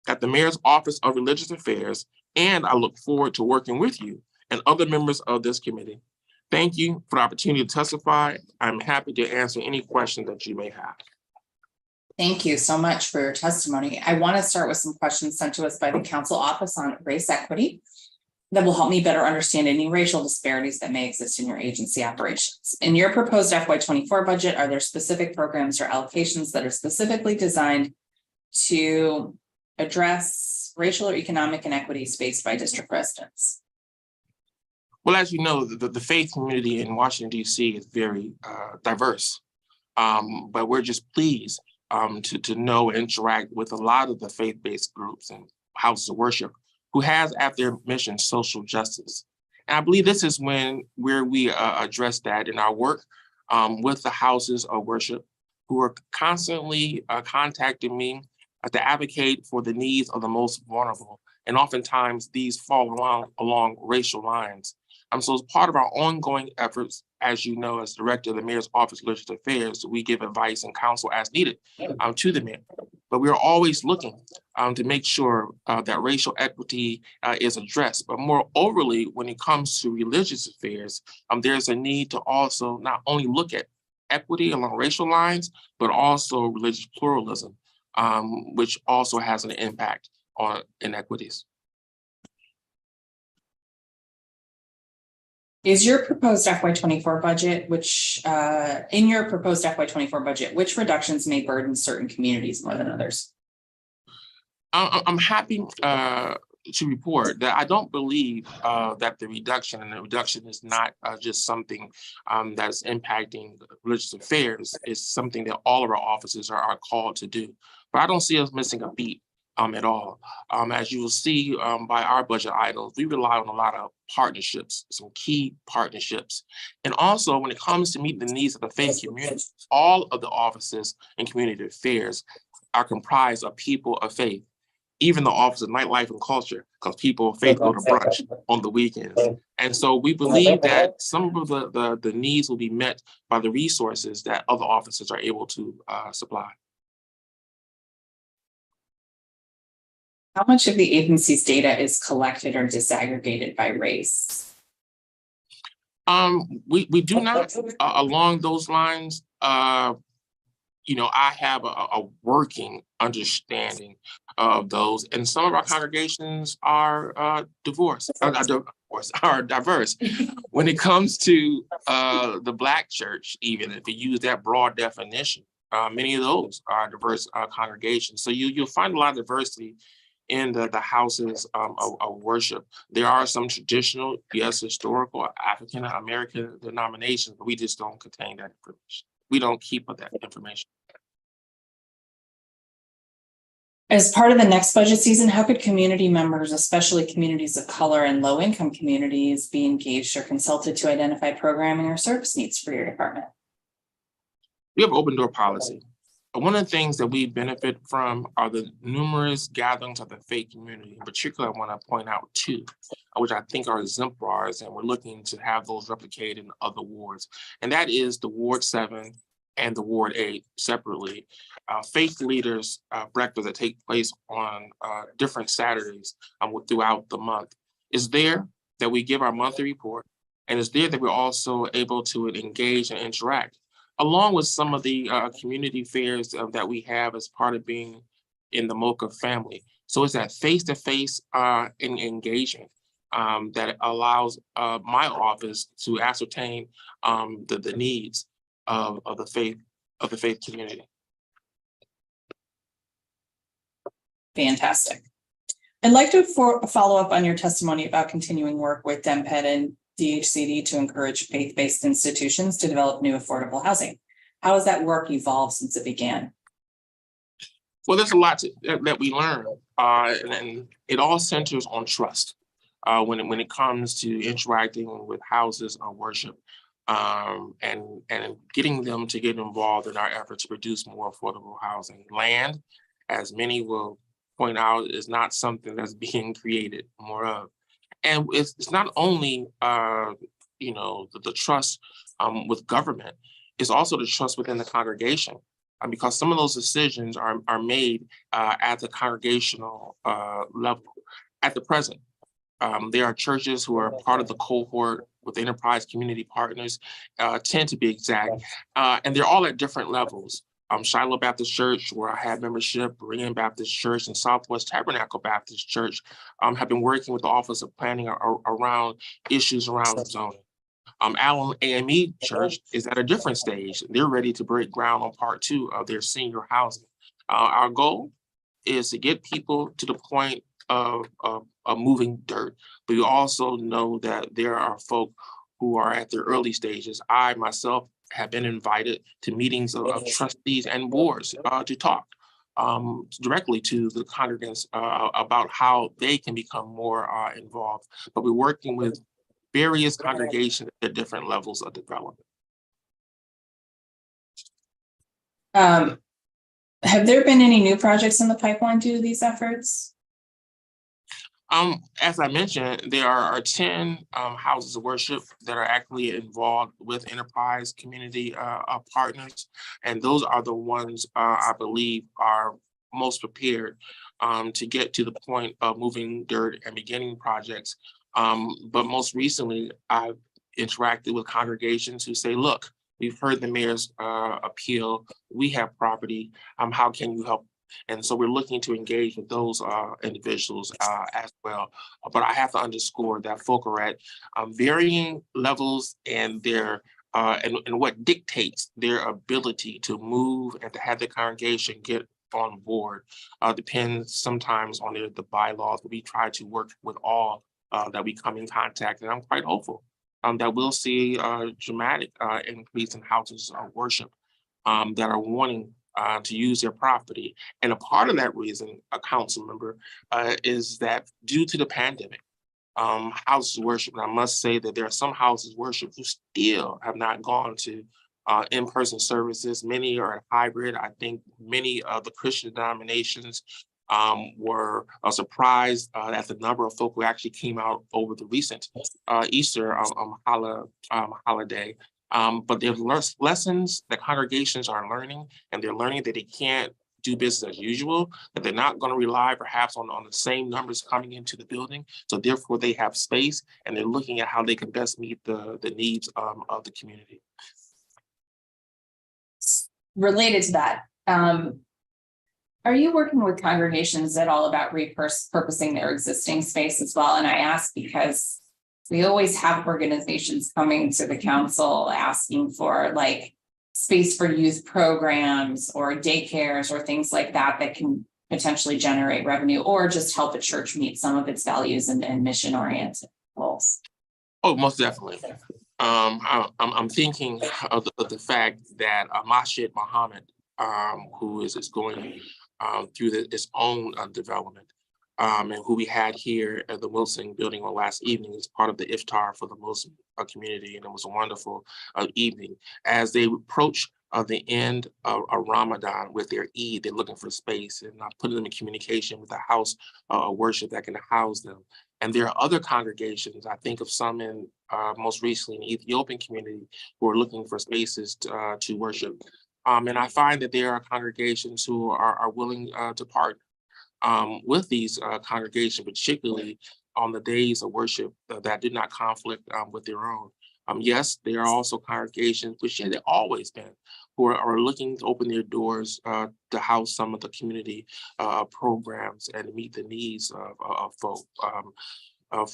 at the Mayor's Office of Religious Affairs, and I look forward to working with you and other members of this committee. Thank you for the opportunity to testify. I'm happy to answer any questions that you may have. Thank you so much for your testimony. I want to start with some questions sent to us by the Council Office on race equity that will help me better understand any racial disparities that may exist in your agency operations. In your proposed FY24 budget, are there specific programs or allocations that are specifically designed to address racial or economic inequities faced by district residents? Well, as you know, the faith community in Washington, D.C. is very diverse, but we're just pleased to know and interact with a lot of the faith-based groups and houses of worship who has at their mission social justice. And I believe this is where we address that in our work with the houses of worship, who are constantly contacting me to advocate for the needs of the most vulnerable. And oftentimes these fall along racial lines. So as part of our ongoing efforts, as you know, as Director of the Mayor's Office of Legislative Affairs, we give advice and counsel as needed to the mayor. But we are always looking to make sure that racial equity is addressed. But more overly, when it comes to religious affairs, there's a need to also not only look at equity along racial lines, but also religious pluralism, which also has an impact on inequities. Is your proposed FY24 budget, in your proposed FY24 budget, which reductions may burden certain communities more than others? I'm happy to report that I don't believe that the reduction is not just something that's impacting religious affairs. It's something that all of our offices are called to do. But I don't see us missing a beat at all. As you will see by our budget items, we rely on a lot of partnerships, some key partnerships. And also when it comes to meeting the needs of the faith community, all of the offices in community affairs are comprised of people of faith, even the Office of Nightlife and Culture, because people of faith go to brunch on the weekends. And so we believe that some of the needs will be met by the resources that other offices are able to supply. How much of the agency's data is collected or disaggregated by race? We do not along those lines. I have a working understanding of those, and some of our congregations are diverse. When it comes to the Black church, even if you use that broad definition, many of those are diverse congregations. So you'll find a lot of diversity in the houses of worship. There are some traditional, yes, historical African American denominations, but we just don't contain that information. We don't keep that information. As part of the next budget season, how could community members, especially communities of color and low-income communities, be engaged or consulted to identify programming or service needs for your department? We have open door policy. One of the things that we benefit from are the numerous gatherings of the faith community. In particular, I want to point out two, which I think are exemplars, and we're looking to have those replicated in other wards. And that is the Ward 7 and the Ward 8 separately. Faith leaders breakfast that take place on different Saturdays throughout the month. It's there that we give our monthly report, and it's there that we're also able to engage and interact, along with some of the community fairs that we have as part of being in the MOCA family. So it's that face-to-face engagement that allows my office to ascertain the needs of the faith community. Fantastic. I'd like to follow up on your testimony about continuing work with DEMPED and DHCD to encourage faith-based institutions to develop new affordable housing. How has that work evolved since it began? Well, there's a lot that we learn, and it all centers on trust when it comes to interacting with houses of worship and getting them to get involved in our efforts to produce more affordable housing. Land, as many will point out, is not something that's being created more of. And it's not only the trust with government, it's also the trust within the congregation, because some of those decisions are made at the congregational level. At the present, there are churches who are part of the cohort with Enterprise Community Partners, 10 to be exact, and they're all at different levels. Shiloh Baptist Church, where I have membership, Berean Baptist Church, and Southwest Tabernacle Baptist Church have been working with the Office of Planning around issues around zoning. Allen AME Church is at a different stage. They're ready to break ground on part 2 of their senior housing. Our goal is to get people to the point of moving dirt, but we also know that there are folk who are at their early stages. I myself have been invited to meetings of trustees and boards to talk directly to the congregants about how they can become more involved. But we're working with various congregations at different levels of development. Have there been any new projects in the pipeline due to these efforts? As I mentioned, there are 10 houses of worship that are actually involved with enterprise community partners. And those are the ones I believe are most prepared to get to the point of moving dirt and beginning projects. But most recently, I've interacted with congregations who say, look, we've heard the mayor's appeal. We have property. How can you help? And so we're looking to engage with those individuals as well. But I have to underscore that folk are at varying levels and their and what dictates their ability to move and to have the congregation get on board depends sometimes on the bylaws. But we try to work with all that we come in contact, and I'm quite hopeful that we'll see a dramatic increase in houses of worship that are wanting to use their property. And a part of that reason, a council member, is that due to the pandemic, houses of worship, and I must say that there are some houses of worship who still have not gone to in-person services. Many are hybrid. I think many of the Christian denominations were surprised at the number of folk who actually came out over the recent Easter holiday. But there's lessons that congregations are learning, and they're learning that they can't do business as usual, that they're not going to rely perhaps on the same numbers coming into the building. So therefore they have space, and they're looking at how they can best meet the needs of the community. Related to that, are you working with congregations at all about repurposing their existing space as well? And I ask because we always have organizations coming to the council asking for like space for youth programs or daycares or things like that that can potentially generate revenue or just help a church meet some of its values and mission oriented goals. Oh, most definitely. I'm thinking of the fact that Masjid Muhammad, who is going through its own development, and who we had here at the Wilson building on last evening as part of the iftar for the Muslim community. And it was a wonderful evening. As they approach the end of Ramadan with their Eid, they're looking for space, and putting them in communication with a house of worship that can house them. And there are other congregations, I think of some in most recently in the Ethiopian community, who are looking for spaces to worship. And I find that there are congregations who are willing to partner with these congregations, particularly on the days of worship that did not conflict with their own. Yes, there are also congregations, which they've always been, who are looking to open their doors to house some of the community programs and meet the needs of folk.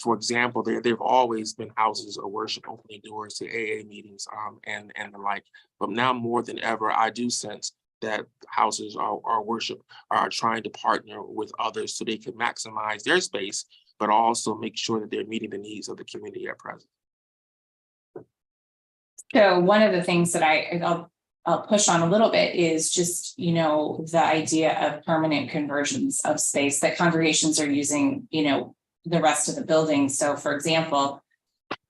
For example, there have always been houses of worship opening doors to AA meetings and the like. But now more than ever, I do sense that houses of worship are trying to partner with others so they can maximize their space, but also make sure that they're meeting the needs of the community at present. So one of the things that I'll push on a little bit is just, the idea of permanent conversions of space that congregations are using, the rest of the building. So for example,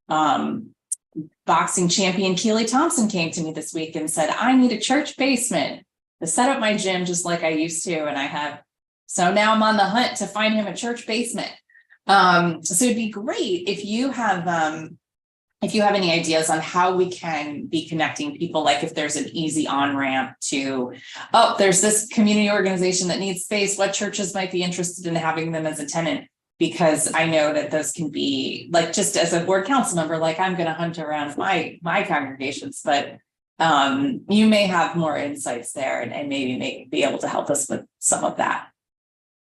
boxing champion Keely Thompson came to me this week and said, I need a church basement to set up my gym just like I used to. So now I'm on the hunt to find him a church basement. So it'd be great if you have any ideas on how we can be connecting people, like if there's an easy on-ramp to, there's this community organization that needs space, what churches might be interested in having them as a tenant? Because I know that those can be, like, just as a board council member, like I'm going to hunt around my congregations, but you may have more insights there and maybe be able to help us with some of that.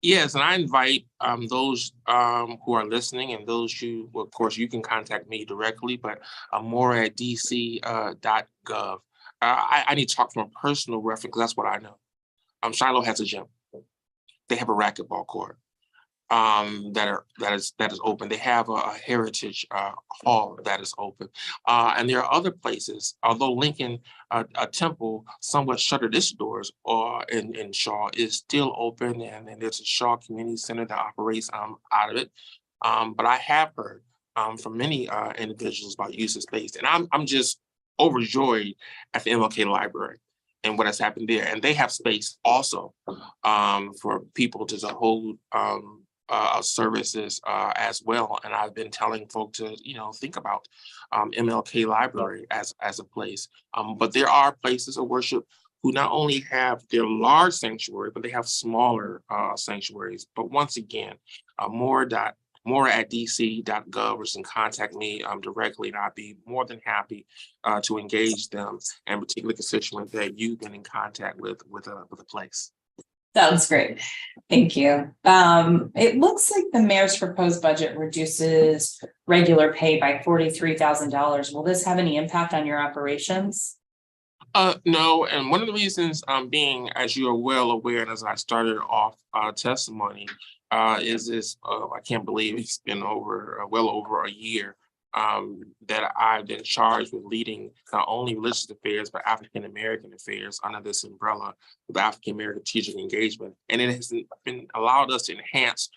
Yes, and I invite those who are listening, and those who, well, of course, you can contact me directly, but more at dc.gov. I need to talk from a personal reference because that's what I know. Shiloh has a gym. They have a racquetball court that is open. They have a heritage hall that is open, and there are other places. Although Lincoln Temple somewhat shuttered its doors, in Shaw is still open, and there's a Shaw Community Center that operates out of it. But I have heard from many individuals about use of space, and I'm just overjoyed at the MLK Library and what has happened there. And they have space also for people to hold services as well. And I've been telling folk to, think about MLK Library as a place. But there are places of worship who not only have their large sanctuary, but they have smaller sanctuaries. But once again, more at dc.gov or can contact me directly, and I'd be more than happy to engage them, and particularly constituents that you've been in contact with a place. Sounds great. Thank you. It looks like the mayor's proposed budget reduces regular pay by $43,000. Will this have any impact on your operations? No, and one of the reasons being, as you are well aware, and as I started off testimony, is this, I can't believe it's been well over a year that I've been charged with leading not only religious affairs, but African American affairs under this umbrella of African American Strategic Engagement. And it has been allowed us to enhance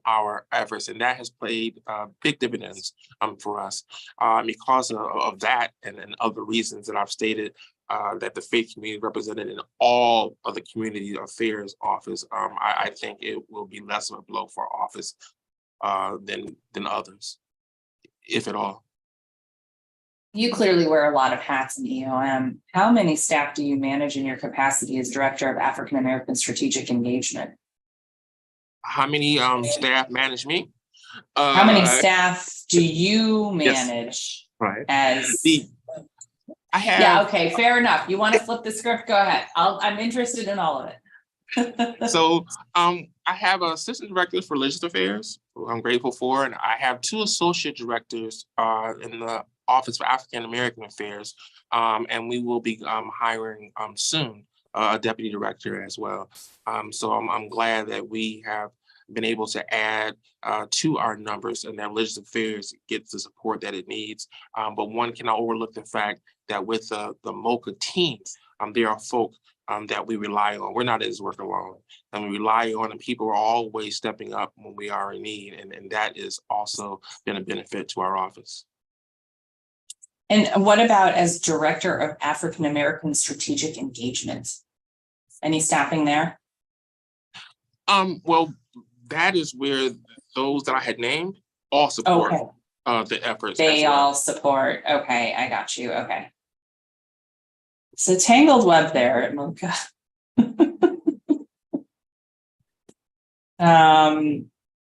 our efforts, and that has played big dividends for us. Because of that and other reasons that I've stated, that the faith community represented in all of the community affairs office, I think it will be less of a blow for our office than others, if at all. You clearly wear a lot of hats in EOM. How many staff do you manage in your capacity as Director of African American Strategic Engagement? How many staff manage me? How many staff do you manage? Right. I have. Yeah, okay, fair enough. You want to flip the script? Go ahead. I'm interested in all of it. So I have assistant directors for religious affairs, who I'm grateful for, and I have 2 associate directors in the Office for African American Affairs, and we will be hiring soon a deputy director as well. So I'm glad that we have been able to add to our numbers, and that religious affairs gets the support that it needs. But one cannot overlook the fact that with the MOCA team, there are folk that we rely on. We're not in this work alone, and we rely on, and people are always stepping up when we are in need, and that is also been a benefit to our office. And what about as Director of African American Strategic Engagement? Any staffing there? Well, that is where those that I had named all support the efforts. They all support. Okay, I got you. Okay. It's a tangled web there at MOCA.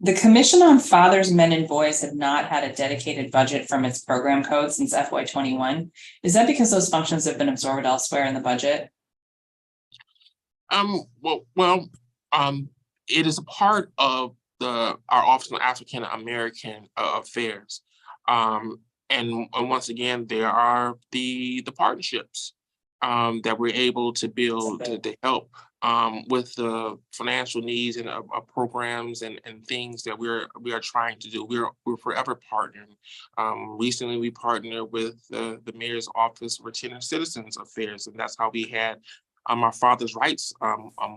The Commission on Fathers, Men, and Boys have not had a dedicated budget from its program code since FY21. Is that because those functions have been absorbed elsewhere in the budget? It is a part of our Office of African American Affairs. And once again, there are the partnerships that we're able to build to help with the financial needs and programs and things that we are trying to do. We're forever partnering. Recently, we partnered with the Mayor's Office for Senior Citizens Affairs, and that's how we had our Father's Rights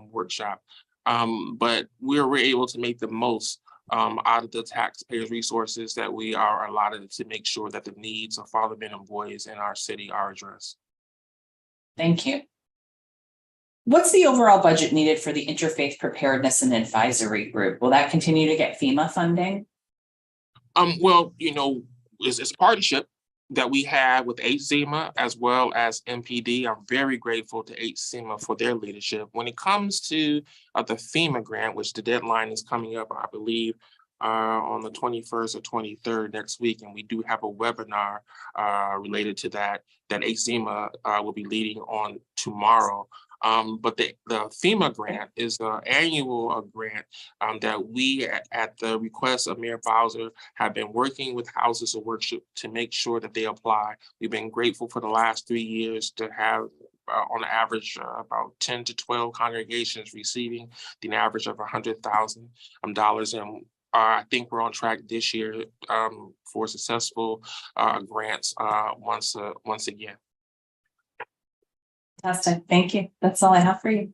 workshop. But we're able to make the most out of the taxpayers' resources that we are allotted to make sure that the needs of father, men, and boys in our city are addressed. Thank you. What's the overall budget needed for the Interfaith Preparedness and Advisory Group? Will that continue to get FEMA funding? Well, it's a partnership that we have with HZEMA as well as MPD. I'm very grateful to HZEMA for their leadership. When it comes to the FEMA grant, which the deadline is coming up, I believe, on the 21st or 23rd next week, and we do have a webinar related to that HZEMA will be leading on tomorrow. But the FEMA grant is an annual grant that we, at the request of Mayor Bowser, have been working with houses of worship to make sure that they apply. We've been grateful for the last 3 years to have on average about 10 to 12 congregations receiving the average of $100,000. And I think we're on track this year for successful grants once again. Fantastic. Thank you. That's all I have for you.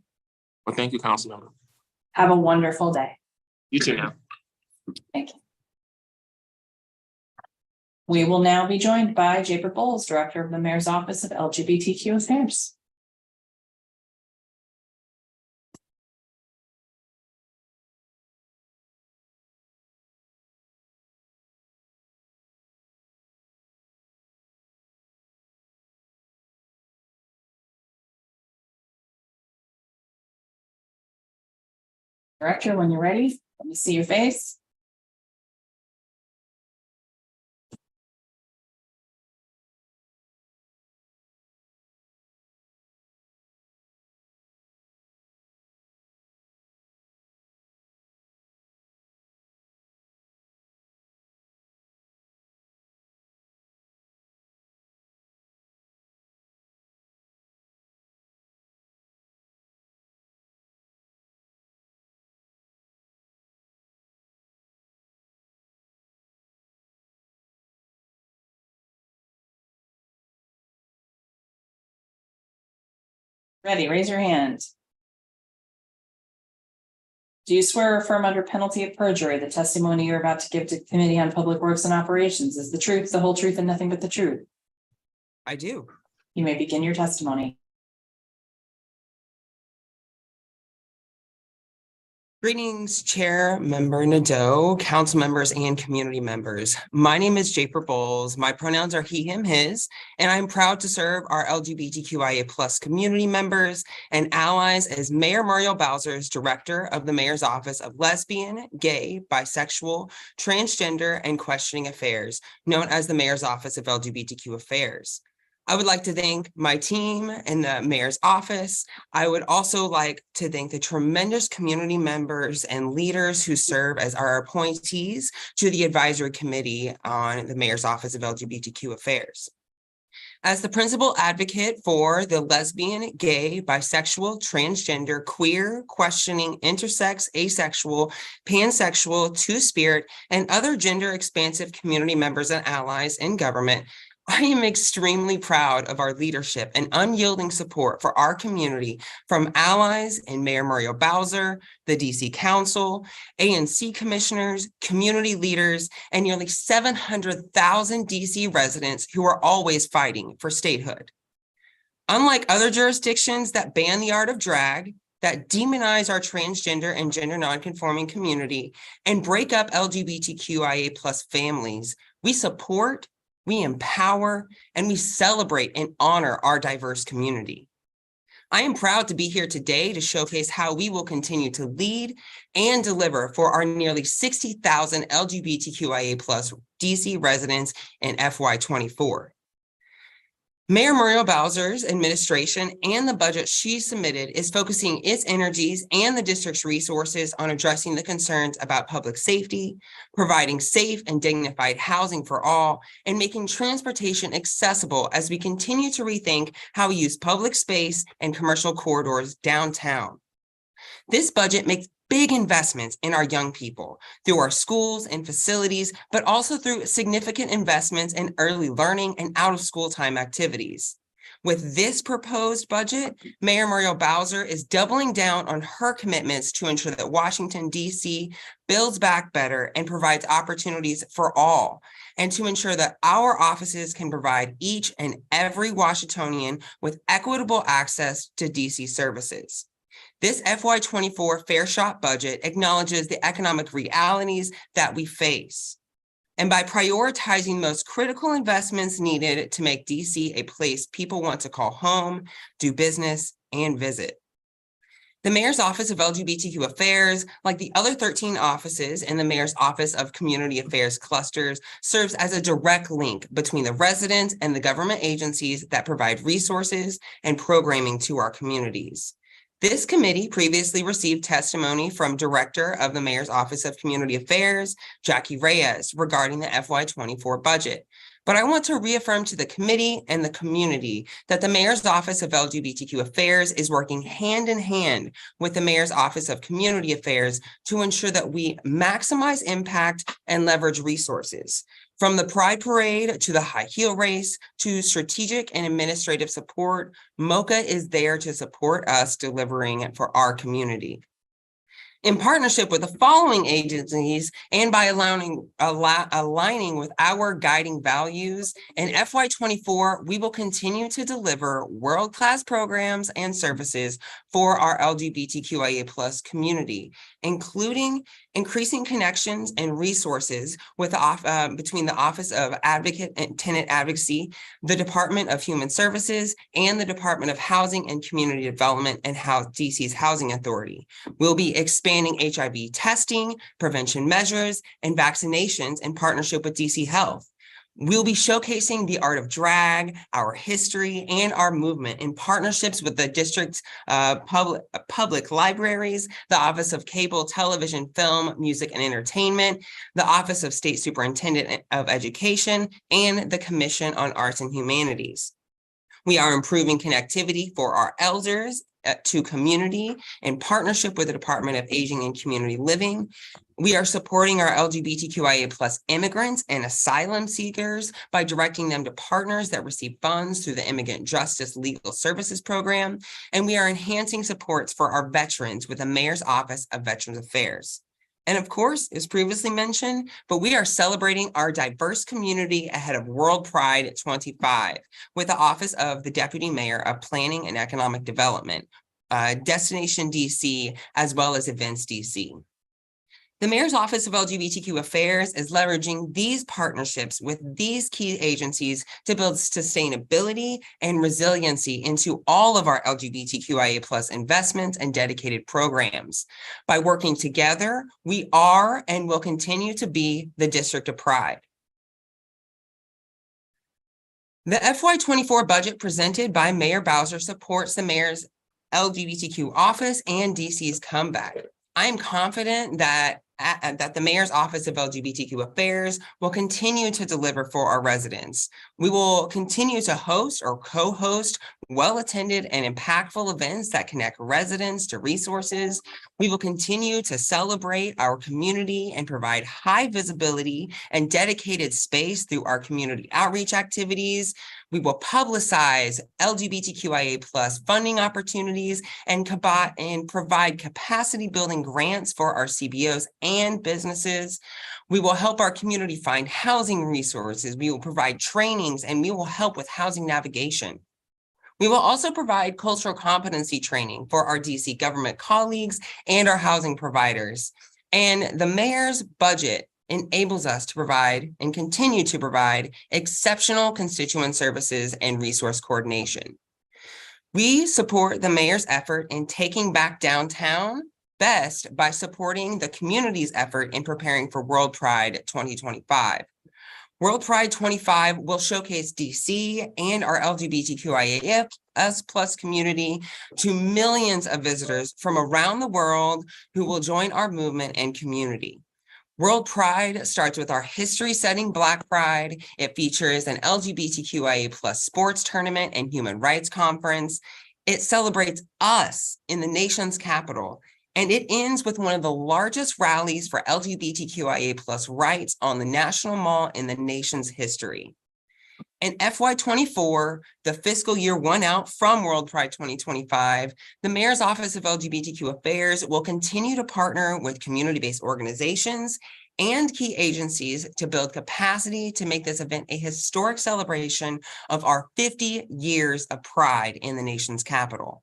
Well, thank you, Councilmember. Have a wonderful day. You too now. Thank you. We will now be joined by Jaber Bowles, Director of the Mayor's Office of LGBTQ Affairs. Director, when you're ready, let me see your face. Ready, raise your hand. Do you swear or affirm under penalty of perjury the testimony you're about to give to the Committee on Public Works and Operations is the truth, the whole truth, and nothing but the truth? I do. You may begin your testimony. Greetings, Chair, Member Nadeau, council members, and community members. My name is Japer Bowles. My pronouns are he, him, his, and I'm proud to serve our LGBTQIA+ community members and allies as Mayor Muriel Bowser's Director of the Mayor's Office of Lesbian, Gay, Bisexual, Transgender, and Questioning Affairs, known as the Mayor's Office of LGBTQ Affairs. I would like to thank my team and the mayor's office. I would also like to thank the tremendous community members and leaders who serve as our appointees to the advisory committee on the mayor's office of LGBTQ affairs. As the principal advocate for the lesbian, gay, bisexual, transgender, queer, questioning, intersex, asexual, pansexual, two-spirit, and other gender expansive community members and allies in government, I am extremely proud of our leadership and unyielding support for our community from allies in Mayor Muriel Bowser, the DC Council, ANC commissioners, community leaders, and nearly 700,000 DC residents who are always fighting for statehood. Unlike other jurisdictions that ban the art of drag, that demonize our transgender and gender nonconforming community, and break up LGBTQIA+ families, we support, we empower, and we celebrate and honor our diverse community. I am proud to be here today to showcase how we will continue to lead and deliver for our nearly 60,000 LGBTQIA+ DC residents in FY24. Mayor Muriel Bowser's administration and the budget she submitted is focusing its energies and the district's resources on addressing the concerns about public safety, providing safe and dignified housing for all, and making transportation accessible as we continue to rethink how we use public space and commercial corridors downtown. This budget makes big investments in our young people through our schools and facilities, but also through significant investments in early learning and out-of-school time activities. With this proposed budget, Mayor Muriel Bowser is doubling down on her commitments to ensure that Washington, D.C. builds back better and provides opportunities for all, and to ensure that our offices can provide each and every Washingtonian with equitable access to D.C. services. This FY24 Fair Shot budget acknowledges the economic realities that we face. And by prioritizing most critical investments needed to make DC a place people want to call home, do business, and visit. The Mayor's Office of LGBTQ Affairs, like the other 13 offices in the Mayor's Office of Community Affairs clusters, serves as a direct link between the residents and the government agencies that provide resources and programming to our communities. This committee previously received testimony from Director of the Mayor's Office of Community Affairs, Jackie Reyes, regarding the FY24 budget. But I want to reaffirm to the committee and the community that the Mayor's Office of LGBTQ Affairs is working hand in hand with the Mayor's Office of Community Affairs to ensure that we maximize impact and leverage resources. From the Pride Parade to the high heel race to strategic and administrative support, MOCA is there to support us delivering for our community. In partnership with the following agencies and by aligning with our guiding values, in FY24, we will continue to deliver world-class programs and services for our LGBTQIA+ community, including increasing connections and resources with between the Office of Advocate and Tenant Advocacy, the Department of Human Services, and the Department of Housing and Community Development and DC's Housing Authority. We'll be expanding HIV testing, prevention measures, and vaccinations in partnership with DC Health. We'll be showcasing the art of drag, our history, and our movement in partnerships with the district's public libraries, the Office of Cable, Television, Film, Music, and Entertainment, the Office of State Superintendent of Education, and the Commission on Arts and Humanities. We are improving connectivity for our elders to community in partnership with the Department of Aging and Community Living. We are supporting our LGBTQIA+ immigrants and asylum seekers by directing them to partners that receive funds through the Immigrant Justice Legal Services Program. And we are enhancing supports for our veterans with the Mayor's Office of Veterans Affairs. And of course, as previously mentioned, but we are celebrating our diverse community ahead of World Pride 25 with the Office of the Deputy Mayor of Planning and Economic Development, Destination DC, as well as Events DC. The Mayor's Office of LGBTQ Affairs is leveraging these partnerships with these key agencies to build sustainability and resiliency into all of our LGBTQIA+ investments and dedicated programs. By working together, we are and will continue to be the District of Pride. The FY24 budget presented by Mayor Bowser supports the Mayor's LGBTQ office and DC's comeback. I am confident that the Mayor's Office of LGBTQ Affairs will continue to deliver for our residents. We will continue to host or co-host well-attended and impactful events that connect residents to resources. We will continue to celebrate our community and provide high visibility and dedicated space through our community outreach activities. We will publicize LGBTQIA+ funding opportunities and provide capacity building grants for our CBOs and businesses. We will help our community find housing resources. We will provide trainings and we will help with housing navigation. We will also provide cultural competency training for our DC government colleagues and our housing providers. And the Mayor's budget enables us to provide and continue to provide exceptional constituent services and resource coordination. We support the Mayor's effort in taking back downtown best by supporting the community's effort in preparing for World Pride 2025. World Pride 25 will showcase DC and our LGBTQIA+ community to millions of visitors from around the world who will join our movement and community. World Pride starts with our history-setting Black Pride. It features an LGBTQIA+ sports tournament and human rights conference. It celebrates us in the nation's capital. And it ends with one of the largest rallies for LGBTQIA+ rights on the National Mall in the nation's history. In FY24, the fiscal year one out from World Pride 2025, the Mayor's Office of LGBTQ Affairs will continue to partner with community-based organizations and key agencies to build capacity to make this event a historic celebration of our 50 years of pride in the nation's capital.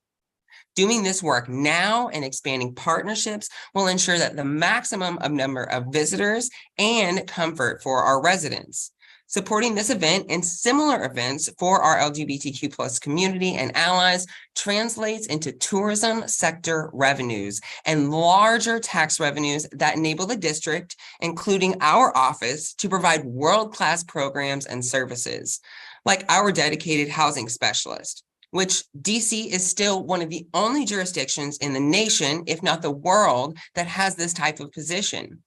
Doing this work now and expanding partnerships will ensure that the maximum number of visitors and comfort for our residents. Supporting this event and similar events for our LGBTQ+ community and allies translates into tourism sector revenues and larger tax revenues that enable the district, including our office, to provide world-class programs and services, like our dedicated housing specialist, which DC is still one of the only jurisdictions in the nation, if not the world, that has this type of position.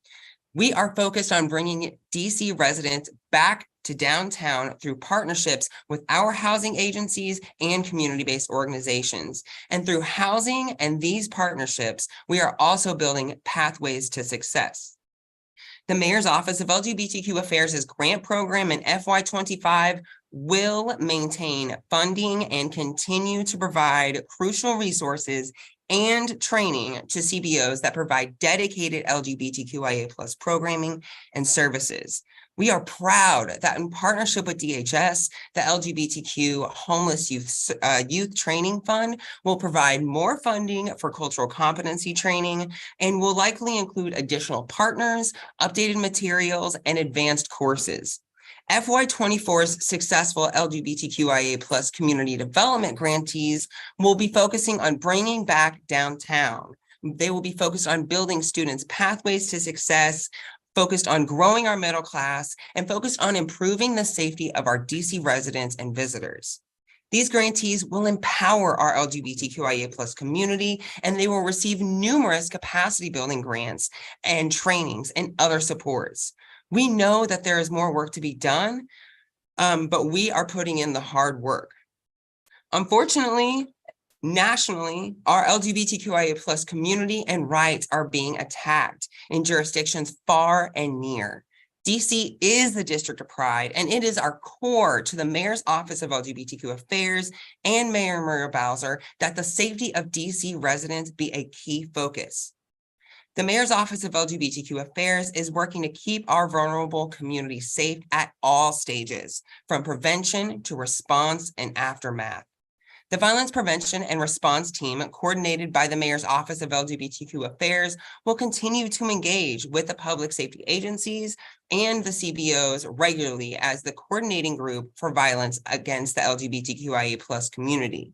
We are focused on bringing DC residents back to downtown through partnerships with our housing agencies and community-based organizations. And through housing and these partnerships, we are also building pathways to success. The Mayor's Office of LGBTQ Affairs' grant program in FY25 will maintain funding and continue to provide crucial resources and training to CBOs that provide dedicated LGBTQIA+ programming and services. We are proud that in partnership with DHS, the LGBTQ Homeless Youth Training Fund will provide more funding for cultural competency training and will likely include additional partners, updated materials, and advanced courses. FY24's successful LGBTQIA+ community development grantees will be focusing on bringing back downtown. They will be focused on building students' pathways to success, focused on growing our middle class, and focused on improving the safety of our DC residents and visitors. These grantees will empower our LGBTQIA+ community, and they will receive numerous capacity building grants and trainings and other supports. We know that there is more work to be done, but we are putting in the hard work. Unfortunately, nationally, our LGBTQIA+ community and rights are being attacked in jurisdictions far and near. DC is the district of pride, and it is our core to the Mayor's Office of LGBTQ Affairs and Mayor Muriel Bowser that the safety of DC residents be a key focus. The Mayor's Office of LGBTQ Affairs is working to keep our vulnerable community safe at all stages, from prevention to response and aftermath. The Violence Prevention and Response Team, coordinated by the Mayor's Office of LGBTQ Affairs, will continue to engage with the public safety agencies and the CBOs regularly as the coordinating group for violence against the LGBTQIA+ community.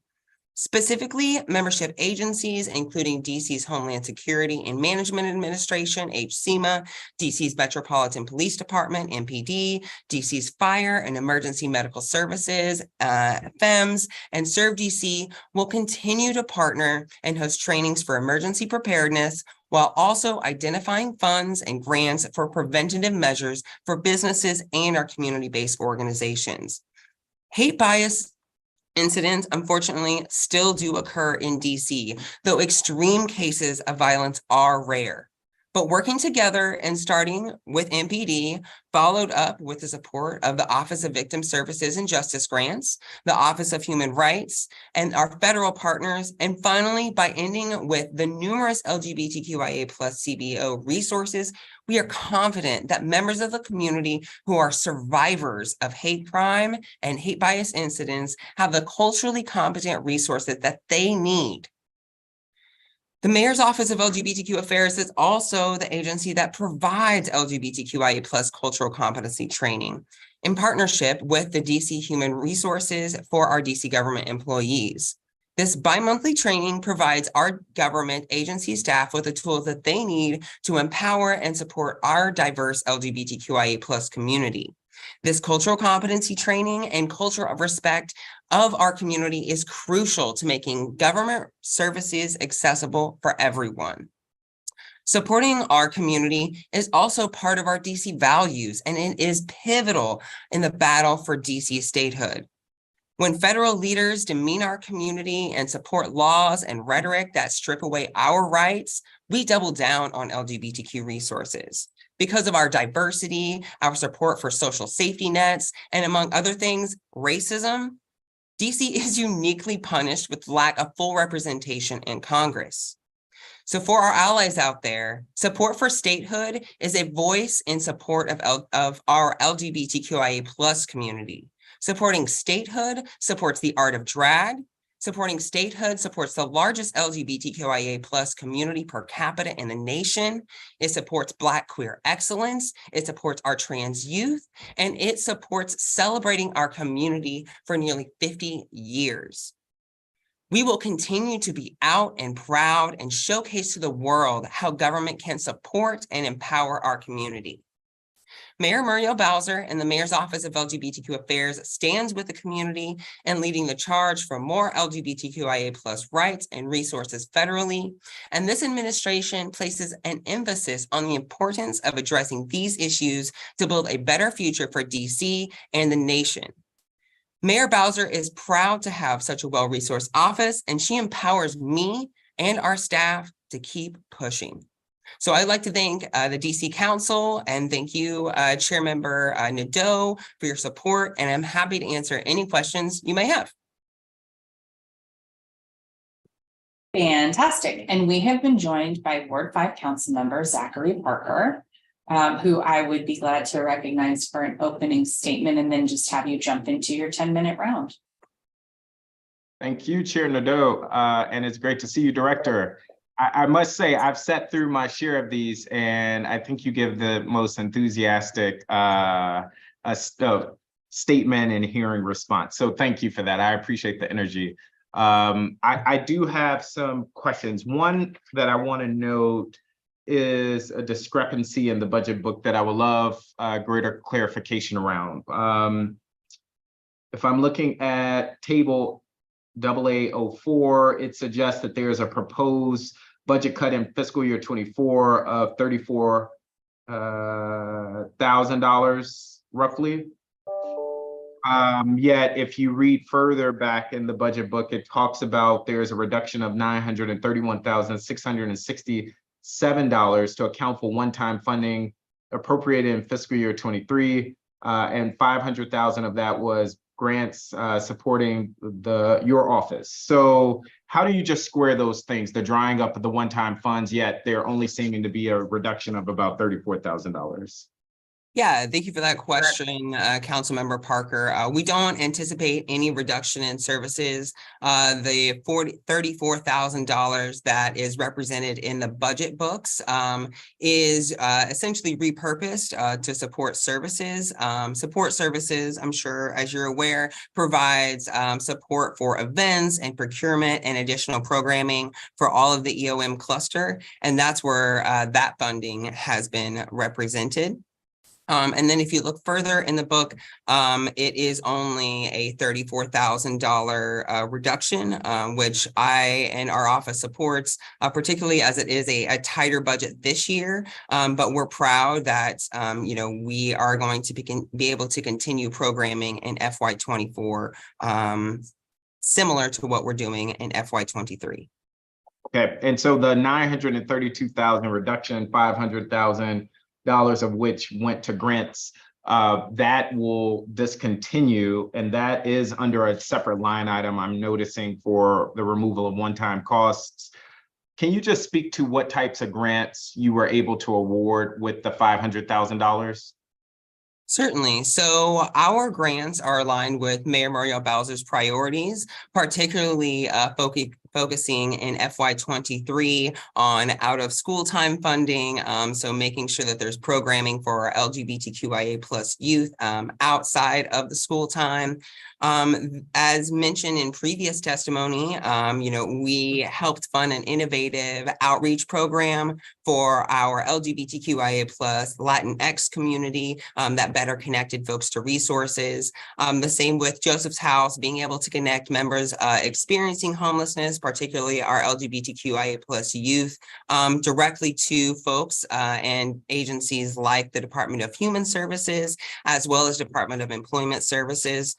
Specifically, membership agencies, including DC's Homeland Security and Management Administration, HSEMA, DC's Metropolitan Police Department, MPD, DC's Fire and Emergency Medical Services, FEMS, and Serve DC will continue to partner and host trainings for emergency preparedness, while also identifying funds and grants for preventative measures for businesses and our community-based organizations. Hate bias incidents, unfortunately, still do occur in DC, though extreme cases of violence are rare. But working together and starting with MPD, followed up with the support of the Office of Victim Services and Justice Grants, the Office of Human Rights, and our federal partners, and finally, by ending with the numerous LGBTQIA+ CBO resources, we are confident that members of the community who are survivors of hate crime and hate bias incidents have the culturally competent resources that they need. The Mayor's Office of LGBTQ Affairs is also the agency that provides LGBTQIA+ cultural competency training in partnership with the DC Human Resources for our DC government employees. This bi-monthly training provides our government agency staff with the tools that they need to empower and support our diverse LGBTQIA+ community. This cultural competency training and culture of respect of our community is crucial to making government services accessible for everyone. Supporting our community is also part of our DC values, and it is pivotal in the battle for DC statehood. When federal leaders demean our community and support laws and rhetoric that strip away our rights, we double down on LGBTQ resources. Because of our diversity, our support for social safety nets, and among other things, racism, DC is uniquely punished with lack of full representation in Congress. So for our allies out there, support for statehood is a voice in support of our LGBTQIA+ community. Supporting statehood supports the art of drag. Supporting statehood supports the largest LGBTQIA+ community per capita in the nation. It supports Black queer excellence. It supports our trans youth, and it supports celebrating our community for nearly 50 years. We will continue to be out and proud and showcase to the world how government can support and empower our community. Mayor Muriel Bowser and the Mayor's Office of LGBTQ Affairs stands with the community and leading the charge for more LGBTQIA+ rights and resources federally. And this administration places an emphasis on the importance of addressing these issues to build a better future for DC and the nation. Mayor Bowser is proud to have such a well-resourced office, and she empowers me and our staff to keep pushing. So I'd like to thank the DC Council and thank you, Chairmember Nadeau, for your support, and I'm happy to answer any questions you may have. Fantastic. And we have been joined by Ward 5 Councilmember Zachary Parker. who I would be glad to recognize for an opening statement and then just have you jump into your 10-minute round. Thank you, Chair Nadeau, and it's great to see you, Director. I must say, I've sat through my share of these, and I think you give the most enthusiastic statement and hearing response. So thank you for that. I appreciate the energy. I do have some questions. One that I want to note is a discrepancy in the budget book that I would love greater clarification around. If I'm looking at table AA04, it suggests that there is a proposed budget cut in fiscal year 24 of $34,000 roughly. Yet if you read further back in the budget book, it talks about there's a reduction of $931,667 to account for one-time funding appropriated in fiscal year 23, and 500,000 of that was grants supporting your office. So how do you just square those things, the drying up of the one-time funds, yet they're only seeming to be a reduction of about $34,000? Yeah, thank you for that question, Councilmember Parker. We don't anticipate any reduction in services. The $34,000 that is represented in the budget books is essentially repurposed to support services. Support services, I'm sure, as you're aware, provides support for events and procurement and additional programming for all of the EOM cluster. And that's where that funding has been represented. And then if you look further in the book, it is only a $34,000 reduction, which I and our office supports, particularly as it is a tighter budget this year. But we're proud that, we are going to be able to continue programming in FY24, similar to what we're doing in FY23. Okay, and so the 932,000 reduction, 500,000 of which went to grants, that will discontinue, and that is under a separate line item I'm noticing for the removal of one-time costs. Can you just speak to what types of grants you were able to award with the $500,000? Certainly. So our grants are aligned with Mayor Muriel Bowser's priorities, particularly focusing in FY23 on out of school time funding. So making sure that there's programming for our LGBTQIA plus youth outside of the school time. As mentioned in previous testimony, we helped fund an innovative outreach program for our LGBTQIA plus Latinx community that better connected folks to resources. The same with Joseph's House, being able to connect members experiencing homelessness, particularly our LGBTQIA plus youth, directly to folks and agencies like the Department of Human Services, as well as Department of Employment Services.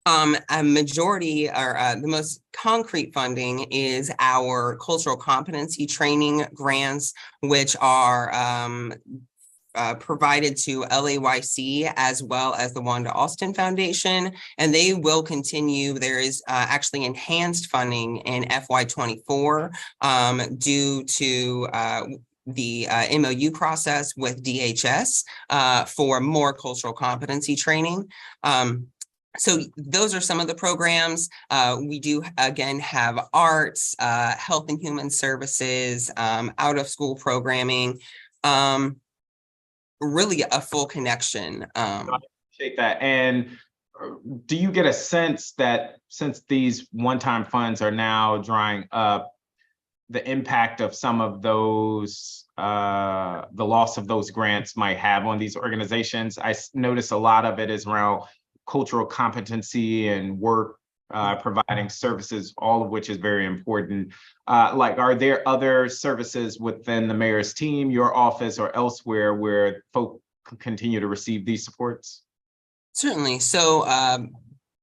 A majority or the most concrete funding is our cultural competency training grants, which are provided to LAYC as well as the Wanda Austin Foundation, and they will continue. There is actually enhanced funding in FY24 due to the MOU process with DHS for more cultural competency training. So those are some of the programs. We do, again, have arts, health and human services, out of school programming, really a full connection. I appreciate that. And do you get a sense that since these one-time funds are now drying up, the impact of some of those, the loss of those grants might have on these organizations? I notice a lot of it is around cultural competency and work, providing services, all of which is very important. Are there other services within the mayor's team, your office, or elsewhere where folk continue to receive these supports? Certainly. So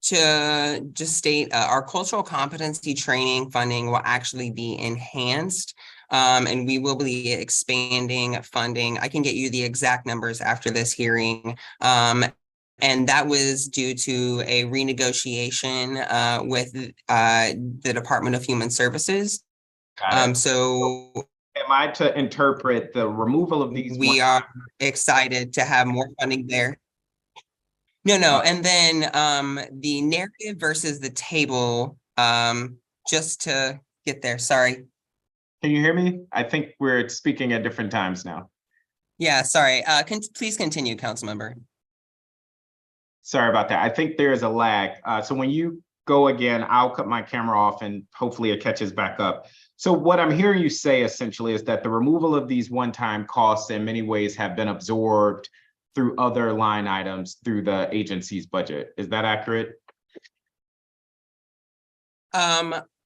to just state, our cultural competency training funding will actually be enhanced. And we will be expanding funding. I can get you the exact numbers after this hearing. And that was due to a renegotiation with the Department of Human Services. So am I to interpret the removal of these? We are excited to have more funding there. No, and then the narrative versus the table, just to get there, sorry. Can you hear me? I think we're speaking at different times now. Yeah, sorry. Please continue, Councilmember. Sorry about that. I think there is a lag. So when you go again, I'll cut my camera off and hopefully it catches back up. So what I'm hearing you say essentially is that the removal of these one-time costs in many ways have been absorbed through other line items through the agency's budget. Is that accurate?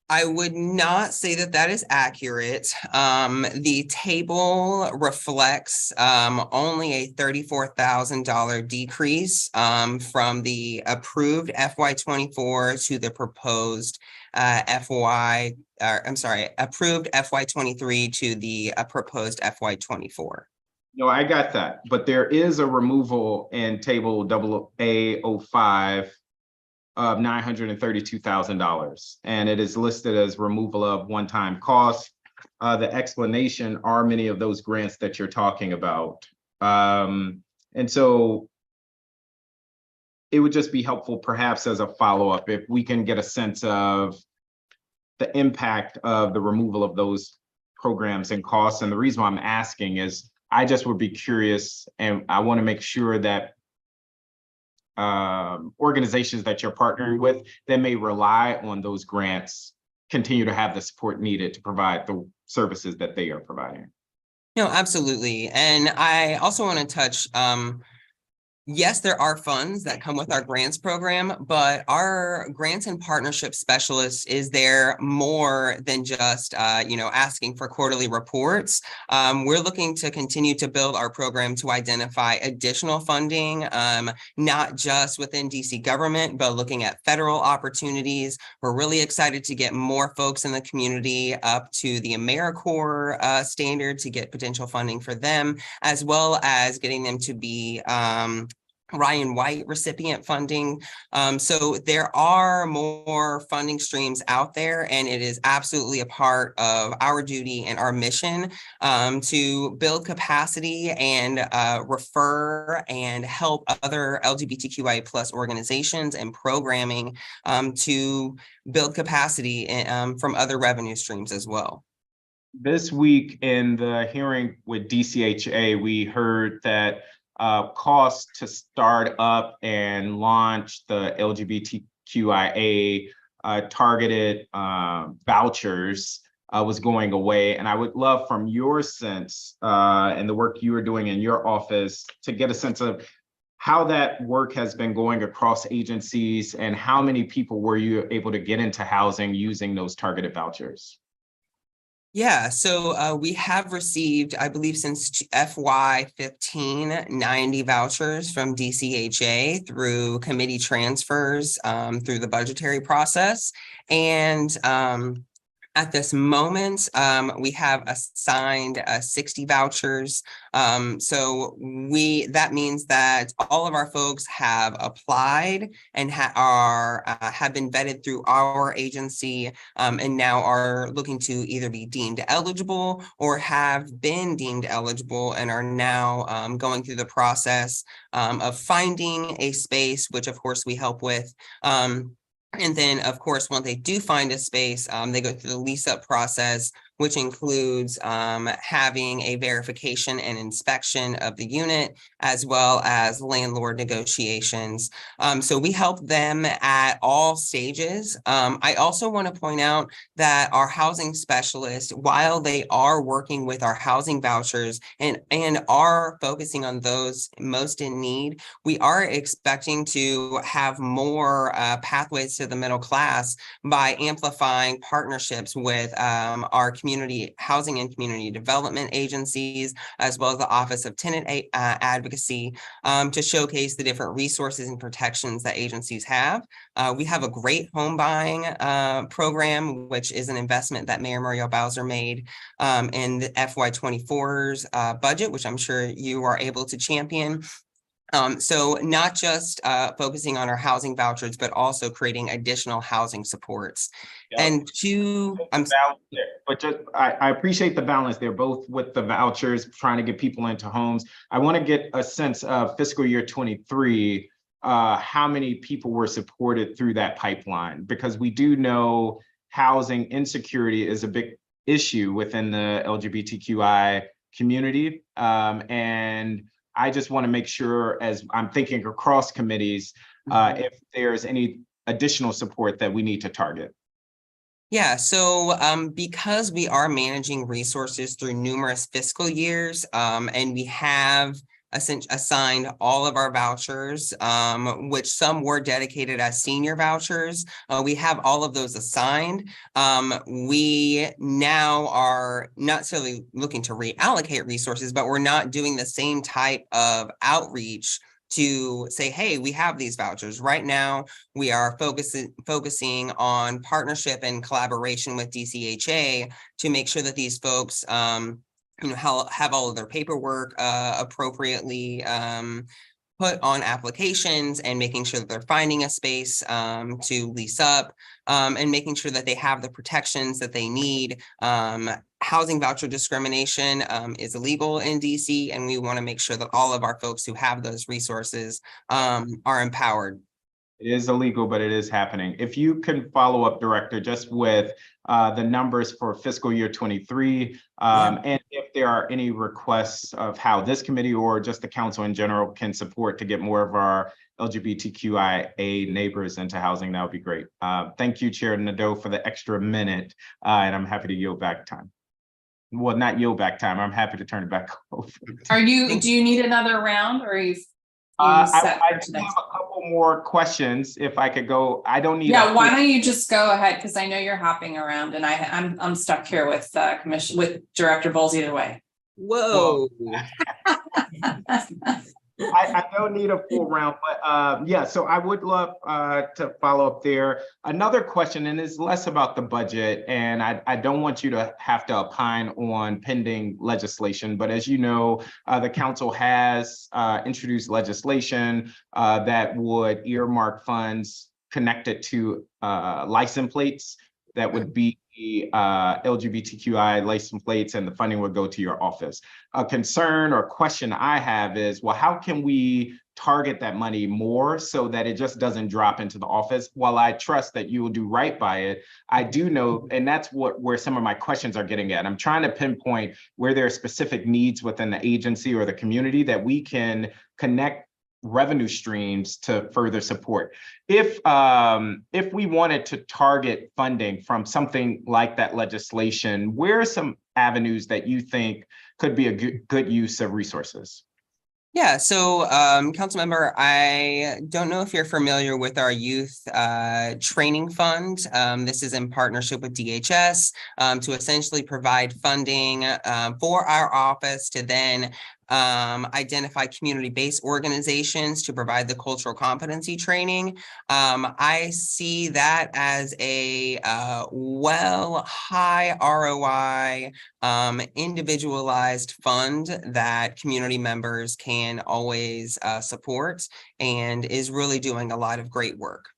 I would not say that that is accurate. The table reflects only a $34,000 decrease from the approved FY24 to the proposed approved FY23 to the proposed FY24. No, I got that, but there is a removal in table AA05 of $932,000, and it is listed as removal of one-time costs. The explanation are many of those grants that you're talking about. And so it would just be helpful perhaps as a follow-up if we can get a sense of the impact of the removal of those programs and costs. And the reason why I'm asking is I just would be curious, and I want to make sure that organizations that you're partnering with that may rely on those grants continue to have the support needed to provide the services that they are providing. No, absolutely. And I also want to touch, yes, there are funds that come with our grants program, but our grants and partnership specialist is there more than just, asking for quarterly reports. We're looking to continue to build our program to identify additional funding, not just within DC government, but looking at federal opportunities. We're really excited to get more folks in the community up to the AmeriCorps standard to get potential funding for them, as well as getting them to be Ryan White recipient funding. So there are more funding streams out there, and it is absolutely a part of our duty and our mission to build capacity and refer and help other LGBTQIA plus organizations and programming to build capacity from other revenue streams as well. This week in the hearing with DCHA, we heard that costs to start up and launch the LGBTQIA targeted vouchers was going away. And I would love from your sense and the work you are doing in your office to get a sense of how that work has been going across agencies and how many people were you able to get into housing using those targeted vouchers? Yeah, so we have received, I believe, since FY15, 90 vouchers from DCHA through committee transfers through the budgetary process. And at this moment, we have assigned 60 vouchers. So that means that all of our folks have applied and have been vetted through our agency and now are looking to either be deemed eligible or have been deemed eligible and are now going through the process of finding a space, which of course we help with. And then, of course, once they do find a space, they go through the lease up process, which includes having a verification and inspection of the unit, as well as landlord negotiations. So we help them at all stages. I also want to point out that our housing specialists, while they are working with our housing vouchers and are focusing on those most in need, we are expecting to have more pathways to the middle class by amplifying partnerships with our community housing and community development agencies, as well as the Office of Tenant Advocacy, to showcase the different resources and protections that agencies have. We have a great home buying program, which is an investment that Mayor Muriel Bowser made in the FY24's budget, which I'm sure you are able to champion. So not just focusing on our housing vouchers, but also creating additional housing supports. Yep. And Balance there. But just I appreciate the balance there, both with the vouchers, trying to get people into homes. I want to get a sense of fiscal year 23, how many people were supported through that pipeline, because we do know housing insecurity is a big issue within the LGBTQI community. And I just want to make sure, as I'm thinking across committees, if there's any additional support that we need to target. Yeah, so because we are managing resources through numerous fiscal years, and we have assigned all of our vouchers, which some were dedicated as senior vouchers. We have all of those assigned. We now are not necessarily looking to reallocate resources, but we're not doing the same type of outreach to say, hey, we have these vouchers. Right now, we are focusing on partnership and collaboration with DCHA to make sure that these folks have all of their paperwork appropriately put on applications, and making sure that they're finding a space to lease up, and making sure that they have the protections that they need. Housing voucher discrimination is illegal in DC, and we want to make sure that all of our folks who have those resources are empowered. It is illegal, but it is happening. If you can follow up, Director, just with the numbers for fiscal year 23, and if there are any requests of how this committee or just the council in general can support to get more of our LGBTQIA neighbors into housing, that would be great. Thank you, Chair Nadeau, for the extra minute, and I'm happy to yield back time. Well, not yield back time. I'm happy to turn it back over. Do you need another round, or you've I do have a couple more questions if I could go. I don't need. Yeah, why don't you just go ahead, because I know you're hopping around, and I'm stuck here with Director Bowles either way. Whoa. I don't need a full round, but yeah, so I would love to follow up there. Another question, and it's less about the budget, and I don't want you to have to opine on pending legislation, but as you know, the council has introduced legislation that would earmark funds connected to license plates that would be LGBTQI license plates, and the funding would go to your office. A concern or question I have is, well, how can we target that money more so that it just doesn't drop into the office? While I trust that you will do right by it, I do know, and that's where some of my questions are getting at. I'm trying to pinpoint where there are specific needs within the agency or the community that we can connect revenue streams to further support. If we wanted to target funding from something like that legislation, where are some avenues that you think could be a good use of resources? Yeah, so Councilmember, I don't know if you're familiar with our youth training fund. This is in partnership with DHS to essentially provide funding for our office to then identify community-based organizations to provide the cultural competency training. I see that as a high ROI individualized fund that community members can always support, and is really doing a lot of great work.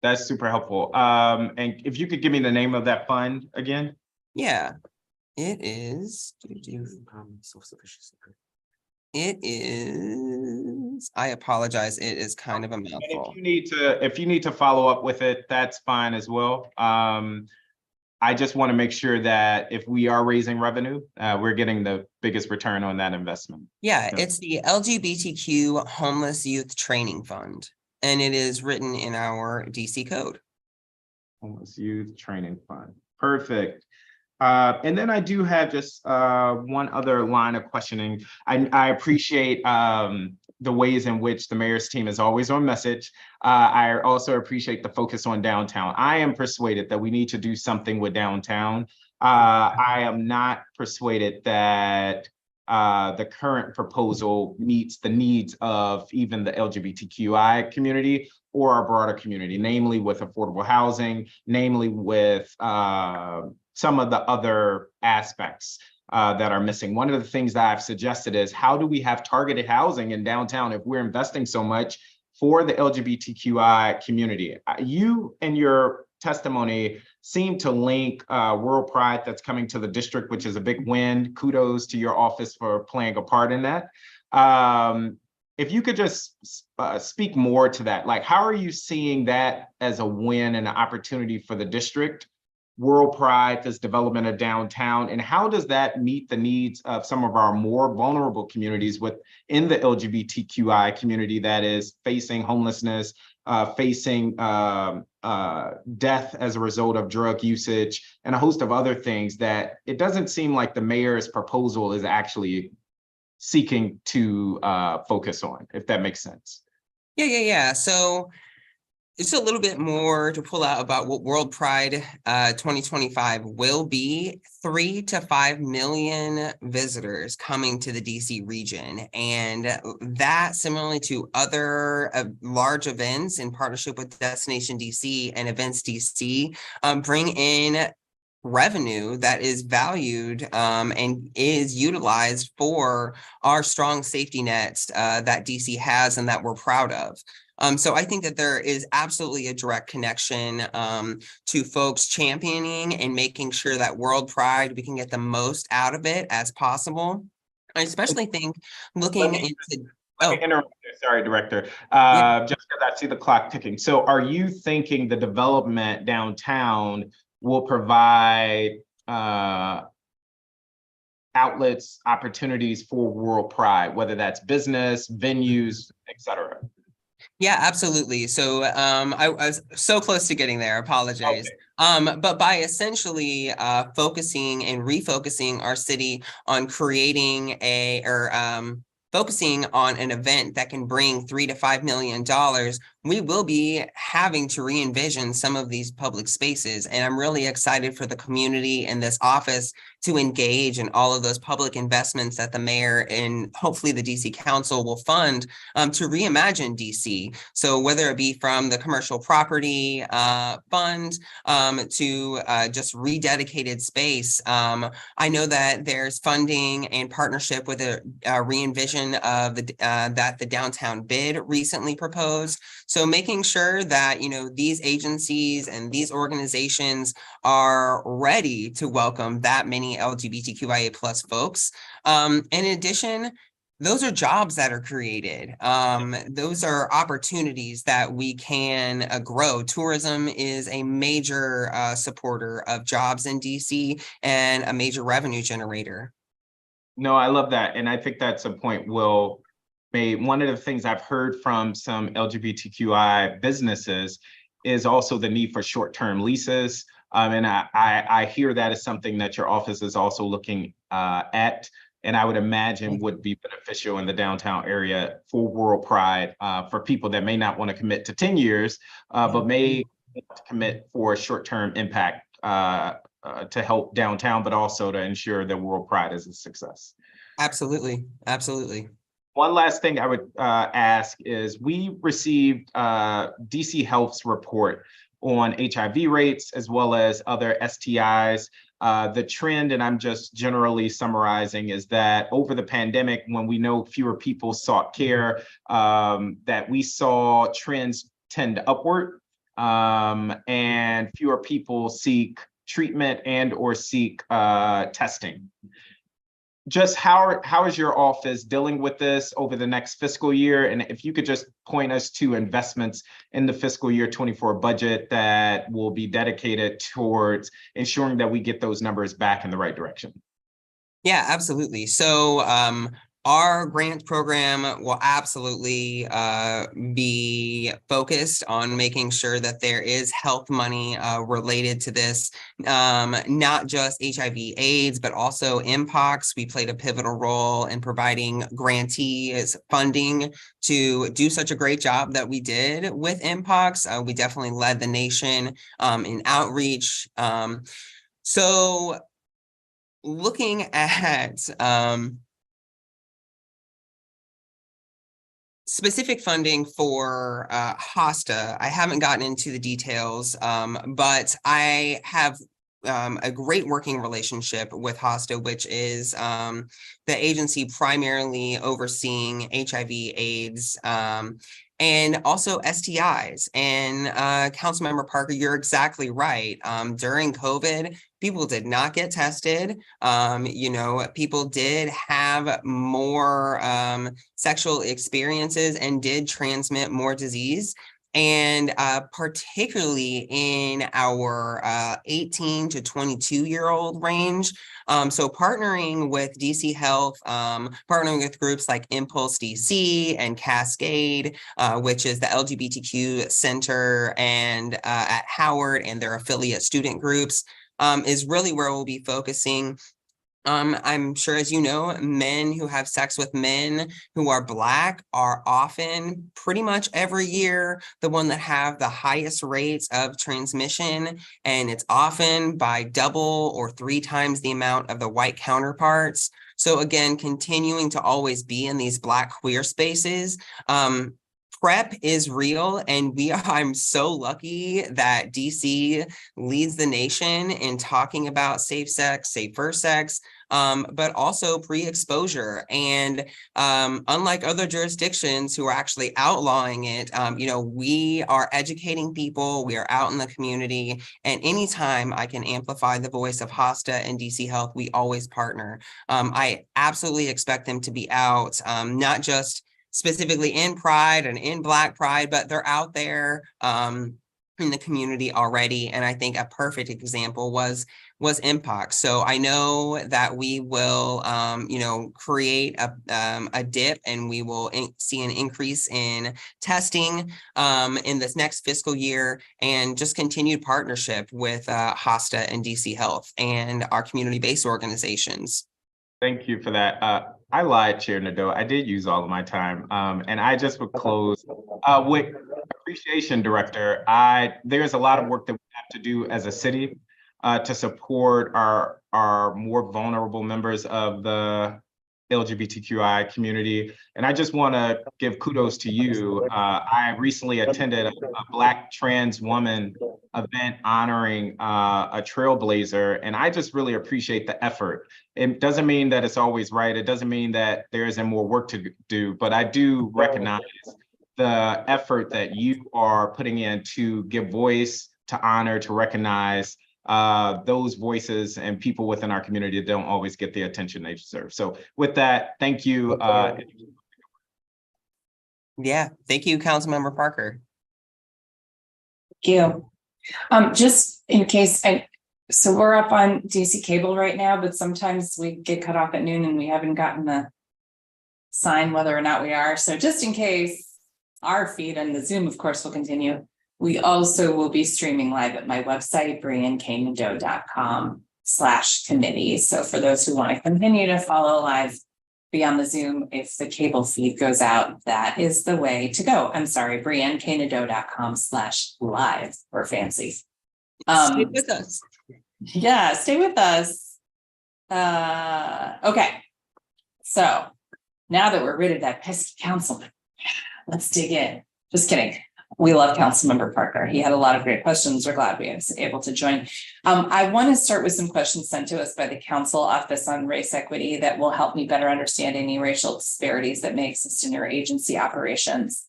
That's super helpful. And if you could give me the name of that fund again? Yeah, it is. It is, I apologize, it is kind of a mouthful. And if you need to follow up with it, that's fine as well. I just want to make sure that if we are raising revenue, we're getting the biggest return on that investment. Yeah, it's the LGBTQ Homeless Youth Training Fund, and it is written in our DC code. Homeless Youth Training Fund. Perfect. And then I do have just one other line of questioning. I appreciate the ways in which the mayor's team is always on message. I also appreciate the focus on downtown. I am persuaded that we need to do something with downtown. I am not persuaded that the current proposal meets the needs of even the LGBTQI community or our broader community, namely with affordable housing, namely with some of the other aspects. that are missing. One of the things that I've suggested is, how do we have targeted housing in downtown if we're investing so much for the LGBTQI community? You and your testimony seem to link World Pride that's coming to the district, which is a big win. Kudos to your office for playing a part in that. If you could just speak more to that, like, how are you seeing that as a win and an opportunity for the district? World Pride, this development of downtown, and how does that meet the needs of some of our more vulnerable communities within the LGBTQI community that is facing homelessness, facing death as a result of drug usage, and a host of other things that it doesn't seem like the mayor's proposal is actually seeking to focus on, if that makes sense. Yeah. So just a little bit more to pull out about what World Pride 2025 will be. 3 to 5 million visitors coming to the DC region. And that, similarly to other large events in partnership with Destination DC and Events DC, bring in revenue that is valued and is utilized for our strong safety nets that DC has and that we're proud of. So I think that there is absolutely a direct connection to folks championing and making sure that World Pride, we can get the most out of it as possible. I especially think looking into... Let me interrupt you. Sorry, Director. Just because I see the clock ticking. So are you thinking the development downtown will provide outlets, opportunities for World Pride, whether that's business, venues, et cetera? Yeah, absolutely. So I was so close to getting there, apologize. Okay. But by essentially focusing and refocusing our city on creating focusing on an event that can bring $3 to $5 million, we will be having to re-envision some of these public spaces. And I'm really excited for the community and this office to engage in all of those public investments that the mayor and hopefully the DC Council will fund to reimagine DC. So whether it be from the commercial property fund to just rededicated space, I know that there's funding and partnership with a re-envision of that the downtown bid recently proposed. So making sure that, these agencies and these organizations are ready to welcome that many LGBTQIA plus folks. In addition, those are jobs that are created. Those are opportunities that we can grow. Tourism is a major supporter of jobs in DC and a major revenue generator. No, I love that. And I think that's a point Will made. One of the things I've heard from some LGBTQI businesses is also the need for short-term leases. And I hear that as something that your office is also looking at, and I would imagine would be beneficial in the downtown area for World Pride, for people that may not want to commit to 10 years, but may want to commit for a short-term impact to help downtown, but also to ensure that World Pride is a success. Absolutely. One last thing I would ask is, we received DC Health's report on HIV rates as well as other STIs. The trend, and I'm just generally summarizing, is that over the pandemic, when we know fewer people sought care, that we saw trends tend upward, and fewer people seek treatment and or seek testing. Just how is your office dealing with this over the next fiscal year? And if you could just point us to investments in the fiscal year 24 budget that will be dedicated towards ensuring that we get those numbers back in the right direction. Yeah, absolutely. So our grant program will absolutely be focused on making sure that there is health money related to this, not just HIV/AIDS, but also MPOX. We played a pivotal role in providing grantees funding to do such a great job that we did with MPOX. We definitely led the nation in outreach. So looking at specific funding for HOSTA, I haven't gotten into the details, but I have a great working relationship with HOSTA, which is the agency primarily overseeing HIV, AIDS, and also STIs. And Councilmember Parker, you're exactly right. During COVID, people did not get tested. People did have more sexual experiences and did transmit more disease. And particularly in our 18 to 22-year-old range. So partnering with DC Health, partnering with groups like Impulse DC and Cascade, which is the LGBTQ Center and at Howard and their affiliate student groups, is really where we'll be focusing. I'm sure, as you know, men who have sex with men who are Black are often pretty much every year the one that have the highest rates of transmission. And it's often by double or 3 times the amount of the white counterparts. So again, continuing to always be in these Black queer spaces. PrEP is real, and I'm so lucky that DC leads the nation in talking about safe sex, safer sex, but also pre-exposure. And unlike other jurisdictions who are actually outlawing it, we are educating people, we are out in the community, and anytime I can amplify the voice of HOSTA and DC Health, we always partner. I absolutely expect them to be out, not just specifically in Pride and in Black Pride, but they're out there in the community already. And I think a perfect example was MPOX. So I know that we will, create a dip, and we will see an increase in testing in this next fiscal year, and just continued partnership with HOSTA and DC Health and our community-based organizations. Thank you for that. I lied, Chair Nadeau. I did use all of my time. And I just would close with appreciation, Director. There's a lot of work that we have to do as a city to support our more vulnerable members of the LGBTQI community. And I just want to give kudos to you. I recently attended a Black trans woman event honoring a trailblazer, and I just really appreciate the effort. It doesn't mean that it's always right. It doesn't mean that there isn't more work to do, but I do recognize the effort that you are putting in to give voice, to honor, to recognize those voices and people within our community that don't always get the attention they deserve. So with that, thank you. Yeah, thank you, Councilmember Parker. Thank you. Just in case, so we're up on DC cable right now, but sometimes we get cut off at noon and we haven't gotten the sign whether or not we are. So just in case, our feed and the Zoom, of course, will continue. We also will be streaming live at my website, briannadeau.com/committee. So for those who want to continue to follow live, be on the Zoom. If the cable feed goes out, that is the way to go. I'm sorry, briannadeau.com/live or fancy. Stay with us. Yeah, stay with us. Okay. So now that we're rid of that pesky councilman, let's dig in. Just kidding. We love Councilmember Parker. He had a lot of great questions. We're glad we was able to join. I want to start with some questions sent to us by the Council Office on Race Equity that will help me better understand any racial disparities that may exist in your agency operations.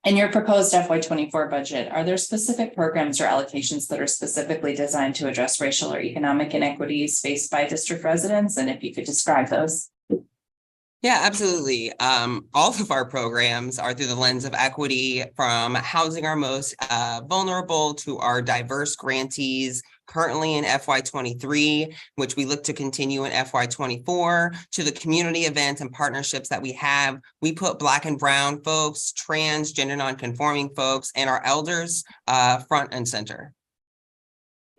In your proposed FY24 budget, are there specific programs or allocations that are specifically designed to address racial or economic inequities faced by district residents? And if you could describe those. Yeah, absolutely. All of our programs are through the lens of equity, from housing our most vulnerable to our diverse grantees currently in FY23, which we look to continue in FY24, to the community events and partnerships that we have. We put Black and brown folks, trans, gender nonconforming folks, and our elders front and center.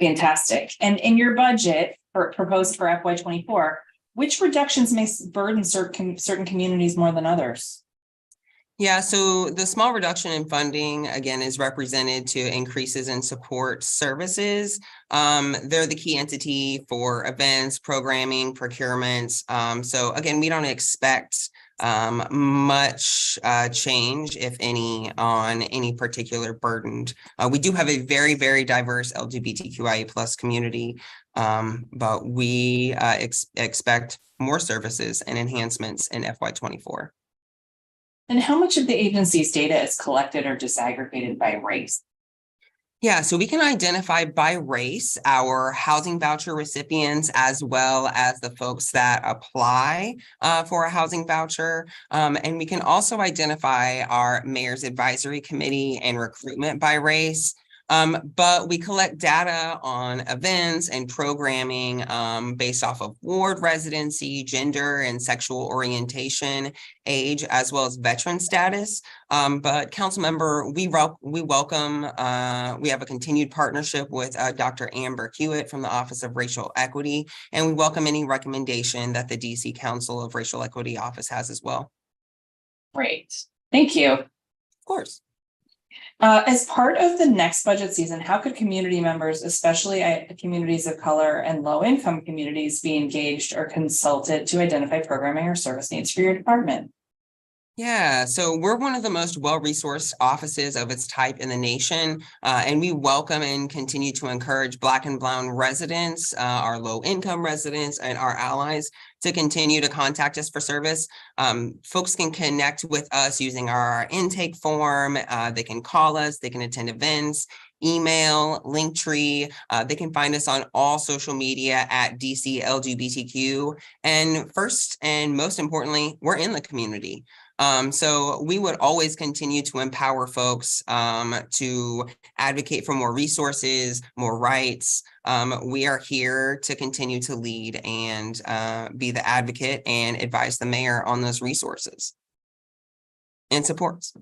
Fantastic. And in your budget proposed for FY24, which reductions may burden certain communities more than others? Yeah, so the small reduction in funding, again, is represented to increases in support services. They're the key entity for events, programming, procurements. So again, we don't expect much change, if any, on any particular burden. We do have a very, very diverse LGBTQIA plus community, but we expect more services and enhancements in FY24. And how much of the agency's data is collected or disaggregated by race? Yeah, so we can identify by race our housing voucher recipients, as well as the folks that apply for a housing voucher. And we can also identify our mayor's advisory committee and recruitment by race. But we collect data on events and programming based off of ward residency, gender and sexual orientation, age, as well as veteran status. But council member, we welcome, we have a continued partnership with Dr. Amber Hewitt from the Office of Racial Equity, and we welcome any recommendation that the DC Council of Racial Equity Office has as well. Great, thank you. Of course. As part of the next budget season, how could community members, especially communities of color and low-income communities, be engaged or consulted to identify programming or service needs for your department? Yeah, so we're one of the most well-resourced offices of its type in the nation, and we welcome and continue to encourage Black and Brown residents, our low-income residents, and our allies to continue to contact us for service. Folks can connect with us using our intake form. They can call us, they can attend events, email, Linktree. They can find us on all social media at DC LGBTQ. And first and most importantly, we're in the community. So we would always continue to empower folks to advocate for more resources, more rights. We are here to continue to lead and be the advocate and advise the mayor on those resources and supports.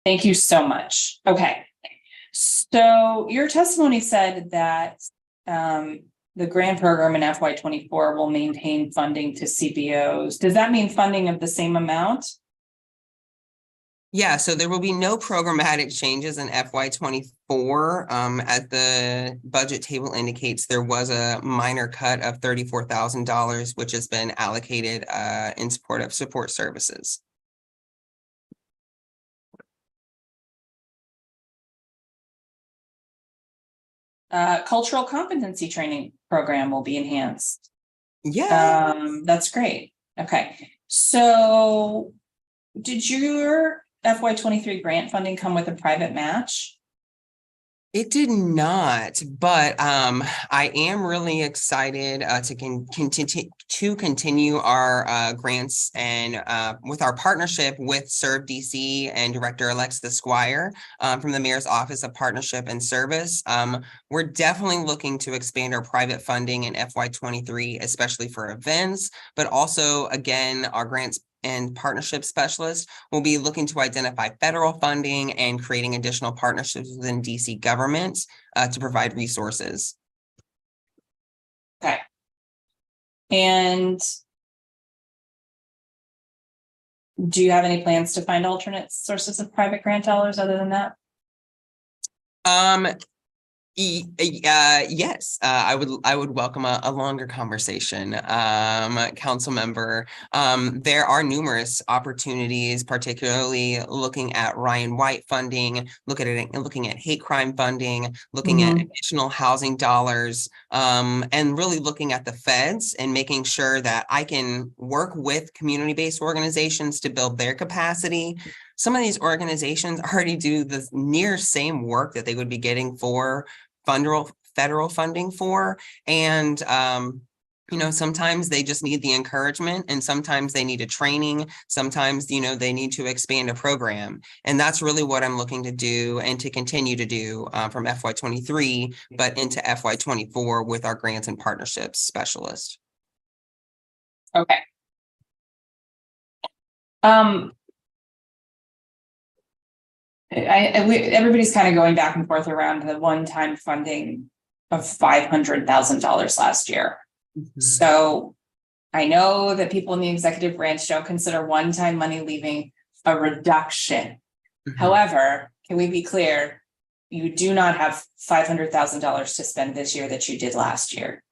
Thank you so much. Okay, so your testimony said that the grant program in FY24 will maintain funding to CBOs. Does that mean funding of the same amount? Yeah, so there will be no programmatic changes in FY24. As the budget table indicates, there was a minor cut of $34,000, which has been allocated in support of support services. Cultural competency training program will be enhanced. Yeah. That's great. Okay. So did your FY23 grant funding come with a private match? It did not, but I am really excited to continue our grants and with our partnership with Serve DC and Director Alexa Squire from the Mayor's Office of Partnership and Service. We're definitely looking to expand our private funding in FY23, especially for events, but also, again, our grants and partnership specialists will be looking to identify federal funding and creating additional partnerships within DC government to provide resources. Okay. And do you have any plans to find alternate sources of private grant dollars other than that? Yes, I would welcome a longer conversation, council member. There are numerous opportunities, particularly looking at Ryan White funding, looking at hate crime funding, looking at additional housing dollars, and really looking at the feds and making sure that I can work with community-based organizations to build their capacity. Some of these organizations already do the near same work that they would be getting for federal funding for. And, sometimes they just need the encouragement, and sometimes they need a training. Sometimes, they need to expand a program. And that's really what I'm looking to do and to continue to do from FY23, but into FY24 with our grants and partnerships specialist. Okay. Everybody's kind of going back and forth around the one-time funding of $500,000 last year. So I know that people in the executive branch don't consider one-time money leaving a reduction. However, can we be clear? you do not have $500,000 to spend this year that you did last year.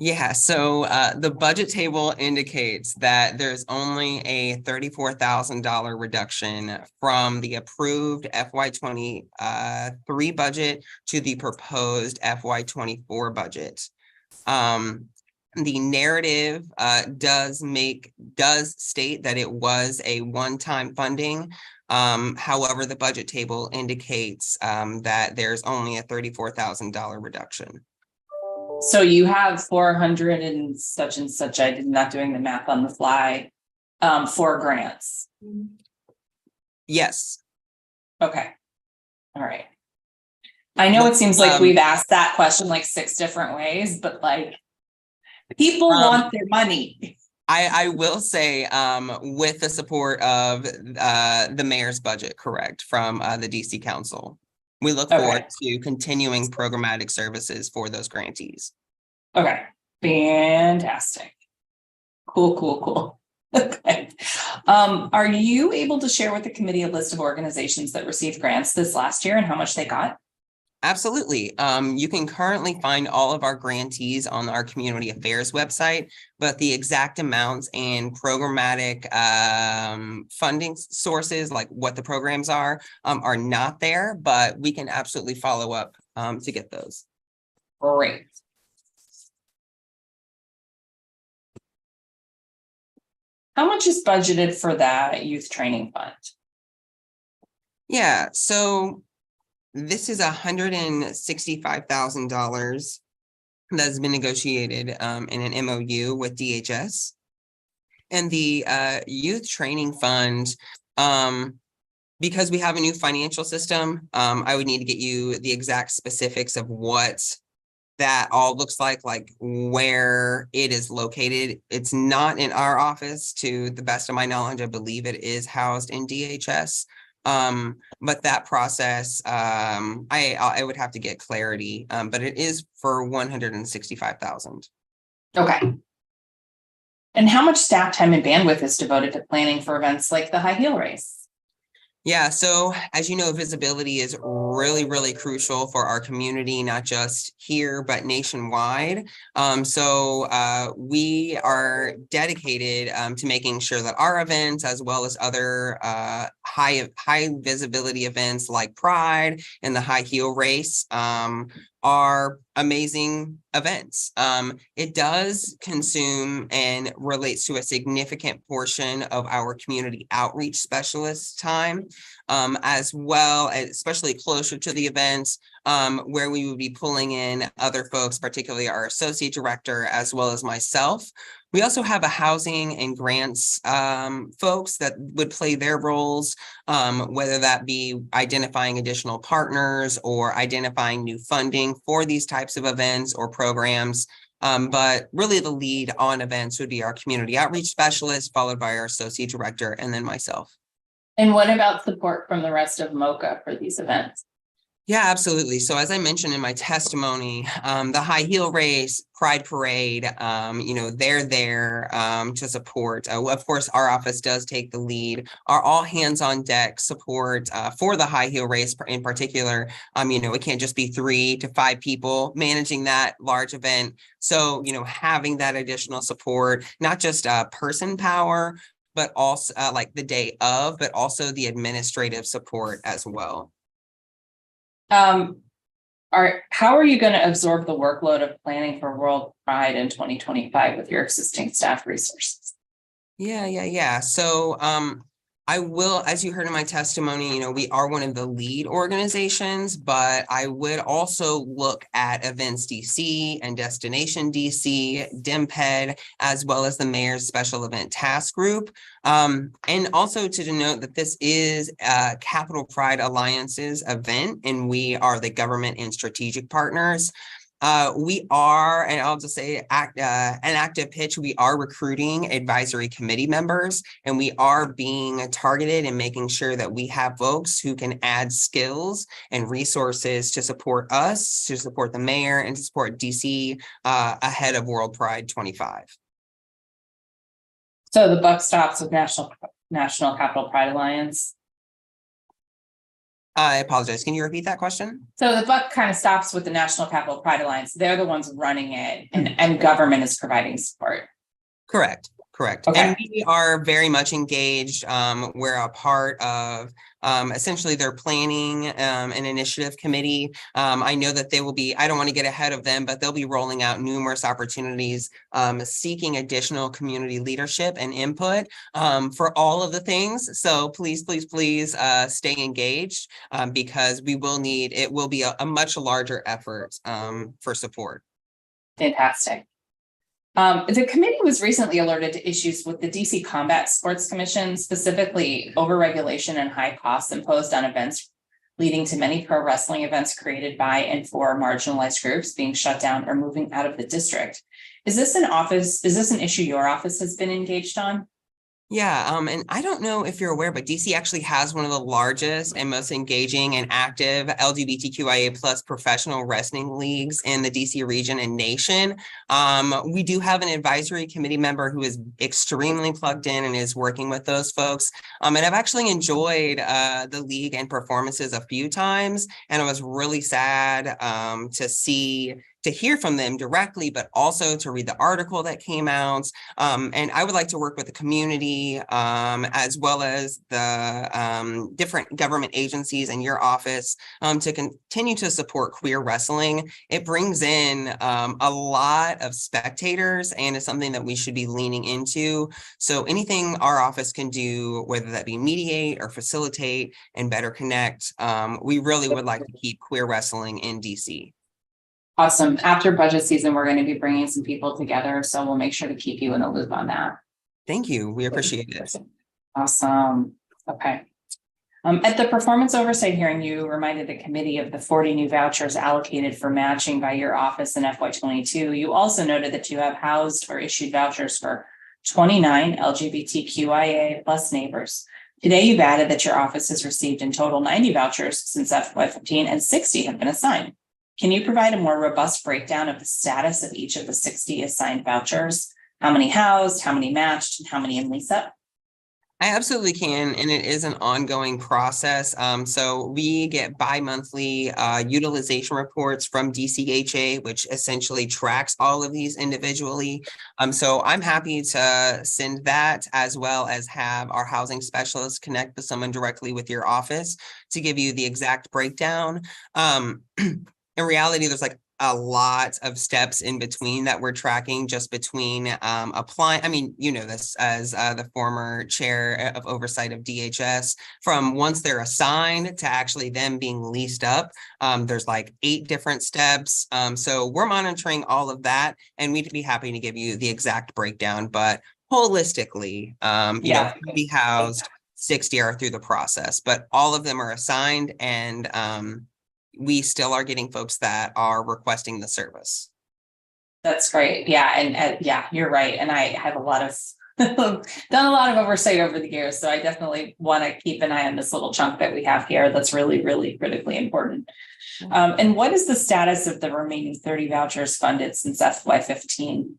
Yeah, so the budget table indicates that there's only a $34,000 reduction from the approved FY23 budget to the proposed FY24 budget. The narrative does state that it was a one-time funding. However, the budget table indicates that there's only a $34,000 reduction. So you have 400 and such, I'm not doing the math on the fly, for grants. Yes. Okay. All right. I know it seems like we've asked that question like 6 different ways, but like people want their money. I will say, with the support of the mayor's budget, correct, from the DC Council. We look forward to continuing programmatic services for those grantees. Okay, fantastic. Cool. Okay. Are you able to share with the committee a list of organizations that received grants this last year and how much they got? Absolutely. You can currently find all of our grantees on our community affairs website, but the exact amounts and programmatic funding sources, like what the programs are not there, but we can absolutely follow up to get those. Great. How much is budgeted for that youth training fund? Yeah, so this is $165,000 that's been negotiated in an MOU with DHS. And the youth training fund, because we have a new financial system, I would need to get you the exact specifics of what that all looks like where it is located. It's not in our office, to the best of my knowledge. I believe it is housed in DHS. But that process, I would have to get clarity, but it is for $165,000. Okay. And how much staff time and bandwidth is devoted to planning for events like the high heel race? Yeah, so as you know, visibility is really, really crucial for our community, not just here, but nationwide. So we are dedicated to making sure that our events, as well as other high visibility events like Pride and the high heel race, are amazing events. It does consume and relates to a significant portion of our community outreach specialist time, as well, especially closer to the events, where we would be pulling in other folks, particularly our associate director, as well as myself. We also have a housing and grants folks that would play their roles, whether that be identifying additional partners or identifying new funding for these types of events or programs. But really the lead on events would be our community outreach specialist, followed by our associate director, and then myself. And what about support from the rest of MOCA for these events? Yeah, absolutely. So as I mentioned in my testimony, the high heel race, Pride Parade, they're there to support. Of course, our office does take the lead. Our all hands on deck support for the high heel race in particular. It can't just be 3 to 5 people managing that large event. So, having that additional support, not just person power, but also like the day of, but also the administrative support as well. How are you going to absorb the workload of planning for World Pride in 2025 with your existing staff resources? Yeah. So I will, as you heard in my testimony, we are one of the lead organizations, but I would also look at Events DC and Destination DC, DMPED, as well as the Mayor's Special Event Task Group. And also to denote that this is a Capital Pride Alliance's event, and we are the government and strategic partners. We are, and I'll just say an active pitch, we are recruiting advisory committee members, and we are being targeted and making sure that we have folks who can add skills and resources to support us, to support the mayor, and to support DC ahead of World Pride 25. So the buck stops with National Capital Pride Alliance? I apologize. Can you repeat that question? So the buck kind of stops with the National Capital Pride Alliance. They're the ones running it, and government is providing support. Correct. Okay. And we are very much engaged. We're a part of essentially their planning and initiative committee. I know that they will be, I don't want to get ahead of them, but they'll be rolling out numerous opportunities, seeking additional community leadership and input for all of the things. So please stay engaged because we will need, it will be a much larger effort for support. Fantastic. The committee was recently alerted to issues with the DC Combat Sports Commission, specifically overregulation and high costs imposed on events, leading to many pro wrestling events created by and for marginalized groups being shut down or moving out of the district. Is this an issue your office has been engaged on? Yeah, and I don't know if you're aware, but DC actually has one of the largest and most engaging and active LGBTQIA plus professional wrestling leagues in the DC region and nation. We do have an advisory committee member who is extremely plugged in and is working with those folks. And I've actually enjoyed the league and performances a few times, and I was really sad to hear from them directly, but also to read the article that came out. And I would like to work with the community as well as the different government agencies and your office to continue to support queer wrestling. It brings in a lot of spectators and is something that we should be leaning into. So anything our office can do, whether that be mediate or facilitate and better connect, we really would like to keep queer wrestling in DC. Awesome. After budget season, we're going to be bringing some people together, so we'll make sure to keep you in the loop on that. Thank you. We appreciate it. Awesome. Okay. At the performance oversight hearing, you reminded the committee of the 40 new vouchers allocated for matching by your office in FY22. You also noted that you have housed or issued vouchers for 29 LGBTQIA plus neighbors. Today, you've added that your office has received in total 90 vouchers since FY15 and 60 have been assigned. Can you provide a more robust breakdown of the status of each of the 60 assigned vouchers? How many housed, how many matched, and how many in lease up? I absolutely can, and it is an ongoing process. So we get bi-monthly utilization reports from DCHA, which essentially tracks all of these individually. So I'm happy to send that, as well as have our housing specialist connect with someone directly with your office to give you the exact breakdown. In reality, there's like a lot of steps in between that we're tracking, just between applying. I mean, you know this as the former chair of oversight of DHS, from once they're assigned to actually them being leased up. There's like 8 different steps. So we're monitoring all of that, and we'd be happy to give you the exact breakdown. But holistically, you know, be housed, 60 are through the process, but all of them are assigned, and we still are getting folks that are requesting the service. That's great. Yeah. And yeah, you're right. And I have a lot of done a lot of oversight over the years. So I definitely want to keep an eye on this little chunk that we have here. That's really, really critically important. And what is the status of the remaining 30 vouchers funded since FY15?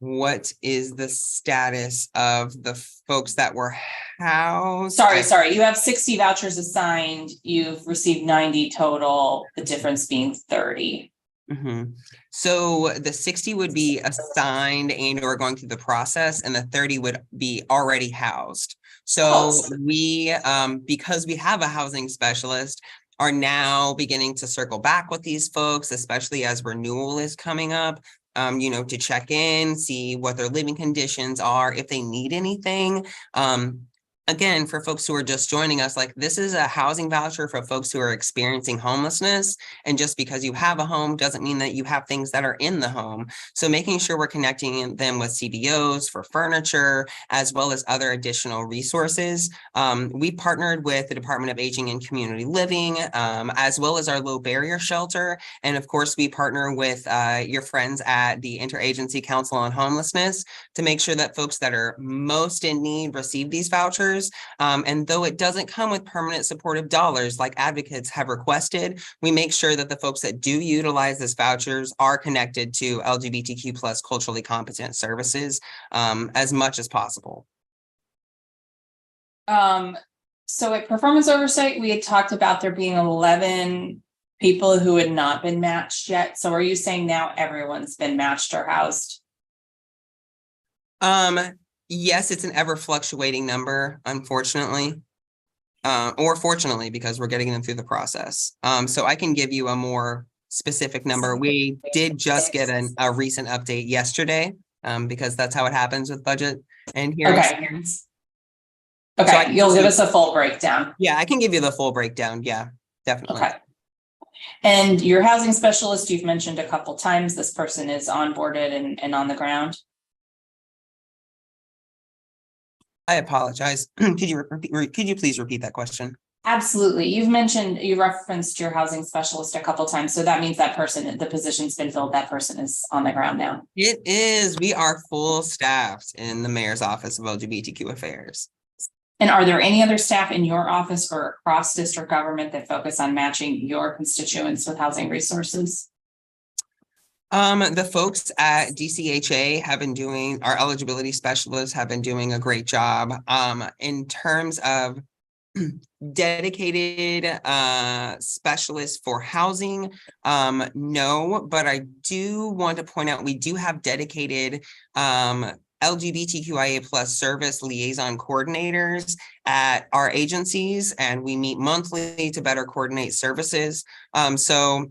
What is the status of the folks that were housed? Sorry. You have 60 vouchers assigned. You've received 90 total, the difference being 30. Mm-hmm. So the 60 would be assigned and or going through the process, and the 30 would be already housed. So we, because we have a housing specialist, are now beginning to circle back with these folks, especially as renewal is coming up. You know, to check in, see what their living conditions are, if they need anything. Again, for folks who are just joining us, like, this is a housing voucher for folks who are experiencing homelessness. And just because you have a home doesn't mean that you have things that are in the home. So making sure we're connecting them with CBOs for furniture, as well as other additional resources. We partnered with the Department of Aging and Community Living, as well as our low barrier shelter. And of course, we partner with your friends at the Interagency Council on Homelessness to make sure that folks that are most in need receive these vouchers. And though it doesn't come with permanent supportive dollars like advocates have requested, we make sure that the folks that do utilize this vouchers are connected to LGBTQ plus culturally competent services as much as possible. So at performance oversight, we had talked about there being 11 people who had not been matched yet. So are you saying now everyone's been matched or housed? Yes, it's an ever fluctuating number, unfortunately. Or fortunately, because we're getting them through the process. So I can give you a more specific number. We did just get a recent update yesterday, because that's how it happens with budget and hearings. Okay, So you'll give us a full breakdown. Yeah, I can give you the full breakdown. Yeah, definitely. Okay. And your housing specialist, you've mentioned a couple times, this person is onboarded and on the ground. I apologize. Could you please repeat that question? Absolutely. You referenced your housing specialist a couple times. So that means that person, the position's been filled, that person is on the ground now. It is. We are full staffed in the mayor's office of LGBTQ affairs. And are there any other staff in your office or across district government that focus on matching your constituents with housing resources? The folks at DCHA have been doing, our eligibility specialists have been doing a great job. In terms of dedicated specialists for housing, no, but I do want to point out we do have dedicated LGBTQIA plus service liaison coordinators at our agencies, and we meet monthly to better coordinate services. So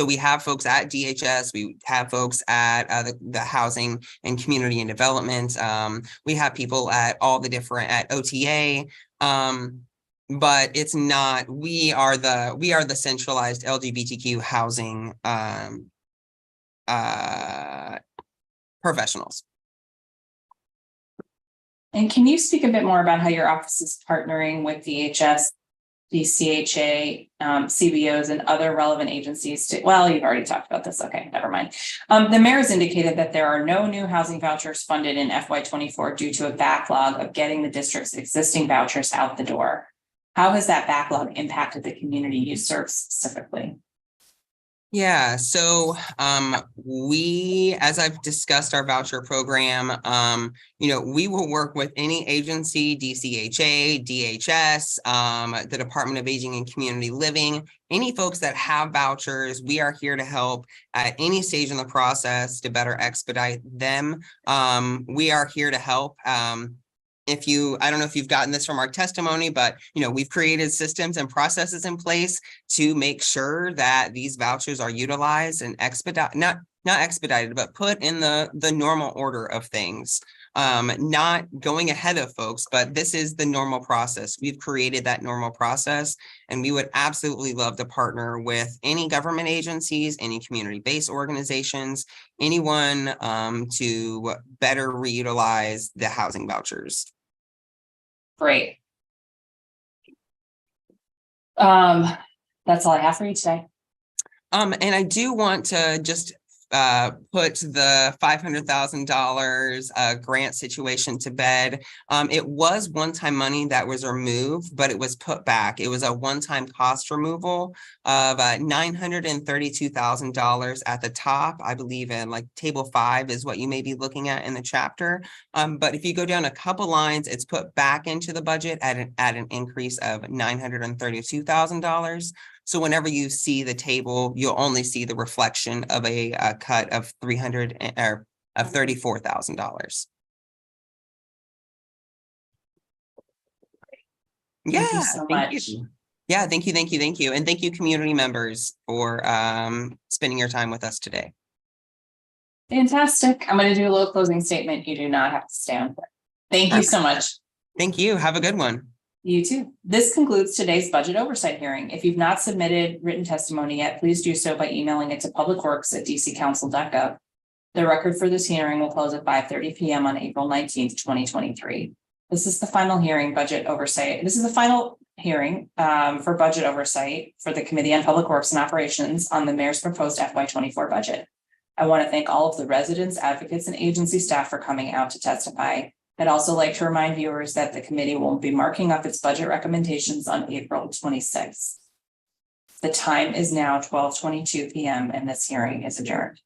we have folks at DHS, we have folks at the Housing and Community and Development. We have people at all the different, at OTA, but it's not, we are the centralized LGBTQ housing professionals. And can you speak a bit more about how your office is partnering with DHS, DCHA, CBOs, and other relevant agencies to, well, you've already talked about this. Okay, never mind. The mayor has indicated that there are no new housing vouchers funded in FY24 due to a backlog of getting the district's existing vouchers out the door. How has that backlog impacted the community you serve specifically? Yeah, so we, as I've discussed our voucher program, we will work with any agency, DCHA, DHS, the Department of Aging and Community Living, any folks that have vouchers. We are here to help at any stage in the process to better expedite them. We are here to help. I don't know if you've gotten this from our testimony, but we've created systems and processes in place to make sure that these vouchers are utilized and not expedited, but put in the normal order of things. Not going ahead of folks, but this is the normal process. We've created that normal process, and we would absolutely love to partner with any government agencies, any community-based organizations, anyone to better reutilize the housing vouchers. Great. That's all I have for you today. And I do want to just put the $500,000 grant situation to bed. It was one-time money that was removed, but it was put back. It was a one-time cost removal of $932,000 at the top. I believe in like table 5 is what you may be looking at in the chapter. But if you go down a couple lines, it's put back into the budget at an increase of $932,000. So whenever you see the table, you'll only see the reflection of a cut of $34,000. Yeah, Thank you so much. Yeah, thank you. And thank you, community members, for spending your time with us today. Fantastic. I'm going to do a little closing statement. You do not have to stay on. Thank you so much. Thank you. Have a good one. You too. This concludes today's budget oversight hearing. If you've not submitted written testimony yet, please do so by emailing it to publicworks@dccouncil.gov. The record for this hearing will close at 5:30 p.m. on April 19th, 2023. This is the final hearing budget oversight. This is the final hearing for budget oversight for the Committee on Public Works and Operations on the mayor's proposed FY24 budget. I want to thank all of the residents, advocates, and agency staff for coming out to testify. I'd also like to remind viewers that the committee will be marking up its budget recommendations on April 26th. The time is now 12:22 p.m. and this hearing is adjourned.